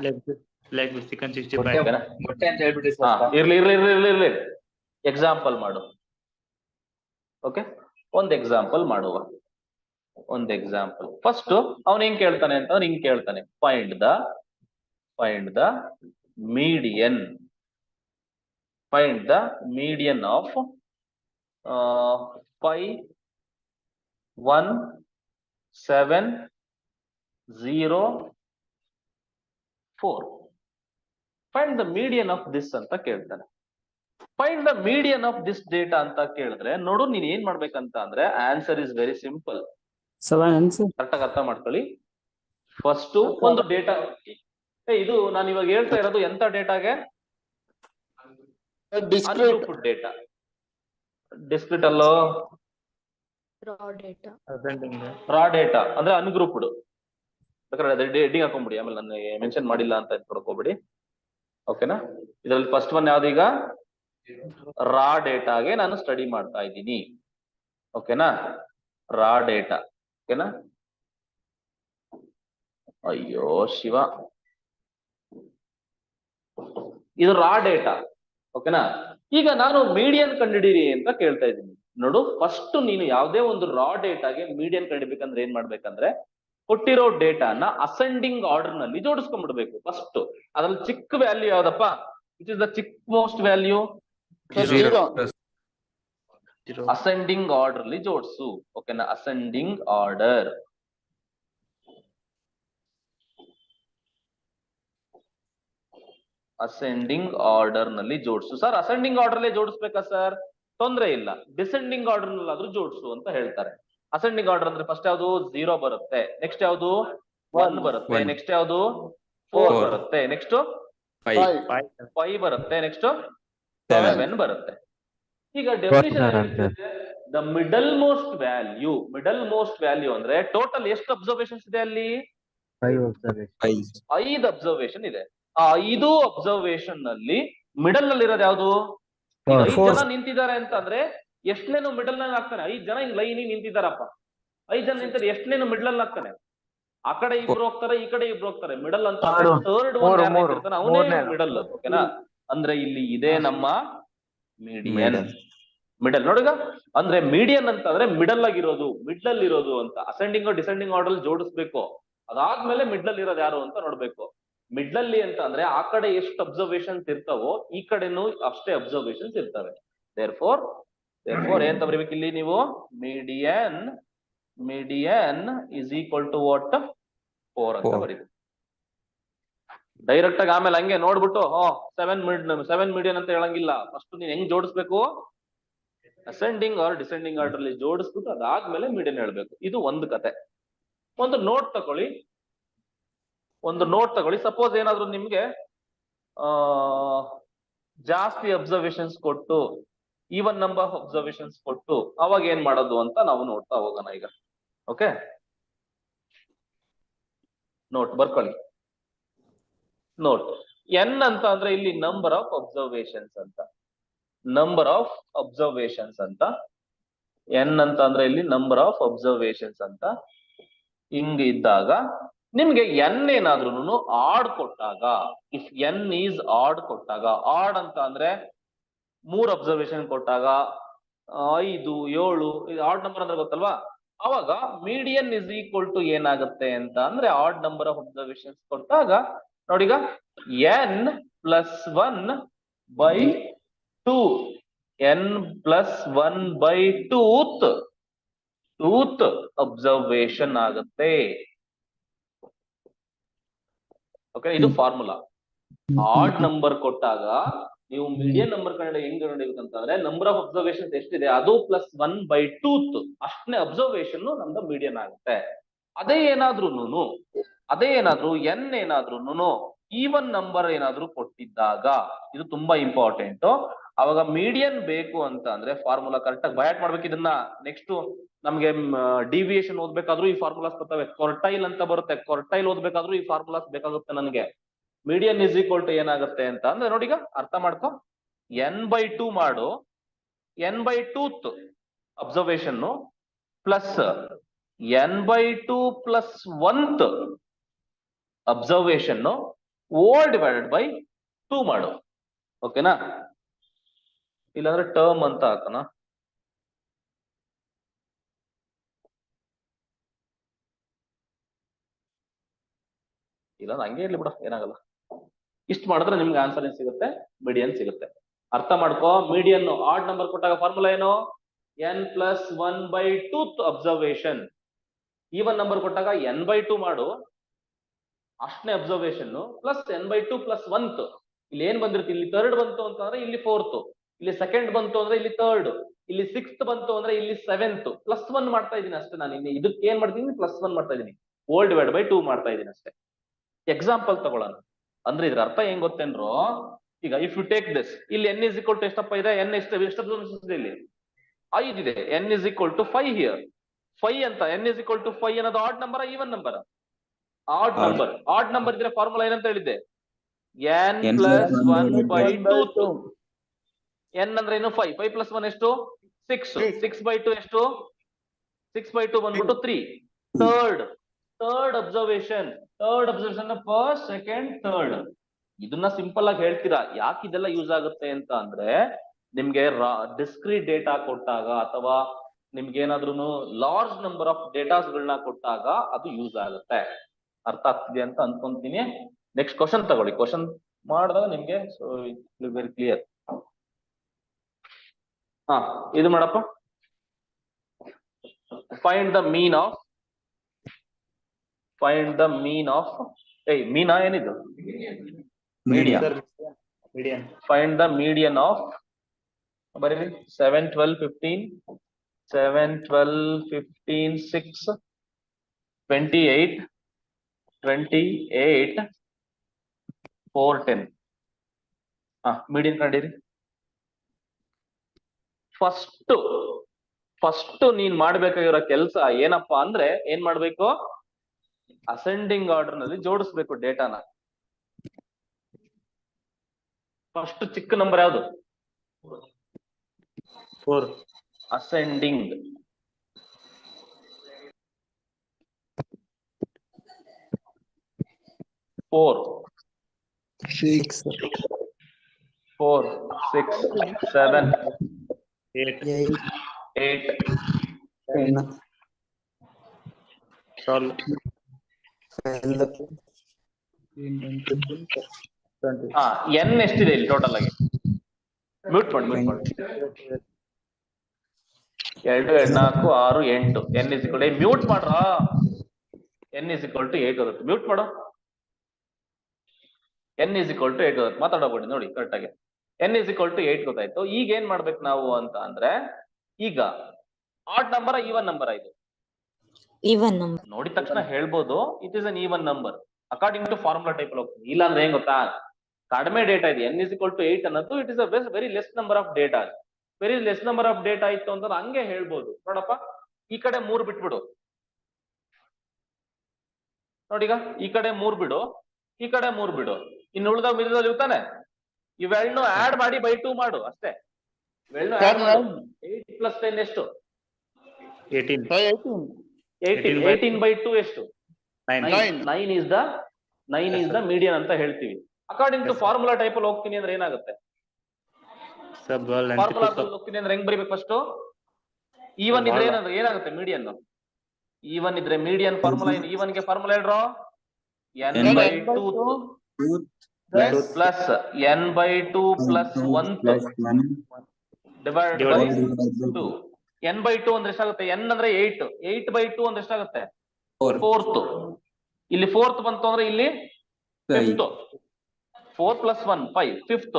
ಚಿಕನ್ 65 ಮೊಟ್ಟೆ ಅಂತ ಹೇಳ್ಬಿಟ್ರಿ ಹಾ, ಸರ್. ಇರ್ಲಿ. ಎಕ್ಸಾಂಪಲ್ ಮಾಡು. ಓಕೆ, ಒಂದ್ ಎಕ್ಸಾಂಪಲ್ ಮಾಡುವ. ಫಸ್ಟ್ ಅವನ್ ಹೆಂಗ್ ಕೇಳ್ತಾನೆ ಅಂತ ಅವ್ನು ಹಿಂಗ್ ಕೇಳ್ತಾನೆ, find the median. Find the median of 5, 1, 7, 0, 4. Find the median of this ಅಂತ ಕೇಳ್ತಾನೆ. Find the median of this data ಅಂತ ಕೇಳಿದ್ರೆ ನೋಡು, ನೀನ್ ಏನ್ ಮಾಡ್ಬೇಕಂತ ಅಂದ್ರೆ answer is very simple. Correct ಆಗಿ ಅರ್ಥ ಮಾಡ್ಕೊಳ್ಳಿ. ಫಸ್ಟ್ ಒಂದು ಡೇಟಾ, ಇದು ನಾನು ಇವಾಗ ಹೇಳ್ತಾ ಇರೋದು ಎಂತ ಡೇಟಾಗೆ? Discrete ungrouped data. ಡಿಸ್ಕ್ರೀಟ್ ಅಲ್ಲೋ, ರಾ ಡೇಟಾ ಅಂದ್ರೆ ಅನ್ಗ್ರೂಪ್ಡ್. ಬೇಕಾದ್ರೆ ಹೆಡ್ಡಿಂಗ್ ಹಾಕೊಂಡ್ಬಿಡಿ, ಆಮೇಲೆ ನಾನು ಮೆನ್ಷನ್ ಮಾಡಿಲ್ಲ ಅಂತ ಕೊಡ್ಕೋಬಿಡಿ. ಓಕೆನಾ? ಇದರಲ್ಲಿ ಫಸ್ಟ್ ಒನ್ ಯಾವ್ದೀಗ? ರಾ ಡೇಟಾಗೆ ನಾನು ಸ್ಟಡಿ ಮಾಡ್ತಾ ಇದ್ದೀನಿ. ಓಕೆನಾ? ರಾ ಡೇಟಾ. ಓಕೆನಾ? ಅಯ್ಯೋ ಶಿವ, ಇದು ರಾ ಡೇಟಾ. ಓಕೆನಾ? ಈಗ ನಾನು ಮೀಡಿಯನ್ ಕಂಡುಹಿಡೀರಿ ಅಂತ ಕೇಳ್ತಾ ಇದ್ದೀನಿ. ನೋಡು, ಫಸ್ಟ್ ನೀನು ಯಾವುದೇ ಒಂದು ರಾ ಡೇಟಾಗೆ ಮೀಡಿಯನ್ ಕಂಡುಹಿಡಿಬೇಕಂದ್ರೆ ಏನ್ ಮಾಡ್ಬೇಕಂದ್ರೆ, ಕೊಟ್ಟಿರೋ ಡೇಟಾನ ಅಸೆಂಡಿಂಗ್ ಆರ್ಡರ್ ನಲ್ಲಿ ಜೋಡಿಸ್ಕೊಂಡ್ಬಿಡ್ಬೇಕು ಫಸ್ಟ್. ಅದ್ರಲ್ಲಿ ಚಿಕ್ಕ ವ್ಯಾಲ್ಯೂ ಯಾವ್ದಪ್ಪ? ವಿಚ್ ಇಸ್ ದ ಚಿಕ್ ಮೋಸ್ಟ್ ವ್ಯಾಲ್ಯೂ? ಅಸೆಂಡಿಂಗ್ ಆರ್ಡರ್ ಅಲ್ಲಿ ಜೋಡಿಸು. ಓಕೆನಾ? Ascending order. ಅಸೆಂಡಿಂಗ್ ಆರ್ಡರ್ ನಲ್ಲಿ ಜೋಡಿಸು. ಸರ್ ಅಸೆಂಡಿಂಗ್ ಆರ್ಡರ್ ಅಲ್ಲೇ ಜೋಡಿಸ್ಬೇಕಾ ಸರ್? ತೊಂದ್ರೆ ಇಲ್ಲ, ಡಿಸೆಂಡಿಂಗ್ ಆರ್ಡರ್ ನಲ್ಲಾದ್ರೂ ಜೋಡಿಸು ಅಂತ ಹೇಳ್ತಾರೆ. ಅಸೆಂಡಿಂಗ್ ಆರ್ಡರ್ ಅಂದ್ರೆ ಫಸ್ಟ್ ಯಾವುದು? 0 ಬರುತ್ತೆ. ನೆಕ್ಸ್ಟ್ ಯಾವುದು? 1 ಬರುತ್ತೆ. ನೆಕ್ಸ್ಟ್ ಯಾವುದು? 4 ಬರುತ್ತೆ. ನೆಕ್ಸ್ಟ್ 5 ಬರುತ್ತೆ. ನೆಕ್ಸ್ಟ್ 7 ಬರುತ್ತೆ. ಈಗ definition the middle most value. Middle most value ಅಂದ್ರೆ ಟೋಟಲ್ ಎಷ್ಟು ಅಬ್ಸರ್ವೇಷನ್ಸ್ ಇದೆ ಅಲ್ಲಿ? 5 ಅಬ್ಸರ್ವೇಷನ್ ಇದೆ. ಆ 5 ಅಬ್ಸರ್ವೇಷನ್ ನಲ್ಲಿ ಮಿಡಲ್ ನಲ್ಲಿ ಇರೋದು ಯಾವುದು? 5 ಜನ ನಿಂತಿದ್ದಾರೆ ಅಂತಂದ್ರೆ ಎಷ್ಟನೇನು ಮಿಡಲ್ ನಲ್ಲಿ ಹಾಕ್ತಾನೆ? 5 ಜನ ಹಿಂಗ್ ಲೈನ್ ನಿಂತಿದ್ದಾರಪ್ಪ, 5 ಜನ ನಿಂತಾರೆ, ಎಷ್ಟನೇನು ಮಿಡಲ್ ಅಲ್ಲಿ ಹಾಕ್ತಾನೆ? ಆ ಕಡೆ ಇಬ್ರು ಹೋಗ್ತಾರೆ, ಈ ಕಡೆ ಇಬ್ರು ಹೋಗ್ತಾರೆ. ಮಿಡಲ್ ಅಂತ ಥರ್ಡ್ ಒನ್ ಯಾರು ನಿಂತಿರ್ತಾನೆ ಅವನೇ ಮಿಡಲ್. ಓಕೆನಾ? ಅಂದ್ರೆ ಇಲ್ಲಿ ಇದೆ ನಮ್ಮ ಮೀಡಿಯನ್. ಮಿಡಲ್ ನೋಡಿಗ, ಅಂದ್ರೆ ಮೀಡಿಯನ್ ಅಂತ ಅಂದ್ರೆ ಮಿಡಲ್ ಆಗಿರೋದು, ಮಿಡ್ಲ್ ಇರೋದು ಅಂತ. ಅಸೆಂಡಿಂಗ್ ಡಿಸೆಂಡಿಂಗ್ ಆರ್ಡರ್ ಜೋಡಿಸ್ಬೇಕು. ಅದಾದ್ಮೇಲೆ ಮಿಡ್ಲ್ ಇರೋದು ಯಾರು ಅಂತ ನೋಡ್ಬೇಕು. ಮಿಡ್ಲಲ್ಲಿ ಅಂತ ಅಂದ್ರೆ ಆ ಕಡೆ ಎಷ್ಟು ಅಬ್ಸರ್ವೇಷನ್ಸ್ ಇರ್ತಾವೋ ಈ ಕಡೆನೂ ಅಷ್ಟೇ ಅಬ್ಸರ್ವೇಷನ್ಸ್ ಇರ್ತವೆ. ದೇರ್ಫೋರ್ ಏನ್ ಬರೀಬೇಕು ಇಲ್ಲಿ ನೀವು? Median is equal to what? 4 ಅಂತ ಬರೀಬೇಕು ಡೈರೆಕ್ಟ್ ಆಗಿ. ಆಮೇಲೆ ಹಂಗೆ ನೋಡ್ಬಿಟ್ಟು 7 ಮೀಡಿಯನ್ ಅಂತ ಹೇಳಂಗಿಲ್ಲ. ಫಸ್ಟ್ ನೀನ್ ಹೆಂಗ್ ಜೋಡಿಸ್ಬೇಕು? ಅಸೆಂಡಿಂಗ್ ಆರ್ ಡಿಸೆಂಡಿಂಗ್ ಆರ್ಡರ್ ಅಲ್ಲಿ ಜೋಡಿಸ್ಬಿಟ್ಟು ಅದಾದ್ಮೇಲೆ ಮೀಡಿಯನ್ ಹೇಳ್ಬೇಕು. ಇದು ಒಂದು ಕತೆ. ಒಂದು ನೋಟ್ ತಗೊಳ್ಳಿ. ಸಪೋಸ್ ಏನಾದ್ರು ನಿಮ್ಗೆ ಜಾಸ್ತಿ ಅಬ್ಸರ್ವೇಷನ್ಸ್ ಕೊಟ್ಟು, ಈವನ್ ನಂಬರ್ ಆಫ್ ಅಬ್ಸರ್ವೇಷನ್ಸ್ ಕೊಟ್ಟು, ಅವಾಗ ಏನ್ ಮಾಡೋದು ಅಂತ ನಾವು ನೋಡ್ತಾ ಹೋಗೋಣ ಈಗ. ಓಕೆ, ನೋಟ್ ಬರ್ಕೊಳ್ಳಿ. ನೋಟ್ ಎನ್ ಅಂತ ಅಂದ್ರೆ ಇಲ್ಲಿ ನಂಬರ್ ಆಫ್ ಅಬ್ಸರ್ವೇಷನ್ಸ್ ಅಂತ. ನಂಬರ್ ಆಫ್ ಅಬ್ಸರ್ವೇಷನ್ಸ್ ಅಂತ. ಎನ್ ಅಂತ ಅಂದ್ರೆ ಇಲ್ಲಿ ನಂಬರ್ ಆಫ್ ಅಬ್ಸರ್ವೇಷನ್ಸ್ ಅಂತ. ಹಿಂಗ್ ಇದ್ದಾಗ ನಿಮ್ಗೆ ಎನ್ ಏನಾದ್ರೂ ಆಡ್ ಕೊಟ್ಟಾಗ, ಇಫ್ ಎನ್ ಈಸ್ ಆಡ್ ಕೊಟ್ಟಾಗ, ಆಡ್ ಅಂತ ಅಂದ್ರೆ 3 ಅಬ್ಸರ್ವೇಷನ್ ಕೊಟ್ಟಾಗ 5, 7 ಇದು ಆಡ್ ನಂಬರ್ ಅಂದ್ರೆ ಗೊತ್ತಲ್ವಾ? ಅವಾಗ ಮೀಡಿಯನ್ ಇಸ್ ಈಕ್ವಲ್ ಟು ಏನಾಗುತ್ತೆ ಅಂತ ಅಂದ್ರೆ, ಆಡ್ ನಂಬರ್ ಆಫ್ ಅಬ್ಸರ್ವೇಷನ್ಸ್ ಕೊಟ್ಟಾಗ ನೋಡಿಗ n plus 1 by 2, n plus 1 by 2th observation ಆಗುತ್ತೆ. ಓಕೆ, ಇದು ಫಾರ್ಮುಲಾ. ಆಡ್ ನಂಬರ್ ಕೊಟ್ಟಾಗ ನೀವು ಮೀಡಿಯನ್ ನಂಬರ್ ಕಂಡು ಹೆಂಗ್ ನೋಡಿಬೇಕಂತಂದ್ರೆ, ನಂಬರ್ ಆಫ್ ಅಬ್ಸರ್ವೇಷನ್ ಎಷ್ಟಿದೆ ಅದು ಪ್ಲಸ್ 1 ಬೈ 2th ಅಷ್ಟನೇ ಅಬ್ಸರ್ವೇಷನ್ ನಮ್ದು ಮೀಡಿಯನ್ ಆಗುತ್ತೆ. ಅದೇ ಏನಾದ್ರೂ ಎನ್ ಏನಾದ್ರೂ ಈವನ್ ನಂಬರ್ ಏನಾದ್ರೂ ಕೊಟ್ಟಿದ್ದಾಗ, ಇದು ತುಂಬಾ ಇಂಪಾರ್ಟೆಂಟ್. ಅವಾಗ ಮೀಡಿಯನ್ ಬೇಕು ಅಂತ ಅಂದ್ರೆ ಫಾರ್ಮುಲಾ ಕರೆಕ್ಟ್ ಆಗಿ ಬಯಾಟ್ ಮಾಡ್ಬೇಕು. ಇದನ್ನ ನೆಕ್ಸ್ಟ್ ನಮ್ಗೆ ಡಿವಿಯೇಷನ್ ಓದ್ಬೇಕಾದ್ರೂ ಈ ಫಾರ್ಮುಲಾಸ್ ಬರ್ತವೆ. ಕ್ವಾರ್ಟೈಲ್ ಅಂತ ಬರುತ್ತೆ, ಕ್ವಾರ್ಟೈಲ್ ಓದ್ಬೇಕಾದ್ರೂ ಈ ಫಾರ್ಮುಲಾಸ್ ಬೇಕಾಗುತ್ತೆ ನನಗೆ. ಮೀಡಿಯನ್ ಇಸ್ ಈಕ್ವಲ್ ಟು ಏನಾಗುತ್ತೆ ಅಂತ ಅಂದ್ರೆ ನೋಡಿಗ ಅರ್ಥ ಮಾಡ್ಕೊ. ಎನ್ ಬೈ 2 ಮಾಡು, n by 2th observation plus n by 2 plus 1th observation whole divided by 2 ಮಾಡು. ಓಕೆನಾ? ಇಲ್ಲಾಂದ್ರೆ ಟರ್ಮ್ ಅಂತ ಹಾಕೋಣ. ಇಲ್ಲ ಹಂಗೆ ಇರ್ಲಿ ಬಿಡ, ಏನಾಗಲ್ಲ. ಇಷ್ಟು ಮಾಡಿದ್ರೆ ನಿಮ್ಗೆ ಆನ್ಸರ್ ಏನ್ ಸಿಗುತ್ತೆ? ಮೀಡಿಯನ್ ಸಿಗುತ್ತೆ. ಅರ್ಥ ಮಾಡ್ಕೋ. ಮೀಡಿಯನ್ ಆಡ್ ನಂಬರ್ ಕೊಟ್ಟಾಗ ಫಾರ್ಮುಲಾ ಏನು? n+1/2 observation. ಈವನ್ ನಂಬರ್ ಕೊಟ್ಟಾಗ n/2 ಮಾಡು, ಅಷ್ಟನೇ ಅಬ್ಸರ್ವೇಷನ್, ಪ್ಲಸ್ n/2 ಪ್ಲಸ್ 1. ಇಲ್ಲಿ ಏನ್ ಬಂದಿರುತ್ತೆ? ಇಲ್ಲಿ 3rd ಬಂತು ಅಂತಂದ್ರೆ ಇಲ್ಲಿ 4th, ಇಲ್ಲಿ 2nd ಬಂತು ಅಂದ್ರೆ ಇಲ್ಲಿ 3rd, ಇಲ್ಲಿ 6th ಬಂತು ಅಂದ್ರೆ ಇಲ್ಲಿ 7th. +1 ಮಾಡ್ತಾ ಇದೀನಿ ಅಷ್ಟೇ. ನಾನು ಇಲ್ಲಿ ಇದಕ್ಕೆ ಏನ್ ಮಾಡ್ತೀನಿ? +1 ಮಾಡ್ತಾ ಇದೀನಿ, ಹೋಲ್ ಡಿವೈಡ್ ಬೈ 2 ಮಾಡ್ತಾ ಇದೀನಿ ಅಷ್ಟೇ. ಎಕ್ಸಾಂಪಲ್ ತಗೊಳ್ಳೋಣ. ಅಂದ್ರೆ ಇದ್ರ ಅರ್ಥ ಏನ್ ಗೊತ್ತೇನ್ರು? ಈಗ ಇಫ್ ಯು ಟೇಕ್ ದಿಸ್, ಇಲ್ಲಿ n is equal to ಎಷ್ಟಪ್ಪ ಇದೆ? n ಎಷ್ಟು ಇಲ್ಲಿ 5 ಇದೆ. n is equal to 5 here. 5 ಅಂತ n is equal to 5 ಅನ್ನೋದು add number, even number? Odd number. Odd number ಇದ್ರೆ ಫಾರ್ಮುಲಾ ಏನಂತ ಹೇಳಿದ್ದೆ? n+1/2. n ಅಂದ್ರೆ ಏನು? 5. 5 + 1 ಎಷ್ಟು? 6. 6/2 ಎಷ್ಟು? 6/2 ಬಂದ್ಬಿಟ್ಟು 3. Third observation first, second, third. ಇದನ್ನ ಸಿಂಪಲ್ ಆಗಿ ಹೇಳ್ತೀರಾ. ಯಾಕೆ ಇದೆಲ್ಲ ಯೂಸ್ ಆಗುತ್ತೆ ಅಂತ ಅಂದ್ರೆ, ನಿಮ್ಗೆ ಡಿಸ್ಕ್ರೀಟ್ ಡೇಟಾ ಕೊಟ್ಟಾಗ ಅಥವಾ ನಿಮ್ಗೆ ಏನಾದ್ರೂ ಲಾರ್ಜ್ ನಂಬರ್ ಆಫ್ ಡೇಟಾಸ್ಗಳನ್ನ ಕೊಟ್ಟಾಗ ಅದು ಯೂಸ್ ಆಗುತ್ತೆ. ಅರ್ಥ ಆಗ್ತಿದೆ ಅಂತ ಅನ್ಕೊಂತೀನಿ. ನೆಕ್ಸ್ಟ್ ಕ್ವಶನ್ ತಗೊಳ್ಳಿ. ಕ್ವಶನ್ ಮಾಡಿದಾಗ ನಿಮ್ಗೆ ವೆರಿ ಕ್ಲಿಯರ್. ಇದು ಮಾಡಪ್ಪ. ಫೈಂಡ್ ದ ಮೀನ್ ಆಫ್ ಮೀನಾ ಏನಿದು? Median. Find the median of, ಬರೀರಿ, 7, 12, 15, 7, 12, 15, 6, 28, 4, 10. ಮೀಡಿಯನ್ ಕಂಡಿರಿ. ಫಸ್ಟ್ ನೀನ್ ಮಾಡ್ಬೇಕಾಗಿರೋ ಕೆಲಸ ಏನಪ್ಪಾ ಅಂದ್ರೆ, ಏನ್ ಮಾಡ್ಬೇಕು? ಅಸೆಂಡಿಂಗ್ ಆರ್ಡರ್ ನಲ್ಲಿ ಜೋಡಿಸ್ಬೇಕು ಡೇಟಾನ. ಫಸ್ಟ್ ಚಿಕ್ಕ ನಂಬರ್ ಯಾವುದು? 4. ಅಸೆಂಡಿಂಗ್. 4, 6, 7, 8. 8. 10, 12. n ಎಷ್ಟಿದೆ ಇಲ್ಲಿ ಟೋಟಲ್ ಆಗಿ? ಮ್ಯೂಟ್ ಮಾಡಿ. 2, 4, 6, 8. n is equal to, mute ಮಾಡ್ರ. n is equal to 8 ಬರುತ್ತೆ. ಮ್ಯೂಟ್ ಮಾಡು. n is equal to 8 ಬರುತ್ತೆ. ಮಾತಾಡಬೇಡಿ ನೋಡಿ ಕರೆಕ್ಟ್ ಆಗಿ. n is equal to 8 ಗೊತ್ತಾಯ್ತು. ಈಗ ಏನ್ ಮಾಡ್ಬೇಕು ನಾವು ಅಂತ ಅಂದ್ರೆ, ಈಗ ಆಡ್ ನಂಬರ್, ಈವನ್ ನಂಬರ್ ಇದು Even number. ನೋಡಿದ ತಕ್ಷಣ ಹೇಳ್ಬೋದು it is an even number according to formula type ಅಲ್ಲಿ ಹೋಗ್ತೀನಿ. ಇಲ್ಲ ಅಂದ್ರೆ ಏನ್ ಗೊತ್ತಾ? ಕಡಿಮೆ ಡೇಟಾ ಇದೆ, n is equal to 8 ಅನ್ನೋದು it is a very less number of data. Very less number of data ಇತ್ತು ಅಂತ ಹಂಗೆ ಹೇಳ್ಬೋದು. ನೋಡಪ್ಪ, ಈ ಕಡೆ 3 ಬಿಟ್ಬಿಡು. ನೋಡೀಗ ಈ ಕಡೆ 3 ಬಿಡು, ಈ ಕಡೆ 3 ಬಿಡು. ಇನ್ನು ಉಳಿದ ಮಿಲಿದಲ್ಲಿ ಇರ್ತಾನೆ. ಇವೆರಡನ್ನು ಆಡ್ ಮಾಡಿ ಬೈ 2 ಮಾಡು ಅಷ್ಟೇ. ಇವೆರಡನ್ನು ಆಡ್ ಮಾಡು. 8 + 10 ಎಷ್ಟು? 18. 18/2 ಎಷ್ಟು? 9. 9 is the median ಅಂತ ಹೇಳ್ತೀವಿ. ಅಕಾರ್ಡಿಂಗ್ ಟು ಫಾರ್ಮುಲಾ ಟೈಪ್ ಅಲ್ಲಿ ಹೋಗ್ತೀನಿ ಅಂದ್ರೆ ಏನಾಗುತ್ತೆ? ಫಾರ್ಮುಲಾ ಹೋಗ್ತೀನಿ ಅಂದ್ರೆ ಹೆಂಗ್ ಬರೀಬೇಕು? ಫಸ್ಟ್ ಈವನ್ ಇದ್ರೆ ಏನಾಗುತ್ತೆ? ಮೀಡಿಯನ್. ಈವನ್ ಇದ್ರೆ ಮೀಡಿಯನ್ ಫಾರ್ಮುಲಾ ಏನು? ಈವನ್ ಗೆ ಫಾರ್ಮುಲಾ ಹೇಳ್ರೋ, n/2 plus n/2 plus 1 divide by 2. n/2 ಅಂದ್ರೆ ಎಷ್ಟಾಗುತ್ತೆ? n ಅಂದ್ರೆ 8. 8/2 ಅಂದ್ರೆ ಎಷ್ಟಾಗುತ್ತೆ? 4th. ಇಲ್ಲಿ 4th ಬಂತು ಅಂದ್ರೆ ಇಲ್ಲಿ 5th. 4 + 1 5. 5th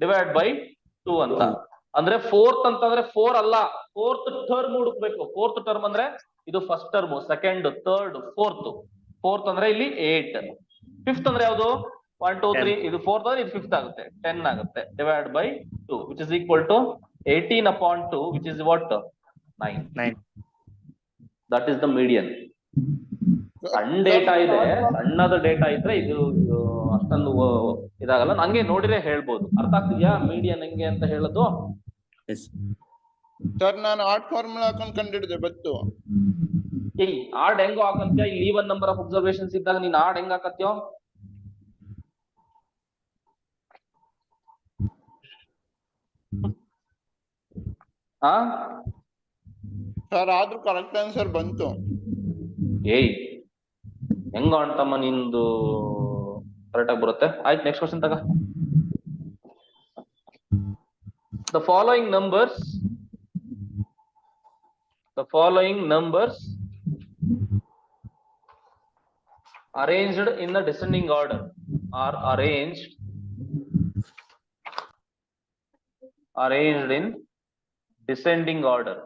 ಡಿವೈಡ್ ಬೈ 2 ಅಂತ. ಅಂದ್ರೆ 4th ಅಂತಂದ್ರೆ 4 ಅಲ್ಲ, 4th ಟರ್ಮ್ ಹುಡುಕ್ಬೇಕು. 4th ಟರ್ಮ್ ಅಂದ್ರೆ ಇದು first term, second, third, 4th ಅಂದ್ರೆ ಇಲ್ಲಿ 8. 5th ಅಂದ್ರೆ ಯಾವುದು? 1, 2, 3. ಇದು 4th ಅಂದ್ರೆ ಇದು 5th ಆಗುತ್ತೆ, 10 ಆಗುತ್ತೆ. Divide by 2 which is equal to 18/2 which is what? 9. That is the median. ಸಣ್ಣ ಡೇಟಾ ಇದೆ, ಸಣ್ಣದ ಡೇಟಾ ಇದ್ರೆ ಇದು ಅಷ್ಟೊಂದು ಇದಾಗಲ್ಲ. ನಂಗೆ ನೋಡಿದ್ರೆ ಹೇಳ್ಬೋದು. ಅರ್ಥ ಆಗ್ತಿದ್ಯಾ ಮೀಡಿಯನ್ ಹೆಂಗೆ ಅಂತ ಹೇಳೋದು? ಸರ್ ನಾನು ಆರ್ಟ್ ಫಾರ್ಮುಲಾ ಹಾಕೊಂಡು ಕಂಡಿಡಿದೆ ಬತ್ತು. ಇಲ್ಲಿ ಆಡ್ ಹೆಂಗೋ ಹಾಕಂತ್ಯ? ಇಲ್ಲಿ ಈವನ್ ನಂಬರ್ ಆಫ್ ಅಬ್ಸರ್ವೇಷನ್ಸ್ ಇದ್ದಾಗ ನೀನ್ ಆಡ್ ಹೆಂಗ್ ಹಾಕತ್ಯೋ? ಸರ್ ಆದ್ರೂ ಕರೆಕ್ಟ್ ಆನ್ಸರ್ ಬಂತು. ಹೆಂಗ ಅಂತಮ್ಮ ನಿಂದು ಕರೆಕ್ಟ್ ಆಗಿ ಬರುತ್ತೆ. ಆಯ್ತು, ನೆಕ್ಸ್ಟ್ ಕ್ವಶನ್ ತಗ. the following numbers arranged in the descending order are arranged in descending order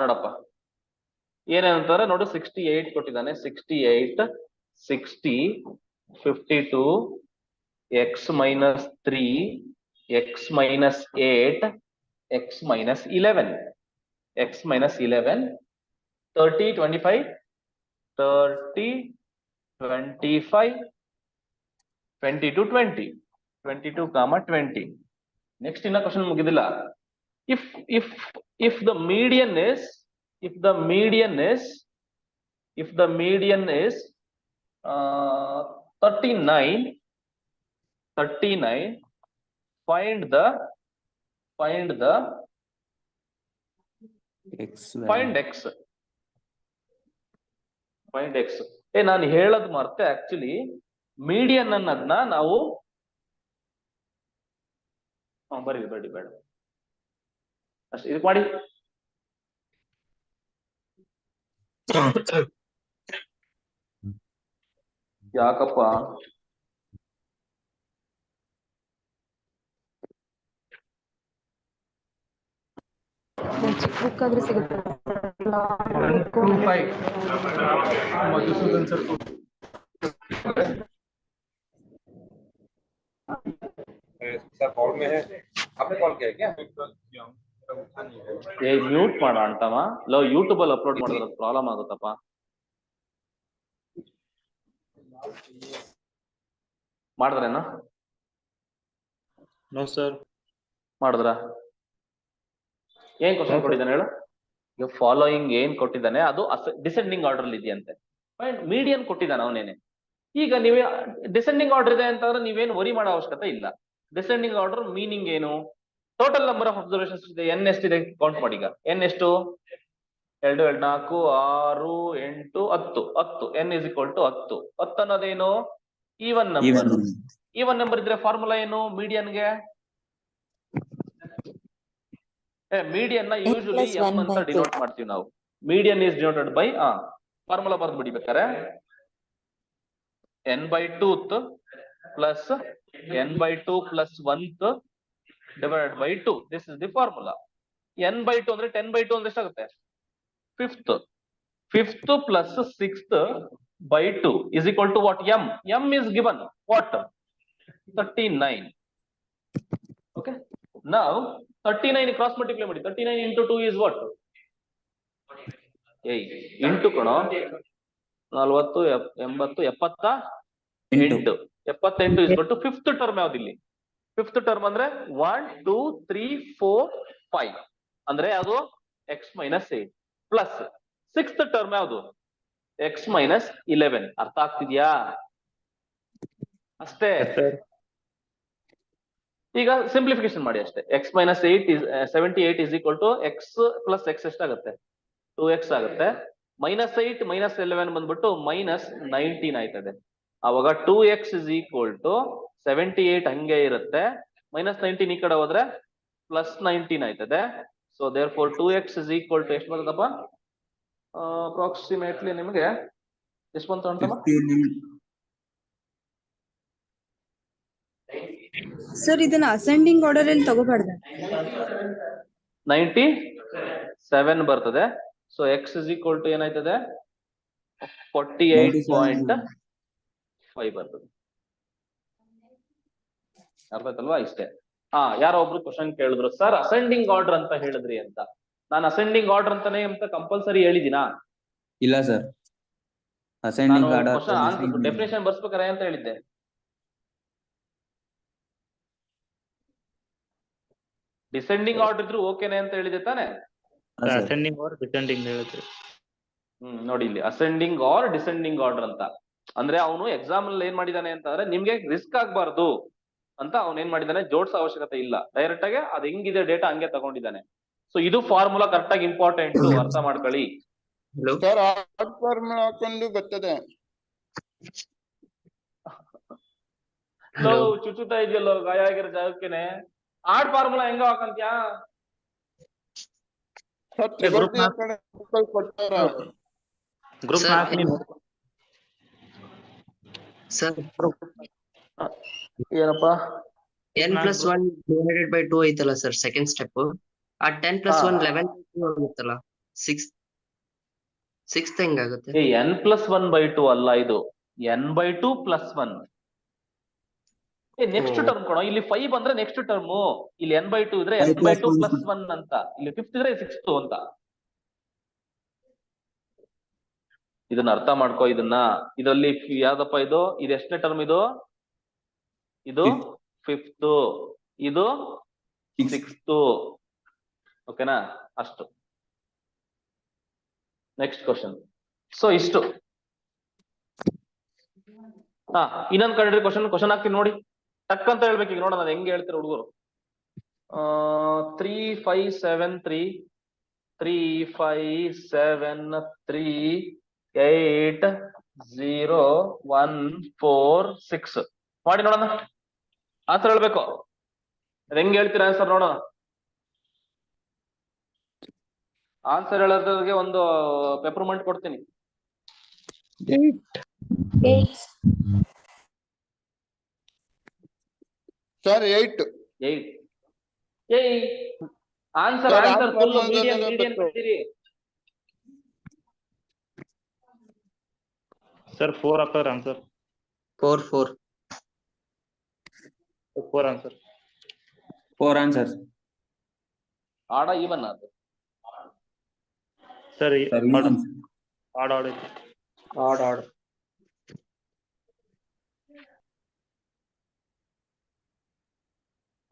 ನೋಡಪ್ಪ ಏನೇನಂತಾರೆ ನೋಡು 68 ಕೊಟ್ಟಿದ್ದಾನೆ 68 60 52 x minus 3 x minus 8 x minus 11 30 25 30 25 22 20 22 comma 20. Next in a question mugidilla. If the median is 39, find the find x. ನಾನು ಹೇಳೋದು ಮರ್ತೆ ಆಕ್ಚುಲಿ ಮೀಡಿಯನ್ ಅನ್ನೋದನ್ನ ನಾವು ಬರೀ ಬೇಡ ಅಷ್ಟೇ ಇದು ಮಾಡಿ. ಯಾಕಪ್ಪ ಚಿಕ್ಕ ಬುಕ್ ಆದ್ರೆ ಸಿಗುತ್ತೆ. 125 ಮಧುಸೂದನ್ ಸರ್ सर कॉल में है आपने कॉल किया क्या ಮ್ಯೂಟ್ ಮಾಡ ಅಂತವ ಲೋ ಯೂಟ್ಯೂಬ್ ಅಲ್ಲಿ ಅಪ್ಲೋಡ್ ಮಾಡಿದ್ರೆ ಪ್ರಾಬ್ಲಮ್ ಆಗುತ್ತಪ್ಪ. ಮಾಡಿದ್ರೇನು? No sir. ಮಾಡಿದ್ರ? ಏನ್ ಕ್ವಶನ್ ಕೊಟ್ಟಿದ್ದಾನೆ ಹೇಳು? ಈಗ ಫಾಲೋಯಿಂಗ್ ಏನ್ ಕೊಟ್ಟಿದ್ದಾನೆ ಅದು ಡಿಸೆಂಡಿಂಗ್ ಆರ್ಡರ್ ಇದೆಯಂತೆ. ಮೀಡಿಯನ್ ಕೊಟ್ಟಿದ್ದಾನೆ ಅವನೇನೆ. ಈಗ ನೀವೇ ಡಿಸೆಂಡಿಂಗ್ ಆರ್ಡರ್ ಇದೆ ಅಂತಂದ್ರೆ ನೀವೇನು ವರಿ ಮಾಡೋ ಅವಶ್ಯಕತೆ ಇಲ್ಲ. ಡಿಸೆಂಡಿಂಗ್ ಆರ್ಡರ್ ಮೀನಿಂಗ್ ಏನು? ಟೋಟಲ್ ನಂಬರ್ ಆಫ್ ಅಬ್ಸರ್ವೇಷನ್ಸ್ ಇದೆ, ಎನ್ ಎಷ್ಟಿದೆ ಕೌಂಟ್ ಮಾಡಿ. ಈಗ ಎನ್ ಎಷ್ಟು? 2 2 4 6 8 10 ಎನ್ ಇಸ್ ಈಕ್ವಲ್ ಟು 10. 10 ಅನ್ನೋದೇನು? ಈವನ್ ನಂಬರ್ ಇದ್ರೆ ಫಾರ್ಮುಲಾ ಏನು ಮೀಡಿಯನ್ಗೆ? ಮೀಡಿಯನ್ ನ ಯೂಶುವಲಿ ಎಂ ಅಂತ ಡಿನೋಟ್ ಮಾಡ್ತೀವಿ ನಾವು. Median is denoted by formula ಬರ್ದು ಬಿಡಿಬೇಕಾರೆ n/2th plus n/2 plus 1th divided by 2. This is the formula. n/2 ಅಂದ್ರೆ 10/2 ಅಂದ್ರೆ ಎಷ್ಟಾಗುತ್ತೆ? 5th plus 6th by 2 is equal to what? M is given what? 39. Okay, now 39 cross multiply ಮಾಡಿ. 39 into 2 is what? 8 into kono 40 80 78 78 is equal to 5th term ಯಾವ್ದಿಲ್ಲಿ? 5th term ಅಂದ್ರೆ 1 2 3 4 5 ಅಂದ್ರೆ ಅದು x minus 8 plus 6th term ಯಾವುದು? x minus 11. ಅರ್ಥ ಆಗ್ತಿದ್ಯಾ? ಅಷ್ಟೇ. ಈಗ ಸಿಂಪ್ಲಿಫಿಕೇಶನ್ ಮಾಡಿ ಅಷ್ಟೇ. x minus 8 is 78 is equal to x plus x ಎಷ್ಟಾಗುತ್ತೆ? 2x ಆಗುತ್ತೆ. -8 -11 ಬಂದ್ಬಿಟ್ಟು -19 ಆಯ್ತದೆ. ಅವಾಗ 2x is equal to 78 ಹಂಗೆ ಇರುತ್ತೆ. -19 ಈ ಕಡೆ ಹೋದ್ರೆ +19 ಆಯ್ತದೆ. So therefore 2x is equal to ಎಷ್ಟು ಬರ್ತದಪ್ಪ? ಅಪ್ರಾಕ್ಸಿಮೇಟ್ಲಿ ನಿಮಗೆ ಎಷ್ಟು ಬಂತು ಅಂತಮ್ಮ? ಸರ್ ಇದನ್ನ ಅಸೆಂಡಿಂಗ್ ಆರ್ಡರ್ ಅಲ್ಲಿ ತಗೋಬಾರ್ದ? 97 ಬರ್ತದೆ. So x is equal to ಏನಾಯ್ತದೆ? 48.5 ಬರ್ತದೆ. ಅರ್ಥ ಆಯ್ತಲ್ವಾ? ಇಷ್ಟೇ. ಯಾರೋ ಒಬ್ರು ಕ್ವಶನ್ ಕೇಳಿದ್ರು, ಸರ್ ಅಸೆಂಡಿಂಗ್ ಆರ್ಡರ್ ಅಂತ ಹೇಳಿದ್ರಿ ಅಂತ. ನಾನು ಅಸೆಂಡಿಂಗ್ ಆರ್ಡರ್ ಅಂತಾನೆ ಅಂತ ಕಂಪಲ್ಸರಿ ಹೇಳಿದಿನಾ? ಇಲ್ಲ ಸರ್, ಅಸೆಂಡಿಂಗ್ ಆರ್ಡರ್ ಡೆಫಿನೇಷನ್ ಬರ್ಸ್ಬೇಕಾರೆ ಅಂತ ಹೇಳಿದ್ದೆ. ಡಿಸೆಂಡಿಂಗ್ ಆರ್ಡರ್ ಇದ್ರು ಓಕೆನೆ ಅಂತ ಹೇಳಿದೆ ತಾನೆ? ಅಸೆಂಡಿಂಗ್ ಆರ್ ಡಿಸೆಂಡಿಂಗ್ ಹೇಳಿದ್ರಿ. ನೋಡಿ ಇಲ್ಲಿ ಅಸೆಂಡಿಂಗ್ ಆರ್ ಡಿಸೆಂಡಿಂಗ್ ಆರ್ಡರ್ ಅಂತ ಅಂದ್ರೆ ಅವನು ಎಕ್ಸಾಮ್ ಅಲ್ಲಿ ಏನ್ ಮಾಡಿದಾನೆ ಅಂತಂದ್ರೆ ನಿಮ್ಗೆ ರಿಸ್ಕ್ ಆಗ್ಬಾರ್ದು ಅಂತ ಅವ್ನು ಏನ್ ಮಾಡಿದಾನೆ, ಜೋಡ್ಸೋ ಅವಶ್ಯಕತೆ ಇಲ್ಲ. ಡೈರೆಕ್ಟ್ ಆಗಿ ಅದ್ ಹೆಂಗಿದೆ ಡೇಟಾ ಹಂಗೆ ತಗೊಂಡಿದ್ದಾನೆ. ಸೊ ಇದು ಫಾರ್ಮುಲಾ ಕರೆಕ್ಟ್ ಆಗಿ ಇಂಪಾರ್ಟೆಂಟ್, ಅರ್ಥ ಮಾಡ್ಕೊಳ್ಳಿ. ಸರ್ ಫಾರ್ಮುಲಾ ಹಾಕೊಂಡು ಬರ್ತದೆ. ಲೋ ಚುಚ್ಚುತ್ತಾ ಇದೆಯಲ್ಲೋ ಗಾಯ ಆಗಿರೋ ಜಾಗಕ್ಕೇನೆ ಆಡ್ ಫಾರ್ಮುಲಾ ಹೆಂಗ ಹಾಕಂತ್ಯಾ? ಸರ್ group ತ್ರಿಬಲ್ ಕಡೆ ಕೊಟ್ಟಾರ. ಗ್ರೂಪ್ Sir, ಹಾಕಿ ನೀವು. ಸರ್ ಏನಪ್ಪಾ? n+1 divided by 2 ಐತಲ್ಲ ಸರ್ ಸೆಕೆಂಡ್ ಸ್ಟೆಪ್. ಆ 10+1 11 ಆಗುತ್ತಲ್ಲ 6 ಹೆಂಗಾಗುತ್ತೆ? n+1/2 ಅಲ್ಲ ಇದು, n/2 +1. ನೆಕ್ಸ್ಟ್ ಟರ್ಮ್ ಕೊಡೋ, ಇಲ್ಲಿ 5 ಬಂದ್ರೆ ನೆಕ್ಸ್ಟ್ ಟರ್ಮ್, ಇಲ್ಲಿ n/2 ಇದ್ರೆ n/2 +1 ಅಂತ, ಇಲ್ಲಿ 5th ಇದ್ರೆ 6th ಅಂತ. ಇದನ್ನ ಅರ್ಥ ಮಾಡ್ಕೋ. ಇದರಲ್ಲಿ ಯಾವ್ದಪ್ಪ ಇದು ಎಷ್ಟನೇ ಟರ್ಮ್? ಇದು 5th, ಇದು 6th. ಓಕೆನಾ? ಅಷ್ಟು. Next question. ಸೊ ಇಷ್ಟು. ಇನ್ನೊಂದು ಕಂಡ್ರಿ ಕ್ವಶನ್ ಹಾಕ್ತೀನಿ ನೋಡಿ, ಟಕ್ ಅಂತ ಹೇಳ್ಬೇಕು. ಈಗ ನೋಡೋಣ ಹೆಂಗೆ ಹೇಳ್ತೀರ ಹುಡುಗರು. 3573 80146 ಮಾಡಿ ನೋಡೋಣ. ಆನ್ಸರ್ ಹೇಳ್ಬೇಕು. ಹೆಂಗ್ ಹೇಳ್ತೀರಾ ಆನ್ಸರ್ ನೋಡೋಣ. ಆನ್ಸರ್ ಹೇಳೋದ್ರಿಗೆ ಒಂದು ಪೆಪರ್ಮೆಂಟ್ ಕೊಡ್ತೀನಿ. 8. Sir 8. Answer Sir, answer full answer medium ಅನ್ನೋದು ಮೀಡಿಯಂ ಗೊತ್ತು. ಇದ್ದೀರಿ. ಸರ್ 4 ಹಾಕೋರ್ answer. 4 4 answer. 4 answers. Odd even ಅದು. Sir Sir, even answer. Odd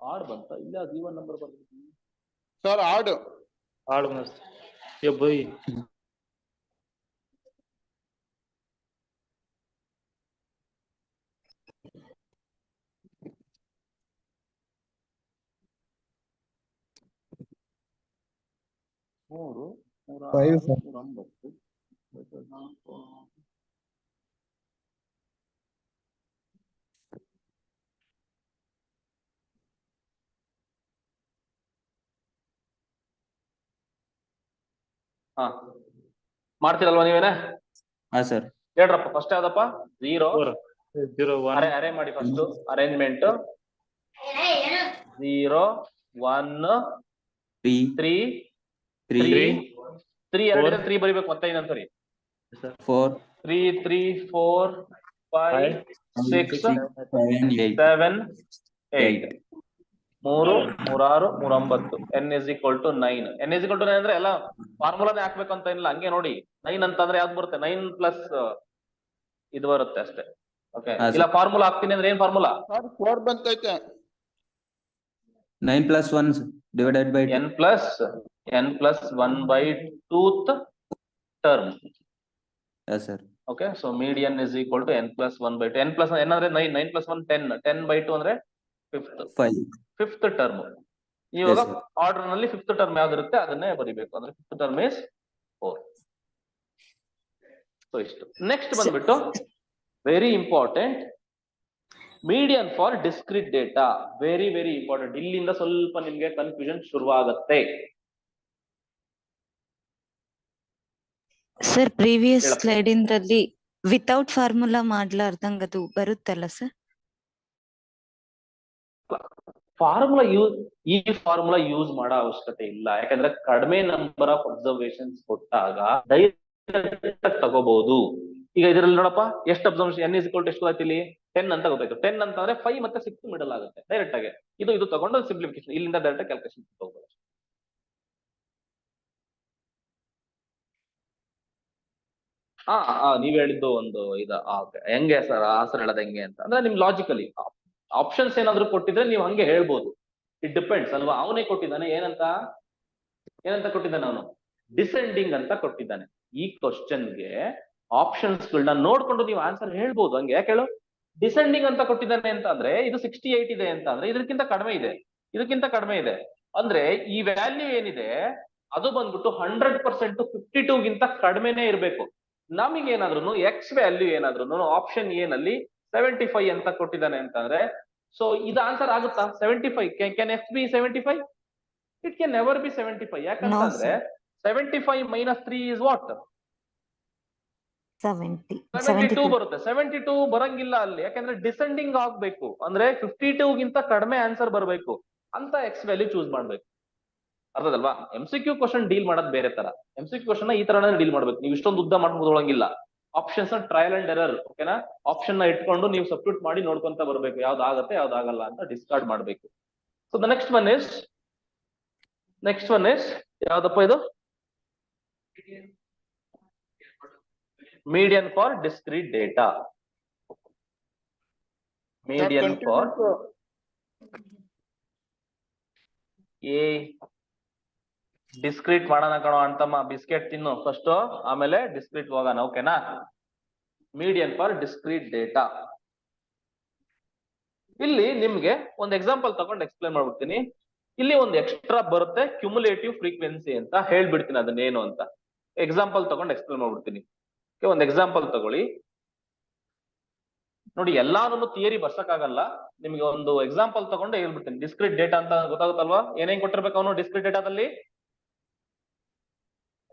odd ಬಂತ ಇಲ್ಲ, ಅದು ಈವನ್ ನಂಬರ್ ಬಂದಿದೆ. ಸರ್ ಆಡು. ಮಸ್ತ್. ಏ ಬೈ. ಮೂರು 5, sir. 9. ಮಾಡ್ತೀರಲ್ವಾ ನೀವೇನೆ? ಹಾ ಸರ್. ಹೇಳ್ರಪ್ಪ. ಫಸ್ಟ್ ಯಾವ್ದಪ್ಪ? 0 0 1 ಅರೆ ಮಾಡಿ ಫಸ್ಟ್ ಅರೇಂಜ್ಮೆಂಟ್. 0 1 3 2 3 ಬರಿಬೇಕು ಮತ್ತೆ ಇನ್ನೊಂದ್ಸರಿ. 4 3 3 4 5 6 7 8 7 8 3 3 6 3 9. n is equal to 9. n is equal to 9 ಅಂದ್ರೆ ಎಲ್ಲ ಫಾರ್ಮುಲಾನೇ ಹಾಕ್ಬೇಕು ಅಂತ ಇಲ್ಲ, ಹಂಗೆ ನೋಡಿ. 9 ಅಂತಂದ್ರೆ ಯಾವ್ದು ಬರುತ್ತೆ? 9 ಪ್ಲಸ್ ಇದು ಬರುತ್ತೆ ಅಷ್ಟೇ. ಓಕೆ, ಇಲ್ಲ ಫಾರ್ಮುಲಾ ಹಾಕ್ತೀನಿ ಅಂದ್ರೆ ಏನ್ formula? Sir 4 ಬಂತೈತೆ. 9 + 1 divided by 2. n plus 1/2th term. Yes sir. Okay, so median is equal to n plus 1/2. n plus n ಅಂದ್ರೆ 9, 9 plus 1 10, 10/2 ಅಂದ್ರೆ 5th term. ಇವಾಗ ಆರ್ಡರ್ ನಲ್ಲಿ 5th term ಯಾವ್ದಿರುತ್ತೆ ಅದನ್ನೇ ಬರಿಬೇಕು. ಅಂದ್ರೆ 5th term is 4. ಸೊ ಇಷ್ಟು. ನೆಕ್ಸ್ಟ್ ಬಂದ್ಬಿಟ್ಟು very important, median for discrete data. Very very important. ಇಲ್ಲಿಂದ ಸ್ವಲ್ಪ ನಿಮ್ಗೆ ಕನ್ಫ್ಯೂಷನ್ ಶುರುವಾಗುತ್ತೆ. ಸರ್ ಪ್ರೀವಿಯಸ್ ಸ್ಲೈಡ್ ಇಂದಲ್ಲಿ ವಿತೌಟ್ ಫಾರ್ಮುಲಾ ಮಾಡ್ಲಾರ್ದಂಗ ಅದು ಬರುತ್ತಲ್ಲ ಸರ್? ಈ ಫಾರ್ಮುಲಾ ಯೂಸ್ ಮಾಡೋ ಅವಶ್ಯಕತೆ ಇಲ್ಲ. ಯಾಕಂದ್ರೆ ಕಡಿಮೆ ನಂಬರ್ ಆಫ್ ಅಬ್ಸರ್ವೇಷನ್ಸ್ ಕೊಟ್ಟಾಗ ಡೈರೆಕ್ಟ್ ತಗೋಬಹುದು. ಈಗ ಇದರಲ್ಲಿ ನೋಡಪ್ಪ, ಎಷ್ಟು observation n is equal to ಎಷ್ಟು ಗೊತ್ತಾಯ್ತು ಇಲ್ಲಿ? 10 ಅಂತ ಗೊತ್ತಾಯ್ತು. 10 ಅಂತಂದ್ರೆ 5 ಮತ್ತೆ 6 ಮಿಡಲ್ ಆಗುತ್ತೆ ಡೈರೆಕ್ಟ್ ಆಗಿ. ಇದು ತಗೊಂಡು ಸಿಂಪ್ಲಿಫಿಕೇಶನ್ ಇಲ್ಲಿಂದ ಡೈರೆಕ್ಟ್ ಕ್ಯಾಲ್ಕುಲೇಷನ್ ತಗೋಬಹುದು. ನೀವ್ ಹೇಳಿದ್ದು ಒಂದು ಹೆಂಗೆ ಸರ್ ಆನ್ಸರ್ ಹೇಳೋದು ಹೆಂಗೆ ಅಂತ ಅಂದ್ರೆ ನಿಮ್ ಲಾಜಿಕಲಿ ಆಪ್ಷನ್ಸ್ ಏನಾದ್ರು ಕೊಟ್ಟಿದ್ರೆ ನೀವು ಹಂಗೆ ಹೇಳ್ಬೋದು. ಇಟ್ ಡಿಪೆಂಡ್ಸ್ ಅಲ್ವಾ. ಅವನೇ ಕೊಟ್ಟಿದ್ದಾನೆ ಏನಂತ ಕೊಟ್ಟಿದ್ದಾನೆ ಅವನು? ಡಿಸೆಂಡಿಂಗ್ ಅಂತ ಕೊಟ್ಟಿದ್ದಾನೆ. ಈ ಕ್ವಶನ್ಗೆ ಆಪ್ಷನ್ಸ್ ಗಳನ್ನ ನೋಡ್ಕೊಂಡು ನೀವು ಆನ್ಸರ್ ಹೇಳ್ಬೋದು. ಹಂಗೆ ಯಾಕೆ ಹೇಳು? ಡಿಸೆಂಡಿಂಗ್ ಅಂತ ಕೊಟ್ಟಿದ್ದಾನೆ ಅಂತ ಅಂದ್ರೆ ಇದು 68 ಇದೆ ಅಂತ ಅಂದ್ರೆ ಇದಕ್ಕಿಂತ ಕಡಿಮೆ ಇದೆ, ಇದಕ್ಕಿಂತ ಕಡಿಮೆ ಇದೆ ಅಂದ್ರೆ ಈ ವ್ಯಾಲ್ಯೂ ಏನಿದೆ ಅದು ಬಂದ್ಬಿಟ್ಟು 100% 52 ಗಿಂತ ಕಡಿಮೆನೆ ಇರ್ಬೇಕು. ನಮಗೆ ಏನಾದ್ರು ಎಕ್ಸ್ ವ್ಯಾಲ್ಯೂ ಏನಾದ್ರು ಆಪ್ಷನ್ ಎ ನಲ್ಲಿ 75 ಅಂತ ಕೊಟ್ಟಿದ್ದಾನೆ ಅಂತಂದ್ರೆ ಸೊ ಇದು ಆನ್ಸರ್ ಆಗುತ್ತಾ? 75 can X B 75? It can never be 75. ಯಾಕಂತಂದ್ರೆ 75 ಮೈನಸ್ 3 ಇಸ್ ವಾಟ್? 72 ಬರುತ್ತೆ. 72 ಬರಂಗಿಲ್ಲ ಅಲ್ಲಿ, ಯಾಕಂದ್ರೆ ಡಿಸೆಂಡಿಂಗ್ ಆಗ್ಬೇಕು ಅಂದ್ರೆ 52 ಗಿಂತ ಕಡಿಮೆ ಆನ್ಸರ್ ಬರಬೇಕು ಅಂತ ಎಕ್ಸ್ ವ್ಯಾಲ್ಯೂ ಚೂಸ್ ಮಾಡ್ಬೇಕು. ಅರ್ಥದಲ್ವಾ? MCQ ಕ್ವಶನ್ ಡೀಲ್ ಮಾಡೋದು ಬೇರೆ ತರ. MCQ ಕ್ವಶನ್ ಈ ತರನೇ ಡೀಲ್ ಮಾಡ್ಬೇಕು. ನೀವು ಇಷ್ಟೊಂದು ಉದ್ದ ಮಾಡ್ಕೊಳ್ಳಂಗಿಲ್ಲ. ಆಪ್ಷನ್ಸ್ ಟ್ರಯಲ್ ಅಂಡ್ ಎರರ್, ಓಕೆನಾ? ಆಪ್ಷನ್ ನ ಇಟ್ಕೊಂಡು ನೀವು ಸಬ್ಸ್ಟಿಟ್ಯೂಟ್ ಮಾಡಿ ನೋಡ್ಕೊಂತ ಬರ್ಬೇಕು, ಯಾವ್ದು ಆಗತ್ತೆ ಯಾವ್ದು ಆಗಲ್ಲ ಅಂತ ಡಿಸ್ಕಾರ್ಡ್ ಮಾಡ್ಬೇಕು. So the next one is ಯಾವ್ದಪ್ಪ ಇದು? Median for discrete data. Median for discrete ಮಾಡೋಣ ಕಣೋ ಅಂತಮ್ಮ, ಬಿಸ್ಕೆಟ್ ತಿನ್ನು ಫಸ್ಟ್, ಆಮೇಲೆ ಡಿಸ್ಕ್ರೀಟ್ ಹೋಗೋಣ, ಓಕೆನಾ? Median for discrete data. ಇಲ್ಲಿ ನಿಮ್ಗೆ ಒಂದು ಎಕ್ಸಾಂಪಲ್ ತಗೊಂಡು ಎಕ್ಸ್ಪ್ಲೇನ್ ಮಾಡ್ಬಿಡ್ತೀನಿ. ಇಲ್ಲಿ ಒಂದು ಎಕ್ಸ್ಟ್ರಾ ಬರುತ್ತೆ, ಕ್ಯುಮುಲೇಟಿವ್ ಫ್ರೀಕ್ವೆನ್ಸಿ ಅಂತ ಹೇಳ್ಬಿಡ್ತೀನಿ ಅದನ್ನೇನು ಅಂತ. ಎಕ್ಸಾಂಪಲ್ ತಗೊಂಡು ಎಕ್ಸ್ಪ್ಲೇನ್ ಮಾಡ್ಬಿಡ್ತೀನಿ. ಒಂದು ಎಕ್ಸಾಂಪಲ್ ತಗೊಳ್ಳಿ ನೋಡಿ. ಎಲ್ಲಾನು ಥಿಯರಿ ಬರ್ಸಕ್ಕಾಗಲ್ಲ, ನಿಮ್ಗೆ ಒಂದು ಎಕ್ಸಾಂಪಲ್ ತಗೊಂಡು ಹೇಳ್ಬಿಡ್ತೀನಿ. ಡಿಸ್ಕ್ರೀಟ್ ಡೇಟಾ ಅಂತ ಗೊತ್ತಾಗುತ್ತಲ್ವಾ? ಏನೇನ್ ಕೊಟ್ಟಿರ್ಬೇಕು ಅವನು ಡಿಸ್ಕ್ರೀಟ್ ಡೇಟಾದಲ್ಲಿ?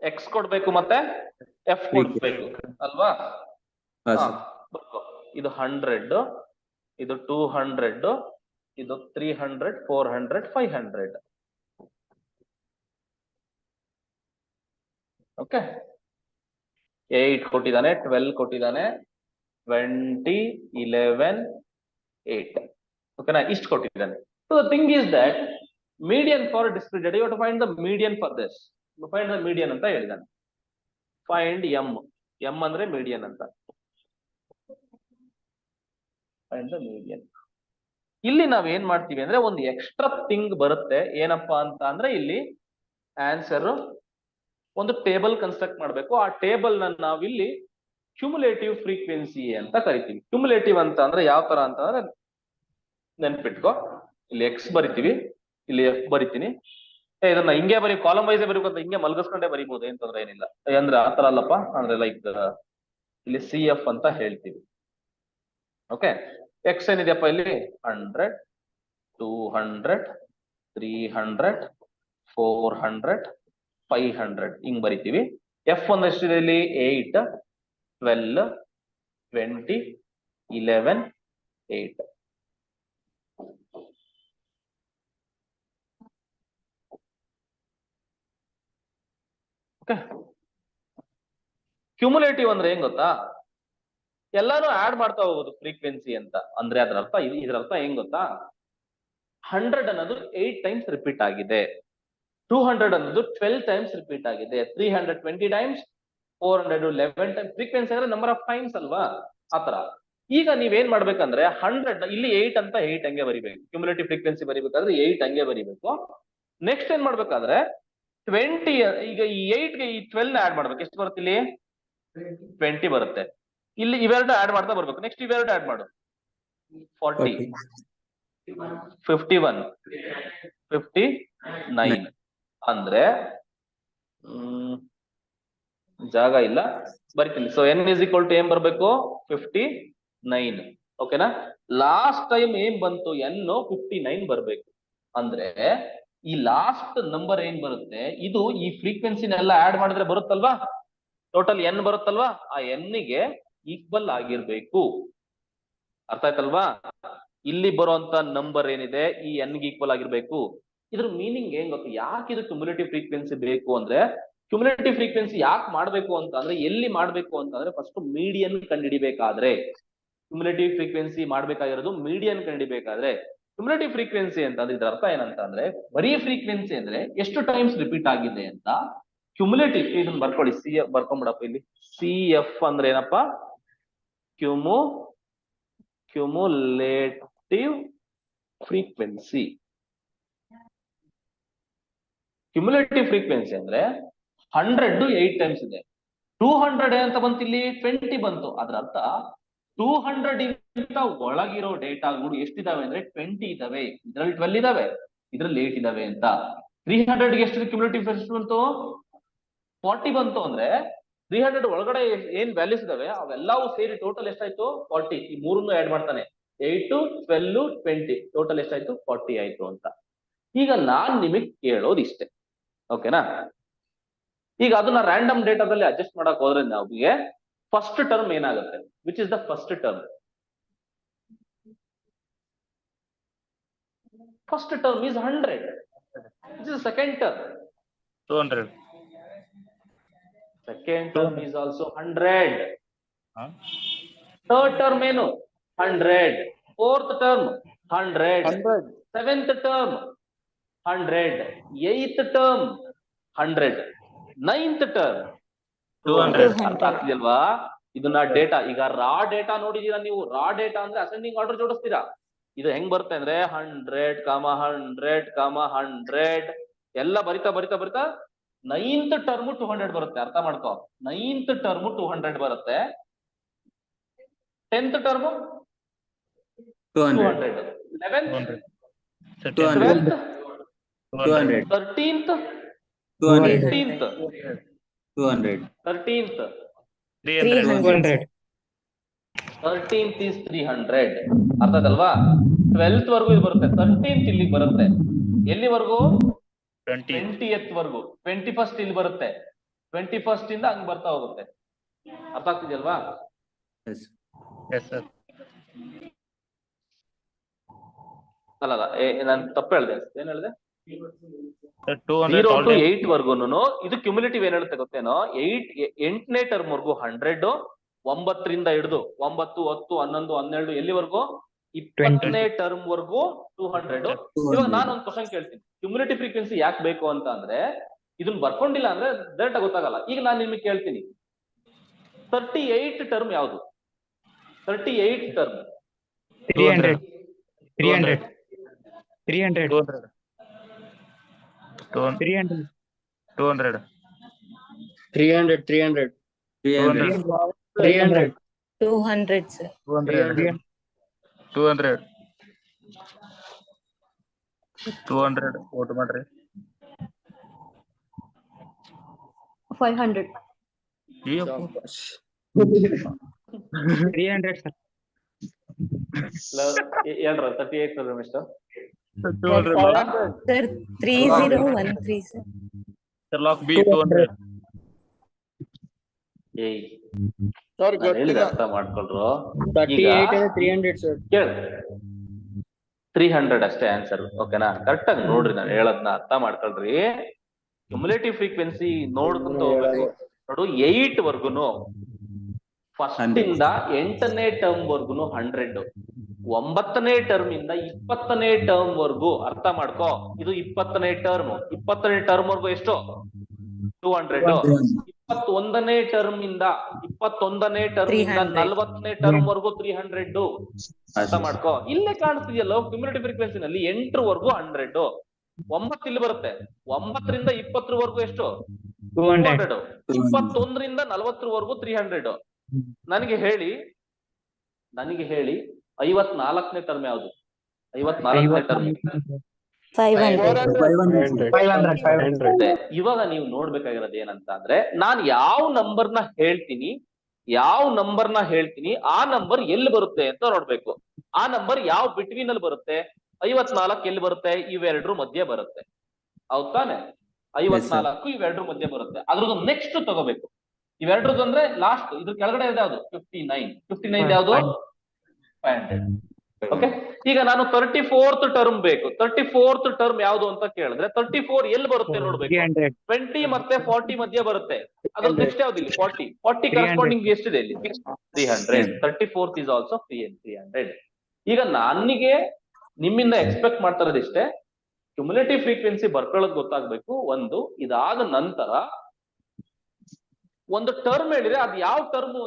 ಎಕ್ಸ್ ಕೊಡ್ಬೇಕು ಮತ್ತೆ ಎಫ್ ಕೊಡ್ಬೇಕು ಅಲ್ವಾ? ಇದು 100, ಇದು 200, ಇದು 300, 400, 500. ಓಕೆ, 8 ಕೊಟ್ಟಿದ್ದಾನೆ, 12 ಕೊಟ್ಟಿದ್ದಾನೆ, 20, 11, 8. ಓಕೆನಾ? ಇಷ್ಟು ಕೊಟ್ಟಿದ್ದಾನೆ. So the thing is that median for discrete data, you have to find the median for this. Find the median ಅಂತ ಹೇಳಿದಾನೆ. ಫೈಂಡ್ ಎಂ ಅಂದ್ರೆ ಮೀಡಿಯನ್ ಅಂತ. Find the median. ಇಲ್ಲಿ ನಾವ್ ಏನ್ ಮಾಡ್ತೀವಿ ಅಂದ್ರೆ ಒಂದು ಎಕ್ಸ್ಟ್ರಾ ಥಿಂಗ್ ಬರುತ್ತೆ. ಏನಪ್ಪಾ ಅಂತ ಅಂದ್ರೆ ಇಲ್ಲಿ ಆನ್ಸರ್ ಒಂದು ಟೇಬಲ್ ಕನ್ಸ್ಟ್ರಕ್ಟ್ ಮಾಡ್ಬೇಕು. ಆ ಟೇಬಲ್ ನ ನಾವಿಲ್ಲಿ ಕ್ಯುಮುಲೇಟಿವ್ ಫ್ರೀಕ್ವೆನ್ಸಿ ಅಂತ ಕರಿತೀವಿ. ಕ್ಯುಮುಲೇಟಿವ್ ಅಂತ ಅಂದ್ರೆ ಯಾವ ತರ ಅಂತ ಅಂದ್ರೆ ನೆನ್ಪಿಟ್ಕೋ, ಇಲ್ಲಿ ಎಕ್ಸ್ ಬರಿತೀವಿ, ಇಲ್ಲಿ ಎಫ್ ಬರಿತೀನಿ. ಇದನ್ನ ಹಿಂಗೆ ಬರೀ ಕಾಲಮ್ ವೈಸ್ ಬರೀಬೇಕು, ಹಿಂಗೆ ಮಲ್ಗಿಸ್ಕೊಂಡೇ ಬರೀಬಹುದು, ಏನ್ ತೊಂದ್ರೆ ಏನಿಲ್ಲ. ಅಂದ್ರೆ ಆತರ ಅಲ್ಲಪ್ಪ, ಅಂದ್ರೆ ಲೈಕ್ ಇಲ್ಲಿ CF ಅಂತ ಹೇಳ್ತೀವಿ. ಓಕೆ, ಎಕ್ಸ್ ಏನಿದೆಯಪ್ಪ ಇಲ್ಲಿ 100, 200, 300, 400, 500 ಹಿಂಗ್ ಬರಿತೀವಿ. ಎಫ್ ಒಂದಷ್ಟಿದೆ ಇಲ್ಲಿ 8, 12, 20, 11, 8. ಓಕೆ, ಕ್ಯುಮುಲೇಟಿವ್ ಅಂದ್ರೆ ಏನ್ ಗೊತ್ತಾ? ಎಲ್ಲಾನು ಆಡ್ ಮಾಡ್ತಾ ಹೋಗೋದು ಫ್ರೀಕ್ವೆನ್ಸಿ ಅಂತ. ಅಂದ್ರೆ ಅದರ ಅರ್ಥ ಇದರ ಅರ್ಥ ಏನ್ ಗೊತ್ತಾ? 100 ಅನ್ನೋದು 8 ಟೈಮ್ಸ್ ರಿಪೀಟ್ ಆಗಿದೆ, 200 ಅನ್ನೋದು 12 ಟೈಮ್ಸ್ ರಿಪೀಟ್ ಆಗಿದೆ, 300 20 ಟೈಮ್ಸ್, 400 11 ಟೈಮ್ಸ್. ಫ್ರೀಕ್ವೆನ್ಸಿ ಅಂದ್ರೆ ನಂಬರ್ ಆಫ್ ಟೈಮ್ಸ್ ಅಲ್ವಾ? ಆತರ. ಈಗ ನೀವೇನ್ ಮಾಡ್ಬೇಕಂದ್ರೆ 100 ಇಲ್ಲಿ 8 ಅಂತ 8 ಹಂಗೆ ಬರಿಬೇಕು. ಕ್ಯುಮುಲೇಟಿವ್ ಫ್ರೀಕ್ವೆನ್ಸಿ ಬರಿಬೇಕಾದ್ರೆ 8 ಹಂಗೆ ಬರಿಬೇಕು. ನೆಕ್ಸ್ಟ್ ಏನ್ ಮಾಡ್ಬೇಕಾದ್ರೆ 20, ಈಗ ಈ 8ಗೆ ಈ 12 ಆಡ್ ಮಾಡ್ಬೇಕು. ಎಷ್ಟು ಬರುತ್ತೆ ಇಲ್ಲಿ? 20 ಬರುತ್ತೆ. ಇಲ್ಲಿ ಇವೆರಡು ಆಡ್ ಮಾಡ್ತಾ ಬರ್ಬೇಕು. ನೆಕ್ಸ್ಟ್ ಇವೆರಡು ಆಡ್ ಮಾಡು, 40, 51, 59. ಅಂದ್ರೆ ಜಾಗ ಇಲ್ಲ, ಬರಿತೀನಿ. So n is equal to ಏನ್ ಬರ್ಬೇಕು? 59. ಓಕೆನಾ? ಲಾಸ್ಟ್ ಟೈಮ್ ಏನ್ ಬಂತು? n 59 ಬರ್ಬೇಕು. ಅಂದ್ರೆ ಈ ಲಾಸ್ಟ್ ನಂಬರ್ ಏನ್ ಬರುತ್ತೆ, ಇದು ಈ ಫ್ರೀಕ್ವೆನ್ಸಿನೆಲ್ಲ ಆಡ್ ಮಾಡಿದ್ರೆ ಬರುತ್ತಲ್ವಾ? Total n ಬರುತ್ತಲ್ವಾ? ಆ n ಗೆ ಈಕ್ವಲ್ ಆಗಿರ್ಬೇಕು. ಅರ್ಥ ಆಯ್ತಲ್ವಾ? ಇಲ್ಲಿ ಬರುವಂತ ನಂಬರ್ ಏನಿದೆ ಈ n ಗೆ ಈಕ್ವಲ್ ಆಗಿರ್ಬೇಕು. ಇದ್ರ ಮೀನಿಂಗ್ ಏನ್ ಗೊತ್ತು? ಯಾಕೆ ಇದು ಕ್ಯುಮುಲೇಟಿವ್ ಫ್ರೀಕ್ವೆನ್ಸಿ ಬೇಕು ಅಂದ್ರೆ, ಕ್ಯುಮುಲೇಟಿವ್ ಫ್ರೀಕ್ವೆನ್ಸಿ ಯಾಕೆ ಮಾಡ್ಬೇಕು ಅಂತ ಅಂದ್ರೆ, ಎಲ್ಲಿ ಮಾಡ್ಬೇಕು ಅಂತ ಅಂದ್ರೆ ಫಸ್ಟ್ ಮೀಡಿಯನ್ ಕಂಡುಹಿಡಿಬೇಕಾದ್ರೆ, ಕ್ಯುಮುಲೇಟಿವ್ ಫ್ರೀಕ್ವೆನ್ಸಿ ಮಾಡ್ಬೇಕಾಗಿರೋದು ಮೀಡಿಯನ್ ಕಂಡುಹಿಡಿಬೇಕಾದ್ರೆ. ಕ್ಯುಮುಲೇಟಿವ್ ಫ್ರೀಕ್ವೆನ್ಸಿ ಅಂತ ಅಂದ್ರೆ ಇದ್ರ ಅರ್ಥ ಏನಂತ ಅಂದ್ರೆ, ಬರೀ ಫ್ರೀಕ್ವೆನ್ಸಿ ಅಂದ್ರೆ ಎಷ್ಟು ಟೈಮ್ಸ್ ರಿಪೀಟ್ ಆಗಿದೆ ಅಂತ. ಕ್ಯುಮುಲೇಟಿವ್ ಇದನ್ನ ಬರ್ಕೊಳ್ಳಿ, CF ಬರ್ಕೊಂಡ್ಬಿಡಪ್ಪ ಇಲ್ಲಿ. CF ಅಂದ್ರೆ ಏನಪ್ಪಾ? Cumulative frequency. ಕ್ಯುಮುಲೇಟಿವ್ ಫ್ರೀಕ್ವೆನ್ಸಿ ಅಂದ್ರೆ 100 8 ಟೈಮ್ಸ್ ಇದೆ. 200 ಅಂತ ಬಂತು, ಇಲ್ಲಿ 20 ಬಂತು. ಅದ್ರ ಅರ್ಥ 200 ಗಿಂತ ಒಳಗಿರೋ ಡೇಟಾಗಳು ಎಷ್ಟಿದಾವೆ ಅಂದ್ರೆ 20 ಇದಾವೆ. ಇದ್ರಲ್ಲಿ 12 ಇದಾವೆ, ಇದ್ರಲ್ಲಿ 8 ಇದಾವೆ ಅಂತ. 300 ಗೆ ಎಷ್ಟು ಕ್ಯುಮುಲೇಟಿವ್ ಎಷ್ಟು ಬಂತು? 40 ಬಂತು. ಅಂದ್ರೆ 300 ಒಳಗಡೆ ಏನ್ ವ್ಯಾಲ್ಯೂಸ್ ಇದಾವೆ ಅವೆಲ್ಲವೂ ಸೇರಿ ಟೋಟಲ್ ಎಷ್ಟಾಯ್ತು 40. ಈ ಮೂರನ್ನು ಆಡ್ ಮಾಡ್ತಾನೆ 8, 12, 20 ಟೋಟಲ್ ಎಷ್ಟಾಯ್ತು 40 ಆಯ್ತು ಅಂತ. ಈಗ ನಾನ್ ನಿಮಗ್ ಕೇಳೋದು ಇಷ್ಟೇ, ಓಕೆನಾ? ಈಗ ಅದನ್ನ ರ್ಯಾಂಡಮ್ ಡೇಟಾದಲ್ಲಿ ಅಡ್ಜಸ್ಟ್ ಮಾಡಕ್ ಹೋದ್ರೆ ನಮಗೆ ಫಸ್ಟ್ ಟರ್ಮ್ ಏನಾಗುತ್ತೆ, which is the first term? First term is 100. Which is the second term? 200. Second term is also 100. Third term ಏನು 100. Fourth term 100. Seventh term 100. Eighth term 100. Ninth term 200. ಅರ್ಥ ಆಗ್ತಿದಲ್ವಾ? ಇದನ್ನ ಡೇಟಾ, ಈಗ ರಾ ಡೇಟಾ ನೋಡಿದೀರಾ ನೀವು? ರಾ ಡೇಟಾ ಅಂದ್ರೆ ಅಸೆಂಡಿಂಗ್ ಆರ್ಡರ್ ಜೋಡಿಸ್ತೀರಾ. ಇದು ಹೆಂಗ್ ಬರುತ್ತೆ ಅಂದ್ರೆ 100, 100 ಎಲ್ಲ ಬರಿತಾ ಬರಿತಾ ಬರಿತಾ 9th ಟರ್ಮ್ 200 ಬರುತ್ತೆ. ಅರ್ಥ ಮಾಡ್ಕೋ, 9th ಟರ್ಮ್ 200 ಬರುತ್ತೆ. 10th term 200. 11th 12th 13th 15th 13th 300. 13th is 300. ಅರ್ಥ ಆಯ್ತಲ್ವಾ? 12th ವರ್ಗು ಇದು ಬರುತ್ತೆ. 13th ಇಲ್ಲಿಗೆ ಬರುತ್ತೆ. ಎಲ್ಲಿವರೆಗೂ? 20th ವರ್ಗು. 21st ಇಲ್ಲಿ ಬರುತ್ತೆ. 21st ಇಂದ ಹಂಗ್ ಬರ್ತಾ ಹೋಗುತ್ತೆ. ಅರ್ಥ ಆಗ್ತಿದೆಯಲ್ವಾ? Yes sir. ಅಲ್ಲ ನಾನು ತಪ್ಪು ಹೇಳ್ದೆ. ಏನ್ ಹೇಳ್ದೆ? 200 0 to 8 ವರ್ಗುನು ಇದು ಕ್ಯುಮುಲೇಟಿವ್ ಏನ್ ಹೇಳುತ್ತೆ ಗೊತ್ತೇನೋ? 8ನೇ ಟರ್ಮ್ ವರ್ಗು 100, 9ರಿಂದ ಹಿಡಿದು 9, 10, 11, 12 ಎಲ್ಲಿವರೆಗೂ? 20ನೇ ಟರ್ಮ್ ವರ್ಗು 200. ಇವಾಗ ನಾನು ಒಂದು ಕ್ವಶನ್ ಕೇಳ್ತೀನಿ, ಕ್ಯುಮುಲೇಟಿವ್ ಫ್ರೀಕ್ವೆನ್ಸಿ ಯಾಕೆ ಬೇಕು ಅಂತ ಅಂದ್ರೆ ಇದನ್ನ ಬರ್ಕೊಂಡಿಲ್ಲ ಅಂದ್ರೆ ಡೈರೆಕ್ಟ್ ಆಗಿ ಗೊತ್ತಾಗಲ್ಲ. ಈಗ ನಾನು ನಿಮಗೆ ಕೇಳ್ತೀನಿ, 38 ಟರ್ಮ್ ಯಾವುದು? 38 ಟರ್ಮ್ 300. 300. 300. 300. 200. 300. 300. 200 sir. 200. 200 vote ಮಾಡ್ರಿ. 500. 300 sir. ಹೇಳ್ರ 38 ಟರ್ಮ್ ಎಷ್ಟು? 200. Sir 3013 sir. Sir lock B 200. ಏಯ್ ಸರ್ ನಾನ್ ಹೇಳಿದ ಅರ್ಥ ಮಾಡ್ಕೊಳ್ರು. 38 300 ಸರ್. ಕೇಳ 300 ಅಷ್ಟೇ ಆನ್ಸರ್, ಓಕೆನಾ? ಕರೆಕ್ಟ್ ಆಗಿ ನೋಡ್ರಿ, ನಾನು ಹೇಳದ್ನ ಅರ್ಥ ಮಾಡ್ಕೊಳ್ರಿ. ಕ್ಯುಮುಲೇಟಿವ್ ಫ್ರೀಕ್ವೆನ್ಸಿ ನೋಡ್ಕೊಂತ ಹೋಗ್ಬೇಕು. ನೋಡು 8 ವರ್ಗುನು ಫಸ್ಟ್ ಇಂದ 8ನೇ ಟರ್ಮ್ ವರ್ಗುನು 100, 9ನೇ ಟರ್ಮ್ ಇಂದ 20ನೇ ಟರ್ಮ್ ವರ್ಗು ಅರ್ಥ ಮಾಡ್ಕೋ. ಇದು 20ನೇ ಟರ್ಮ್, 20ನೇ ಟರ್ಮ್ ವರ್ಗು ಎಷ್ಟು? 200. 21ನೇ ಟರ್ಮ್ ಇಂದ 40ನೇ ಟರ್ಮ್ ವರ್ಗು 300. ಅರ್ಥ ಮಾಡ್ಕೋ. ಇಲ್ಲೇ ಕಾಣಿಸ್ತಿದೆಯಲ್ಲ ಕ್ಯುಮುಲೇಟಿವ್ ಫ್ರೀಕ್ವೆನ್ಸಿನಲ್ಲಿ 8 ವರ್ಗು 100, 9 ಇಲ್ಲಿ ಬರುತ್ತೆ. 9ರಿಂದ 20 ವರ್ಗು ಎಷ್ಟು? 200. 21ರಿಂದ 40 ವರ್ಗು 300. ನನಗೆ ಹೇಳಿ 54ನೇ ಟರ್ಮ್ ಯಾವುದು? 54ನೇ ಟರ್ಮ್ 500. ಇವಾಗ ನೀವು ನೋಡ್ಬೇಕಾಗಿರೋದು ಏನಂತ ಅಂದ್ರೆ, ನಾನ್ ಯಾವ ನಂಬರ್ನ ಹೇಳ್ತೀನಿ ಆ ನಂಬರ್ ಎಲ್ಲಿ ಬರುತ್ತೆ ಅಂತ ನೋಡ್ಬೇಕು. ಆ ನಂಬರ್ ಯಾವ ಬಿಟ್ವೀನ್ ಅಲ್ಲಿ ಬರುತ್ತೆ? 54 ಎಲ್ಲಿ ಬರುತ್ತೆ? ಇವೆರಡರ ಮಧ್ಯೆ ಬರುತ್ತೆ, ಹೌದ್ ತಾನೆ? 54 ಇವೆರಡರ ಮಧ್ಯೆ ಬರುತ್ತೆ. ಅದ್ರದ್ದು ನೆಕ್ಸ್ಟ್ ತಗೋಬೇಕು. ಇವೆರಡರದ್ದು ಅಂದ್ರೆ ಲಾಸ್ಟ್, ಇದ್ರ ಕೆಳಗಡೆ ಇದೆ ಯಾವ್ದು? 59 ಯಾವ್ದು? 500. ಓಕೆ, ಈಗ ನಾನು 34th ಟರ್ಮ್ ಬೇಕು. 34th ಟರ್ಮ್ ಯಾವ್ದು ಅಂತ ಕೇಳಿದ್ರೆ 34 ಎಲ್ಲಿ ಬರುತ್ತೆ ನೋಡ್ಬೇಕು. 20 ಮತ್ತೆ 40 ಮಧ್ಯೆ ಬರುತ್ತೆ. ಅದ್ರ ನೆಕ್ಸ್ಟ್ ಯಾವ್ದು? ಇಲ್ಲಿ 40 ಕರೆಸ್ಪಾಂಡಿಂಗ್ ಎಷ್ಟಿದೆ ಇಲ್ಲಿ? 300. 34th is also 300. ಈಗ ನನಗೆ ನಿಮ್ಮಿಂದ ಎಕ್ಸ್ಪೆಕ್ಟ್ ಮಾಡ್ತಾ ಇರೋದಿಷ್ಟೇ, ಕ್ಯುಮುಲೇಟಿವ್ ಫ್ರೀಕ್ವೆನ್ಸಿ ಬರ್ಕೊಳ್ಳೋದು ಗೊತ್ತಾಗ್ಬೇಕು ಒಂದು. ಇದಾದ ನಂತರ ಒಂದು ಟರ್ಮ್ ಹೇಳಿದ್ರೆ ಅದು ಯಾವ ಟರ್ಮ್,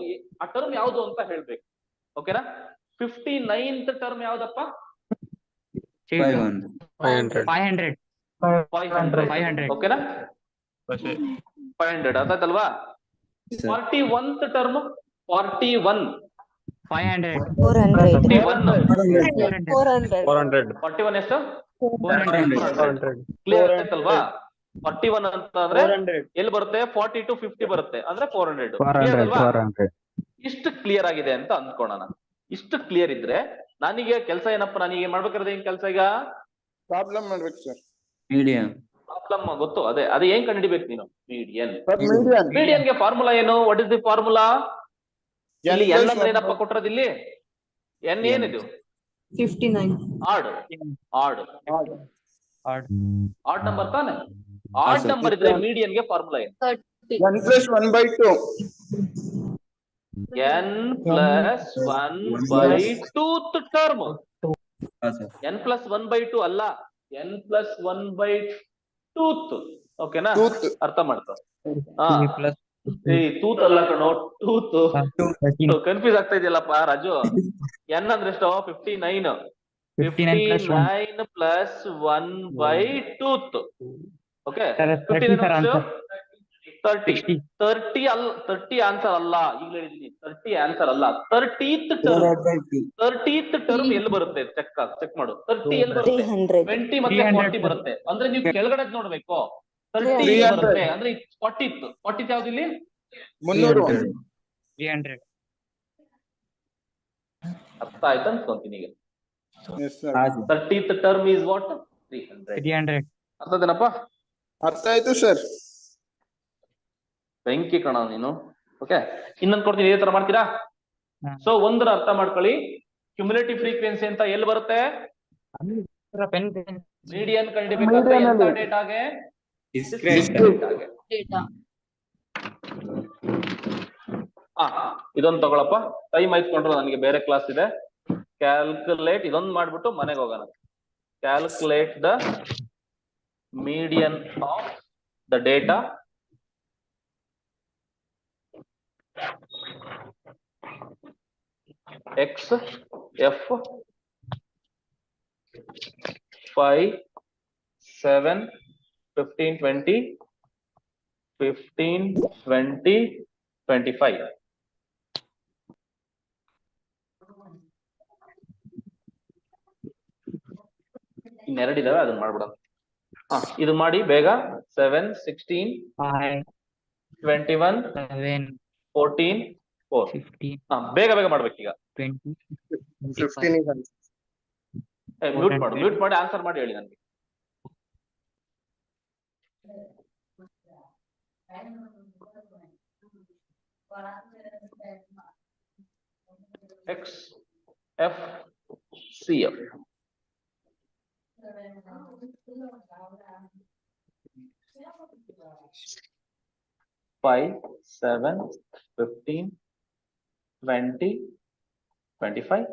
ಆ ಟರ್ಮ್ ಯಾವ್ದು ಅಂತ ಹೇಳ್ಬೇಕು, ಓಕೆನಾ? 59th ಟರ್ಮ್ ಯಾವ್ದಪ್ಪ? 500. ಓಕೆನಾ? 500 ಅರ್ಥಾಯ್ತಲ್ವಾ? 41th term 41 400. 400. 41 ಎಷ್ಟು? 400. ಕ್ಲಿಯರ್ ಆಯ್ತಲ್ವಾ? 41 ಅಂತ ಅಂದ್ರೆ ಎಲ್ಲಿ ಬರುತ್ತೆ 40 to 50 ಬರುತ್ತೆ ಅಂದ್ರೆ 400. Clear ಅಲ್ವಾ? ಇಷ್ಟು ಕ್ಲಿಯರ್ ಆಗಿದೆ ಅಂತ ಅಂದ್ಕೊಳ್ಳೋಣ. ಇಷ್ಟು ಕ್ಲಿಯರ್ ಇದ್ರೆ ನನಗೆ ಕೆಲಸ ಏನಪ್ಪ, ನನಗೆ ಮಾಡ್ಬೇಕಾದ್ರೆ ಏನ್ ಕೆಲಸ ಈಗ? ಪ್ರಾಬ್ಲಮ್ ಮಾಡ್ಬೇಕು ಸರ್. ಮೀಡಿಯಂ. ಪ್ರಾಬ್ಲಮ್ ಗೊತ್ತು, ಅದೇ ಏನ್ ಕಂಡಿಡಿಬೇಕು ನೀನು? ಮೀಡಿಯನ್. ಮೀಡಿಯನ್ ಮೀಡಿಯನ್ಗೆ ಫಾರ್ಮುಲಾ ಏನು? What is the formula? ಇಲ್ಲಿ ಎನ್ ಅಂದ್ರೆ ಏನಪ್ಪ ಕೊಟ್ಟರದು ಇಲ್ಲಿ? ಎನ್ ಏನಿದು? 59. ಆಡ್ ನಂಬರ್ ತಾನೆ? ಆಡ್ ನಂಬರ್ ಇದ್ರೆ ಮೀಡಿಯನ್ಗೆ ಫಾರ್ಮುಲಾ ಏನು? n + 1/2. n + 1/2 term. n + 1/2 ಅಲ್ಲ, n + 1/2. ಓಕೆನಾ? ಅರ್ಥ ಮಾಡ್ಕೊ. ತೂತ್ ಅಲ್ಲ ಕಣೋ, ಟೂತ್. ಕನ್ಫ್ಯೂಸ್ ಆಗ್ತಾ ಇದೆಯಲ್ಲಪ್ಪ ರಾಜು. n ಅಂದ್ರೆ ಎಷ್ಟು? 59. 59 + 1/2. ಓಕೆ, 30 ಅಲ್ಲ, 30 ಆನ್ಸರ್ ಅಲ್ಲ. ಈಗ ಹೇಳಿದೀನಿ 30 ಆನ್ಸರ್ ಅಲ್ಲ. 30th ಟರ್ಮ್ ಎಲ್ಲಿ ಬರುತ್ತೆ? ಚೆಕ್ ಮಾಡು. 30 ಎಲ್ಲಿ ಬರುತ್ತೆ? 20 ಮತ್ತೆ 40 ಬರುತ್ತೆ. ಅಂದ್ರೆ ನೀವು ಕೆಳಗಡೆ ನೋಡ್ಬೇಕು. 30 ಬರುತ್ತೆ ಅಂದ್ರೆ 40th ಯಾವ್ದು ಇಲ್ಲಿ? 300. ಅರ್ಥ ಆಯ್ತು ಅನ್ಕೊಂತೀನಿ ಈಗ. Yes, sir. 30th term is what? 300. ಅರ್ಥದೇನಪ್ಪ? ಅರ್ಥ ಆಯ್ತು ಸರ್. ಬೆಂಕಿ ಕಣ ನೀನು. ಓಕೆ, ಇನ್ನೊಂದು ಕೊಡ್ತೀನಿ, ಇದೇ ತರ ಮಾಡ್ತೀರಾ? ಸೊ ಒಂದರ ಅರ್ಥ ಮಾಡ್ಕೊಳ್ಳಿ. ಕ್ಯುಮುಲೇಟಿವ್ ಫ್ರೀಕ್ವೆನ್ಸಿ ಅಂತ ಎಲ್ಲಿ ಬರುತ್ತೆ? ಮೀಡಿಯನ್ ಕಂಡುಹಿಡಿಬೇಕಾದ್ರೆ ಎಂತ ಡೇಟಾಗೆ? ಇದೊಂದು ತಗೊಳಪ್ಪ. ಟೈಮ್ ಆಯ್ತ್ಕೊಂಡ್ರು, ನನಗೆ ಬೇರೆ ಕ್ಲಾಸ್ ಇದೆ. ಕ್ಯಾಲ್ಕುಲೇಟ್ ಇದೊಂದು ಮಾಡ್ಬಿಟ್ಟು ಮನೆಗೆ ಹೋಗೋಣ. Calculate the median of the data x f 5 7 15 20 15 20 25. ಇನ್ನೆರಡಿದಾವೆ, ಅದನ್ನ ಮಾಡ್ಬಿಡೋಣ. ಇದು ಮಾಡಿ ಬೇಗ. 7 16 21 14 4. ಬೇಗ ಮಾಡ್ಬೇಕೀಗ. 15 ಮ್ಯೂಟ್ ಮಾಡಿ ಆನ್ಸರ್ ಮಾಡಿ ಹೇಳಿ ನನಗೆ. x f c f 5 7 15 20 25.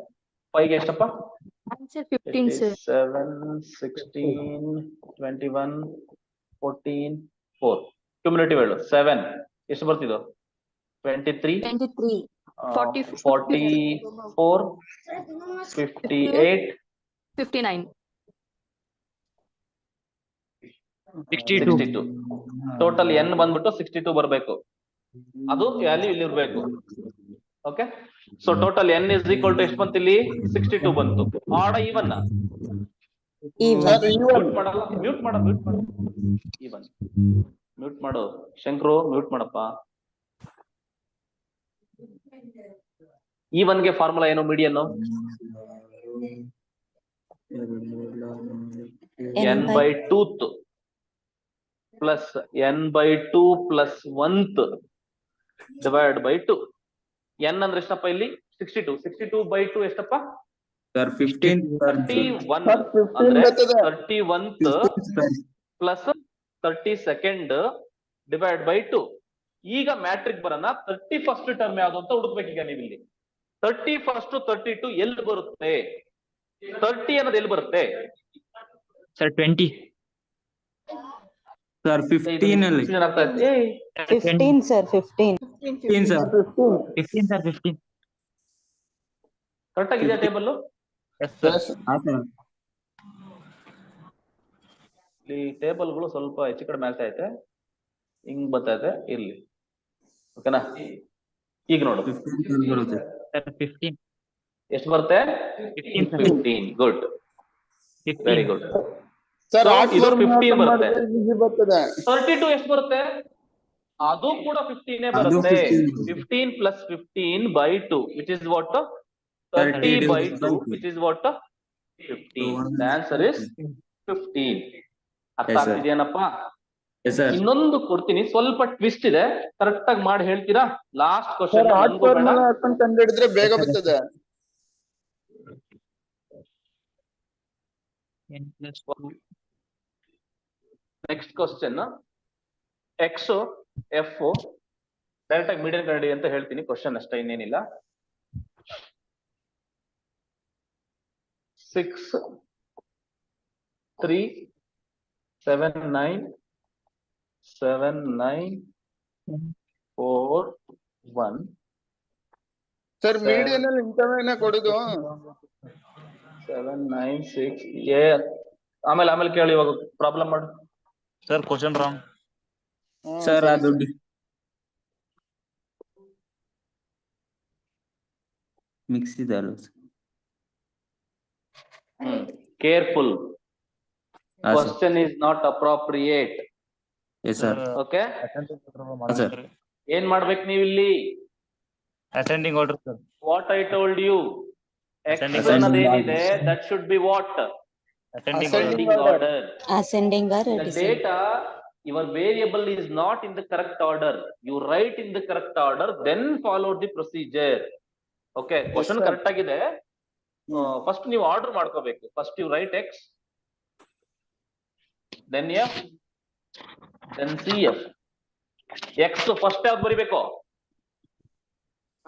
5 ಗೆ ಎಷ್ಟಪ್ಪ? 7 16 21 14 4. ಕ್ಯುಮುಲೇಟಿವ್ ಹೇಳು. 7 ಎಷ್ಟು ಬರ್ತಿದ್ದು? 23 44 58 59. 62. ಟೋಟಲ್ n ಬಂದ್ಬಿಟ್ಟು 62 ಬರ್ಬೇಕು. ಅದು ವ್ಯಾಲ್ಯೂ ಇಲ್ಲಿ ಇರ್ಬೇಕು. Okay, so total n is equal to ಎಷ್ಟು ಬಂತು ಇಲ್ಲಿ? 62 ಬಂತು. Odd even? ಮ್ಯೂಟ್ ಮಾಡು ಶಂಕ್ರು, ಮ್ಯೂಟ್ ಮಾಡಪ್ಪ. ಈವನ್ ಗೆ ಫಾರ್ಮುಲಾ ಏನು? Median n/2 plus n/2 plus 1th divide by 2. n ಅಂದ್ರೆ ಎಷ್ಟಪ್ಪ ಇಲ್ಲಿ? 62. 62/2 ಎಷ್ಟಪ್ಪ? ಸರ್ 15 31 ಅಂದ್ರೆ 31th plus 32nd divide by 2. ಈಗ ಮ್ಯಾಟ್ರಿಕ್ ಬರೋಣ. 31st ಟರ್ಮ್ ಯಾವ್ದು ಅಂತ ಹುಡುಕ್ಬೇಕೀಗ ನೀವು ಇಲ್ಲಿ. 31 32 ಎಲ್ಲಿ ಬರುತ್ತೆ? 30 ಅನ್ನೋದು ಎಲ್ಲಿ ಬರುತ್ತೆ? ಸರ್ 20. ಸರ್ 15 ಅಲ್ಲಿ 15 ಸರ್ 15. 15 ಸರ್ 15. ಕರೆಕ್ಟ್ ಆಗಿದೆಯಾ ಟೇಬಲ್? ಇಲ್ಲಿ ಟೇಬಲ್ಗಳು ಸ್ವಲ್ಪ ಹೆಚ್ಚು ಕಡಿಮೆ ಆಗ್ತಾ ಐತೆ, ಹಿಂಗ್ ಬರ್ತಾ ಇದೆ. ಇರ್ಲಿ, ಓಕೆನಾ? ಈಗ ನೋಡು 15. ಎಷ್ಟು ಬರುತ್ತೆ? 15. Good, very good. Sir So, art ಇದು ಫಾರ್ಮುಲಾ 15 ಬರುತ್ತೆ. ಈಸಿ ಬರ್ತದೆ. 32 ಎಷ್ಟು ಬರುತ್ತೆ? ಅದು ಕೂಡ 15 ಅದು ಬರುತ್ತೆ. 15. 15 plus 15 by 2 which is what? 30 by 2 which is what? 15. The answer is 15. ಅರ್ಥ Yes, sir. ಆಗ್ತಿದೆಯೇನಪ್ಪ? Yes, sir. ಇನ್ನೊಂದು ಕೊಡ್ತೀನಿ, ಸ್ವಲ್ಪ ಟ್ವಿಸ್ಟ್ ಇದೆ, ಕರೆಕ್ಟ್ ಆಗಿ ಮಾಡಿ ಹೇಳ್ತೀರಾ? Last question. Sir art formula ಹಾಕೊಂಡು ಕಂಡುಹಿಡಿದ್ರೆ ಬೇಗ ಬರ್ತದೆ. Next question X F direct ಆಗಿ ಮೀಡಿಯಂ ಕಂಡು ಅಂತ ಹೇಳ್ತೀನಿ, ಕ್ವಶನ್ ಅಷ್ಟೇ, ಇನ್ನೇನಿಲ್ಲ. 6 3 7 9 7 9 4 1. ಸರ್ ಮೀಡಿಯನ್ ಅಲ್ಲಿ ಇಂಥವೇನ ಕೊಡುದು? 7 9 6 ಆಮೇಲೆ ಕೇಳಿ, ಇವಾಗ ಪ್ರಾಬ್ಲಮ್ ಮಾಡು. Sir question wrong. ಸರ್ ಅದು ಮಿಕ್ಸ್ ಇದೆ ಅಲ್ವ sir? Careful, question is not appropriate. Yes sir. Okay, sir. ಏನ್ ಮಾಡ್ಬೇಕು ನೀವು ಇಲ್ಲಿ? Ascending order sir. What I told you, X ಅನ್ನೋದೇನಿದೆ that should be what? Ascending order. Ascending or The data, your variable is not in the correct order. You write in the correct order, then follow the procedure. Okay, question correct ಆಗಿದೆ. ಫಸ್ಟ್ ನೀವು ಆರ್ಡರ್ ಮಾಡ್ಕೋಬೇಕು. First you write x, then f, then cf. x first ಯಾವ್ದು ಬರಿಬೇಕು?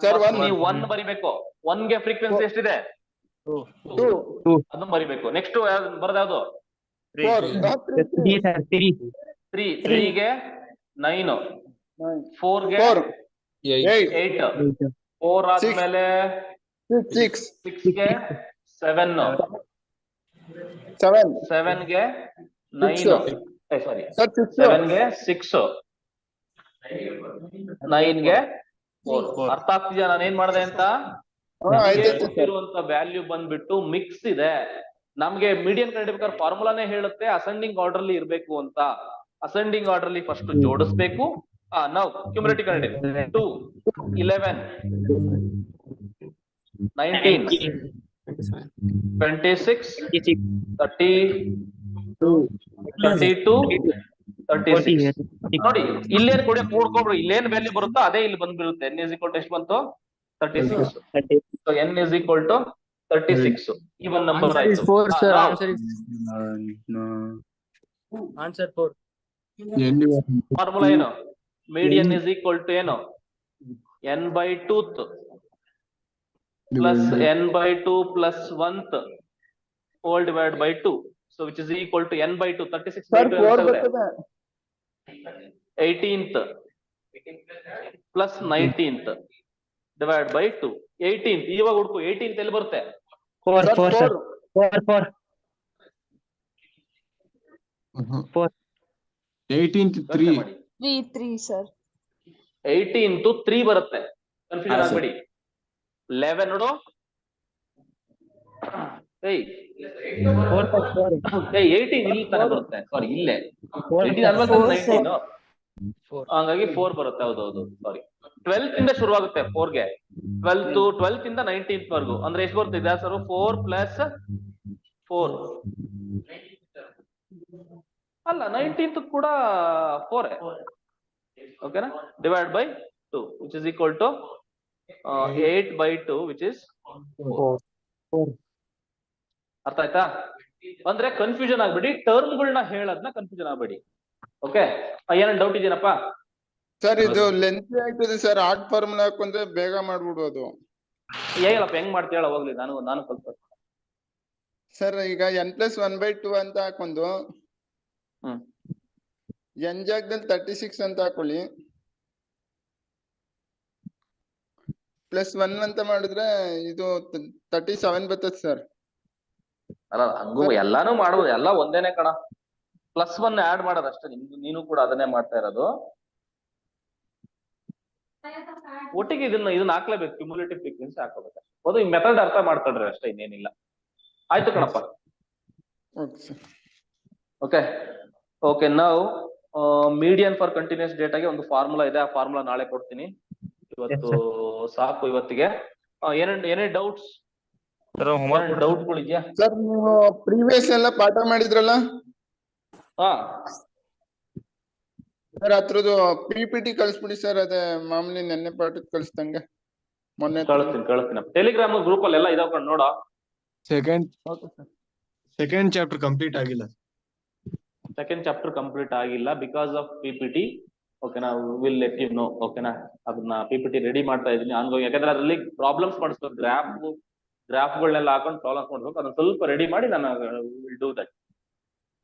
ಸರ್ ನೀವು 1 ಬರಿಬೇಕು. 1 ಗೆ ಫ್ರೀಕ್ವೆನ್ಸಿ ಎಷ್ಟಿದೆ? 2. ಅದನ್ನ ಬರಿಬೇಕು. ನೆಕ್ಸ್ಟ್ ಬರೋದು ಯಾವ್ದು? 3. 3 ಗೆ 9, 4 ಗೆ 8, 4 ಆದ್ಮೇಲೆ 6 ಗೆ 7, 7 ಗೆ 9, ಸಾರಿ 7 ಗೆ 6, 9 ಗೆ 4. ಅರ್ಥ ಆಗ್ತಿದ್ಯಾ ನಾನು ಏನ್ ಮಾಡಿದೆ ಅಂತ? ಇರುವಂತ ವ್ಯಾಲ್ಯೂ ಬಂದ್ಬಿಟ್ಟು ಮಿಕ್ಸ್ ಇದೆ. ನಮ್ಗೆ ಮೀಡಿಯನ್ ಕಂಡುಹಿಡಿಬೇಕಾದ್ರೆ ಫಾರ್ಮುಲಾನೇ ಹೇಳುತ್ತೆ ಅಸೆಂಡಿಂಗ್ ಆರ್ಡರ್ ಅಲ್ಲಿ ಇರ್ಬೇಕು ಅಂತ. ಅಸೆಂಡಿಂಗ್ ಆರ್ಡರ್ ಅಲ್ಲಿ ಫಸ್ಟ್ ಜೋಡಿಸ್ಬೇಕು. ನಾವು ಕ್ಯುಮುಲೇಟಿವ್ ಕಂಡು 2 11 19 26 30 32 36. ನೋಡಿ ಇಲ್ಲೇನ್ ಕೂಡ್ಕೊಬ್ರು, ಇಲ್ಲೇನ್ ವ್ಯಾಲ್ಯೂ ಬರುತ್ತೋ ಅದೇ ಇಲ್ಲಿ ಬಂದ್ಬಿಡುತ್ತೆ. n is equal to ಎಷ್ಟು ಬಂತು? 36. So n is equal to 36. Even number ಆಯ್ತು. ಆನ್ಸರ್ 4. ಫಾರ್ಮುಲಾ ಏನು? ಮೀಡಿಯನ್ is equal to ಏನು? n by 2th plus n by 2 plus 1th whole divided by 2. So which is equal to n by 2. 36 by 2 18th plus 19th divided by 2. 18th ಇವಾಗ ಹುಡುಕು. 18th ಎಲ್ಲಿ ಬರುತ್ತೆ? 18th 3 3 sir. 18th 3 ಬರುತ್ತೆ. ಕನ್ಫ್ಯೂಷನ್ ಆಗ್ಬೇಡಿ. 11 ನೋಡು. 18 ಇಲ್ಲಿ ತರ ಬರುತ್ತೆ. ಸಾರಿ ಇಲ್ಲೇ 18 ಅಲ್ವಾ 19. ಹಂಗಾಗಿ 4 ಬರುತ್ತೆ. ಹೌದೌದು, ಸಾರಿ. 12th ಇಂದ ಶುರು ಆಗುತ್ತೆ 4 ಗೆ. 12th ಇಂದ 19th ವರ್ಗು ಅಂದ್ರೆ ಎಷ್ಟು ಬರುತ್ತೆ? ಸರ್ 4 ಪ್ಲಸ್ 4 ಅಲ್ಲ, 19th ಕೂಡ 4. ಓಕೆನಾ? Divide by 2 which is equal to 8 by 2 which is 4. ಅರ್ಥ ಆಯ್ತಾ? ಅಂದ್ರೆ ಕನ್ಫ್ಯೂಷನ್ ಆಗ್ಬೇಡಿ, ಟರ್ಮ್ಗಳನ್ನ ಹೇಳೋದ್ನ ಕನ್ಫ್ಯೂಷನ್ ಆಗ್ಬೇಡಿ. ಓಕೆ, ಏನೇನ್ ಡೌಟ್ ಇದೆಯಪ್ಪ? ಸರ್ ಇದು ಲೆಂತ್ ಆಗ್ತದೆ ಸರ್. ಆರ್ಟ್ ಫಾರ್ಮುಲಾ ಹಾಕೊಂಡ್ರೆ ಬೇಗ ಮಾಡ್ಬಿಡ್ಬೋದು. ಹೇಳಪ್ಪ, ಹೆಂಗ್ ಮಾಡ್ತೀಯ ಹೇಳ, ಹೋಗ್ಲಿ ನಾನು ಕಲ್ತ್ಕೊಳ್ತೀನಿ. ಸರ್ ಈಗ n+1/2 ಅಂತ ಹಾಕೊಂಡು n ಜಾಗದಲ್ಲಿ 36 ಅಂತ ಹಾಕೊಳ್ಳಿ, +1 ಅಂತ ಮಾಡಿದ್ರೆ ಇದು 37 ಬರ್ತದೆ ಸರ್. ಅಲ್ಲ ಹಂಗೂ ಎಲ್ಲಾನು ಮಾಡ್ಬೋದು, ಎಲ್ಲ ಒಂದೇನೆ ಕಣ. +1 ಆಡ್ ಮಾಡೋದು ಅಷ್ಟೇ. ನೀನು ಕೂಡ ಅದನ್ನೇ ಮಾಡ್ತಾ ಇರೋದು. ಒಟ್ಟಿಗೆ ಇದನ್ನ ಹಾಕ್ಲೇಬೇಕು. ಕ್ಯುಮುಲೇಟಿವ್ ಫ್ರೀಕ್ವೆನ್ಸಿ ಹಾಕೋಬೇಕು. ಅದು ಈ ಮೆಥಡ್ ಅರ್ಥ ಮಾಡ್ಕೊಂಡ್ರೆ ಅಷ್ಟೇ, ಇನ್ನೇನಿಲ್ಲ. ಆಯ್ತು ಕಣಪ್ಪ. Okay sir. ಓಕೆ ನಾವು ಮೀಡಿಯನ್ ಫಾರ್ ಕಂಟಿನ್ಯೂಸ್ ಡೇಟಾಗೆ ಒಂದು ಫಾರ್ಮುಲಾ ಇದೆ, ಆ ಫಾರ್ಮುಲಾ ನಾಳೆ ಕೊಡ್ತೀನಿ. ಇವತ್ತು ಸಾಕು ಇವತ್ತಿಗೆ. ಏನೇ ಡೌಟ್ಸ್ ಸರ್ ಹೋಮ್ವರ್ಕ್ ಡೌಟ್ಗಳು ಇದೆಯಾ? ಸರ್ ನೀವು ಪ್ರೀವಿಯಸ್ ಎಲ್ಲ ಪಾಠ ಮಾಡಿದ್ರಲ್ಲ ಹಾ ಸರ್, ಅದ್ರದ್ದು PPT ಕಳಿಸ್ಬಿಡಿ ಸರ್. ಅದೇ ಮಾಮೂಲಿ ನೆನ್ನೆ ಪಾಠಕ್ಕೆ ಕಳಿಸ್ದಂಗೆ ಮೊನ್ನೆ ಕಳಿಸ್ತೀನಿ. ಟೆಲಿಗ್ರಾಮ್ ಗ್ರೂಪ್ ಅಲ್ಲಿ ಎಲ್ಲ ಇದಾವ್ ನೋಡ. ಸೆಕೆಂಡ್ ಚಾಪ್ಟರ್ ಕಂಪ್ಲೀಟ್ ಆಗಿಲ್ಲ. ಸೆಕೆಂಡ್ ಚಾಪ್ಟರ್ ಕಂಪ್ಲೀಟ್ ಆಗಿಲ್ಲ ಬಿಕಾಸ್ ಆಫ್ PPT. ಓಕೆನಾ, ವಿಲ್ ಲೆಟ್ ಯು ನೋ. ಓಕೆನಾ, ಅದನ್ನ PPT ರೆಡಿ ಮಾಡ್ತಾ ಇದೀನಿ ಆನ್ಗೋಯಿಂಗ್. ಯಾಕಂದ್ರೆ ಅದ್ರಲ್ಲಿ ಪ್ರಾಬ್ಲಮ್ಸ್ ಮಾಡಿಸ್ಬೇಕು, ಗ್ರಾಫ್ಗಳನ್ನೆಲ್ಲ ಹಾಕೊಂಡು ಪ್ರಾಬ್ಲಮ್ಸ್ ಮಾಡ್ಬೇಕು. ಅದನ್ನ ಸ್ವಲ್ಪ ರೆಡಿ ಮಾಡಿ ನಾನು will do that.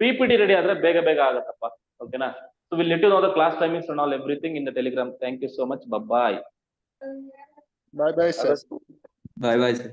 PPT ready ಆದ್ರೆ ಬೇಗ ಆಗತ್ತಪ್ಪ. ಓಕೆನಾ, so we'll let you know the class timings and all everything in the Telegram. Thank you so much. Bye bye bye bye sir. Bye bye, sir.